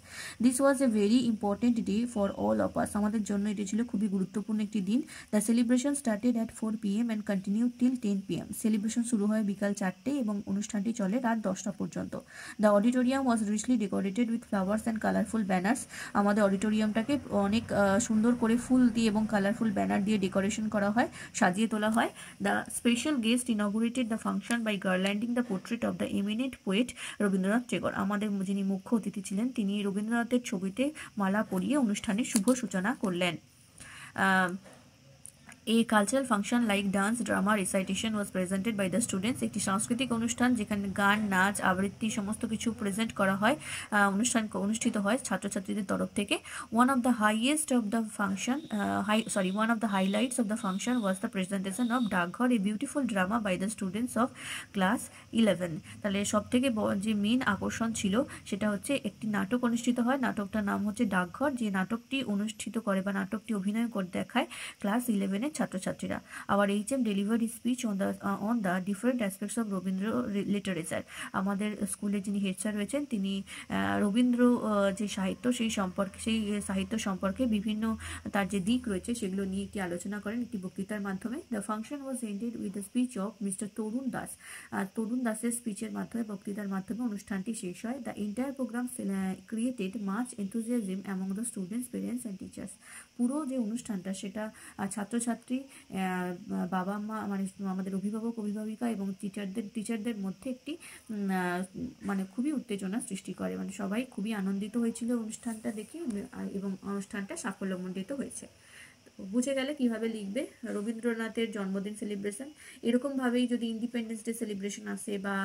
This was a very important day for all of us. আমাদের জন্য এটি ছিল খুবই গুরুত্বপূর্ণ একটি দিন। The celebration started at 4 PM and continue till 10 PM। Celebration শুরু হয় বিকাল 4টে এবং অনুষ্ঠানটি চলে রাত 10টা পর্যন্ত। The auditorium was রিচলি decorated with flowers and colourful banners. আমাদের অডিটোরিয়ামটাকে অনেক সুন্দর করে ফুল দিয়ে এবং কালারফুল ব্যানার দিয়ে ডেকোরেশন করা হয়, সাজিয়ে তোলা হয়। The special guest inaugurated the function by garlanding the portrait of the eminent poet Rabindranath Tagore. আমাদের যিনি মুখ্য অতিথি ছিলেন তিনি রবীন্দ্রনাথের ছবিতে মালা পরিয়ে অনুষ্ঠানের শুভ সূচনা করলেন। A cultural function like dance, drama, recitation was presented by the students. একটি সাংস্কৃতিক অনুষ্ঠান যেখানে গান, নাচ, আবৃত্তি সমস্ত কিছু প্রেজেন্ট করা হয়, অনুষ্ঠিত হয় ছাত্রছাত্রীদের তরফ থেকে। One of the highlights of the function was the presentation of ডাকঘর, a beautiful drama by the students of class 11. তাহলে সব থেকে যে মেন আকর্ষণ ছিল সেটা হচ্ছে একটি নাটক অনুষ্ঠিত হয়, নাটকটার নাম হচ্ছে ডাকঘর, যে নাটকটি অনুষ্ঠিত করে বা নাটকটি অভিনয় করে দেখায় ক্লাস 11-এর ছাত্রছাত্রীরা। আবার HM delivered speech on the different aspects of Rabindra literature. আমাদের স্কুলে যিনি হেড স্যার রয়েছেন তিনি রবীন্দ্র যে সাহিত্য সেই সাহিত্য সম্পর্কে বিভিন্ন তার যে দিক রয়েছে সেগুলো নিয়ে একটি আলোচনা করেন একটি বক্তৃতার মাধ্যমে। The function was ended with the speech of mister Tarun Das. Tarun দাসের স্পিচের মাধ্যমে, বক্তৃতার মাধ্যমে অনুষ্ঠানটি শেষ হয়। The entire program created much enthusiasm among the students, parents and teachers. পুরো যে অনুষ্ঠানটা সেটা ছাত্রছাত্রী, বাবা মা, মানে আমাদের অভিভাবক অভিভাবিকা এবং টিচারদের মধ্যে একটি মানে খুবই উত্তেজনা সৃষ্টি করে। মানে সবাই খুবই আনন্দিত হয়েছিল অনুষ্ঠানটা দেখে এবং অনুষ্ঠানটা সাফল্যমণ্ডিত হয়েছে। বুঝে গেলে কিভাবে লিখবে রবীন্দ্রনাথের জন্মদিন সেলিব্রেশন। এরকমভাবেই যদি ইন্ডিপেন্ডেন্স ডে সেলিব্রেশন আসে বা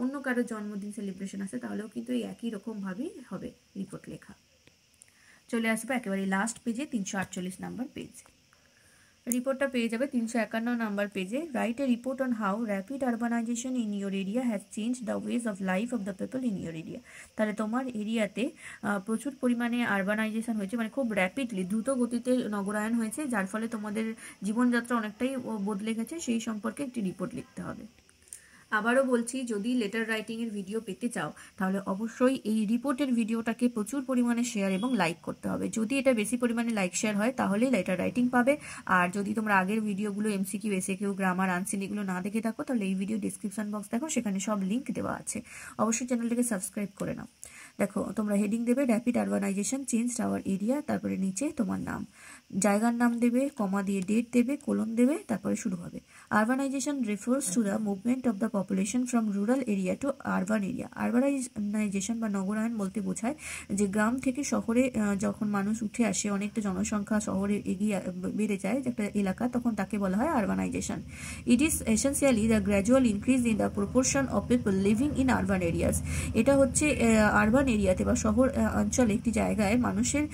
অন্য কারো জন্মদিন সেলিব্রেশন আসে তাহলেও কিন্তু এই একই রকমভাবেই হবে রিপোর্ট লেখা। চলে আসবে একেবারে লাস্ট পেজে, 348 নাম্বার পেজ। রিপোর্টটা পেয়ে যাবে 351 নাম্বার পেজে। Write a report on how rapid urbanisation in your area has change the ways of life of the people in your area. তাহলে তোমার এরিয়াতে প্রচুর পরিমাণে আরবানাইজেশন হয়েছে, মানে খুব র্যাপিডলি দ্রুত গতিতে নগরায়ন হয়েছে, যার ফলে তোমাদের জীবনযাত্রা অনেকটাই বদলে গেছে, সেই সম্পর্কে একটি রিপোর্ট লিখতে হবে। আবারও বলছি, যদি লেটার রাইটিংয়ের ভিডিও পেতে চাও তাহলে অবশ্যই এই রিপোর্টের ভিডিওটাকে প্রচুর পরিমাণে শেয়ার এবং লাইক করতে হবে। যদি এটা বেশি পরিমাণে লাইক শেয়ার হয় তাহলেই লেটার রাইটিং পাবে। আর যদি তোমরা আগের ভিডিওগুলো এমসিকিউ, এসএকিউ, গ্রামার, আনসিন এগুলো না দেখে থাকো তাহলে এই ভিডিও ডিসক্রিপশন বক্স দেখো, সেখানে সব লিঙ্ক দেওয়া আছে। অবশ্যই চ্যানেলটাকে সাবস্ক্রাইব করে নাও। দেখো তোমরা হেডিং দেবে rapid urbanisation changed our area, তারপরে নিচে তোমার নাম, জায়গার নাম দেবে, কমা দিয়ে ডেট দেবে, কোলন দেবে, তারপরে শুরু হবে। Urbanisation refers to the movement of the population from rural area to urban area. Urbanisation বা নগরায়ন বলতে বোঝায় যে গ্রাম থেকে শহরে যখন মানুষ উঠে আসে, অনেকটা জনসংখ্যা শহরে এগিয়ে বেড়ে যায় একটা এলাকা, তখন তাকে বলা হয় urbanisation. It is essentially the gradual increase in the proportion of people living in urban areas. এটা হচ্ছে আরবান এরিয়াতে বা শহর অঞ্চলে একটি জায়গায় মানুষের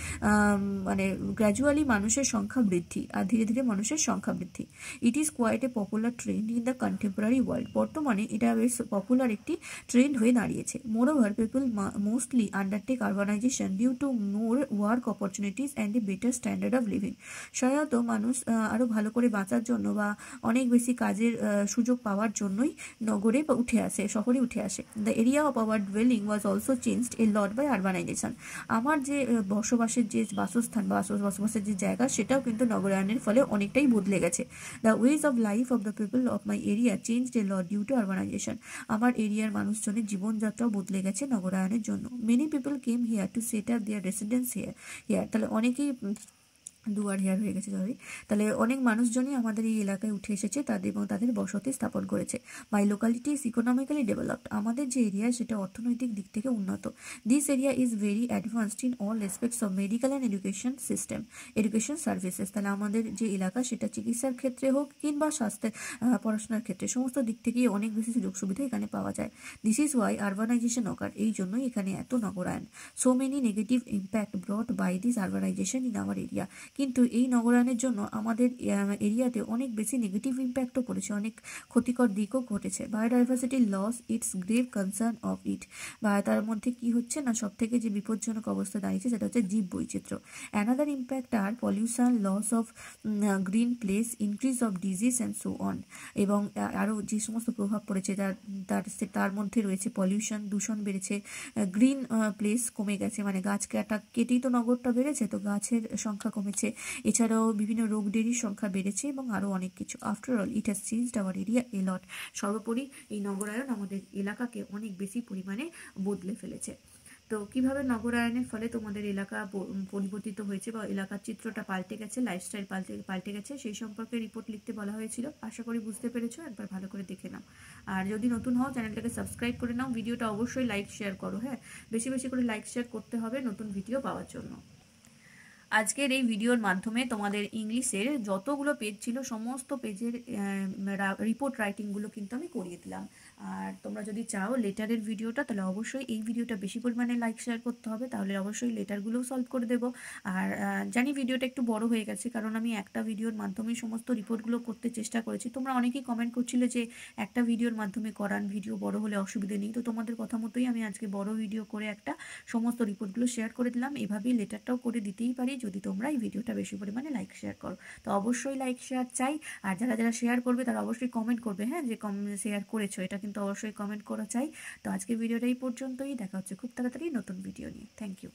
মানে গ্র্যাজুয়ালি মানুষের সংখ্যা বৃদ্ধি, আর ধীরে ধীরে মানুষের সংখ্যা বৃদ্ধি। It is quite a popular trend in the contemporary world. বর্তমানে এটা বেশ পপুলার একটি ট্রেন্ড হয়ে দাঁড়িয়েছে। Moreover people mostly undertake urbanisation due to more work opportunities and a better standard of living. সাধারণত মানুষ আরও ভালো করে বাঁচার জন্য বা অনেক বেশি কাজের সুযোগ পাওয়ার জন্যই নগরে উঠে আসে, শহরে উঠে আসে। The area of our dwelling was also changed a lot by urbanisation. আমার যে বসবাসের যে বাসস্থান বা বসবাসের যে জায়গা সেটাও কিন্তু নগরায়নের ফলে অনেকটাই বদলে গেছে। The ways of life of the people of my area changed a lot due to urbanisation. আমার এরিয়ার মানুষজনের জীবনযাত্রাও বদলে গেছে নগরায়নের জন্য। Many people came here to set up their residence here. তাহলে অনেকেই দুয়ার হেয়ার হয়ে গেছে, সরি। তাহলে অনেক মানুষজনই আমাদের এই এলাকায় উঠে এসেছে এবং তাদের বসতি স্থাপন করেছে। মাই লোকালিটি ইজ ইকোনমিক্যালি ডেভেলপড। আমাদের যে এরিয়া সেটা অর্থনৈতিক দিক থেকে উন্নত। This area is very advanced in all respects of medical and education system, education services. তাহলে আমাদের যে এলাকা সেটা চিকিৎসার ক্ষেত্রে হোক কিংবা স্বাস্থ্যের পড়াশোনার ক্ষেত্রে সমস্ত দিক থেকেই অনেক বেশি সুযোগ সুবিধা এখানে পাওয়া যায়। This is why urbanization occur. এই জন্যই এখানে এত নগরায়ন। So many negative impact brought by this urbanization in our area. কিন্তু এই নগরায়নের জন্য আমাদের এরিয়াতে অনেক বেশি নেগেটিভ ইম্প্যাক্টও পড়েছে, অনেক ক্ষতিকর দিকও ঘটেছে। Biodiversity loss it's grave concern of it. বা তার মধ্যে কি হচ্ছে না, সব থেকে যে বিপজ্জনক অবস্থা দাঁড়িয়েছে সেটা হচ্ছে জীব বৈচিত্র্য। Another impact are pollution, loss of green place, increase of disease and so on. এবং আরও যে সমস্ত প্রভাব পড়েছে তার মধ্যে রয়েছে পলিউশন, দূষণ বেড়েছে, গ্রিন প্লেস কমে গেছে, মানে গাছ কেটেই তো নগরটা বেড়েছে, তো গাছের সংখ্যা কমেছে। এছাড়াও বিভিন্ন রোগ ডেরির সংখ্যা বেড়েছে এবং আরও অনেক কিছু। After all it has changed our area a lot. সর্বোপরি এই নগরায়ন আমাদের এলাকাকে অনেক বেশি পরিমাণে বদলে ফেলেছে। তো কিভাবে নগরায়নের ফলে তোমাদের এলাকা পরিবর্তিত হয়েছে বা এলাকার চিত্রটা পাল্টে গেছে, লাইফস্টাইল পাল্টে গেছে, সেই সম্পর্কে রিপোর্ট লিখতে বলা হয়েছিল। আশা করি বুঝতে পেরেছো, একবার ভালো করে দেখে নাও। আর যদি নতুন হও চ্যানেলটাকে সাবস্ক্রাইব করে নাও, ভিডিওটা অবশ্যই লাইক শেয়ার করো। হ্যাঁ, বেশি বেশি করে লাইক শেয়ার করতে হবে নতুন ভিডিও পাওয়ার জন্য। আজকের এই ভিডিওর মাধ্যমে তোমাদের ইংলিশের যতগুলো পেজ ছিল সমস্ত পেজের রিপোর্ট রাইটিংগুলো কিন্তু আমি করিয়ে দিলাম। আর তোমরা যদি চাও লেটারের ভিডিওটা, তাহলে অবশ্যই এই ভিডিওটা বেশি পরিমাণে লাইক শেয়ার করতে হবে, তাহলে অবশ্যই লেটারগুলোও সলভ করে দেবো। আর জানি ভিডিওটা একটু বড় হয়ে গেছে, কারণ আমি একটা ভিডিওর মাধ্যমে সমস্ত রিপোর্টগুলো করতে চেষ্টা করেছি। তোমরা অনেকেই কমেন্ট করছিলে যে একটা ভিডিওর মাধ্যমে করান, ভিডিও বড় হলে অসুবিধে নেই। তো তোমাদের কথা মতোই আমি আজকে বড় ভিডিও করে একটা সমস্ত রিপোর্টগুলো শেয়ার করে দিলাম। এভাবেই লেটারটাও করে দিতেই পারি যদি তোমরা এই ভিডিওটা বেশি পরিমাণে লাইক শেয়ার করো। তো অবশ্যই লাইক শেয়ার চাই। আর যারা যারা শেয়ার করবে তারা অবশ্যই কমেন্ট করবে, হ্যাঁ, যে শেয়ার করেছো, এটা কিন্তু অবশ্যই কমেন্ট করা চাই। তো আজকের ভিডিওটা এই পর্যন্তই, দেখা হচ্ছে খুব তাড়াতাড়ি নতুন ভিডিও নিয়ে। Thank you.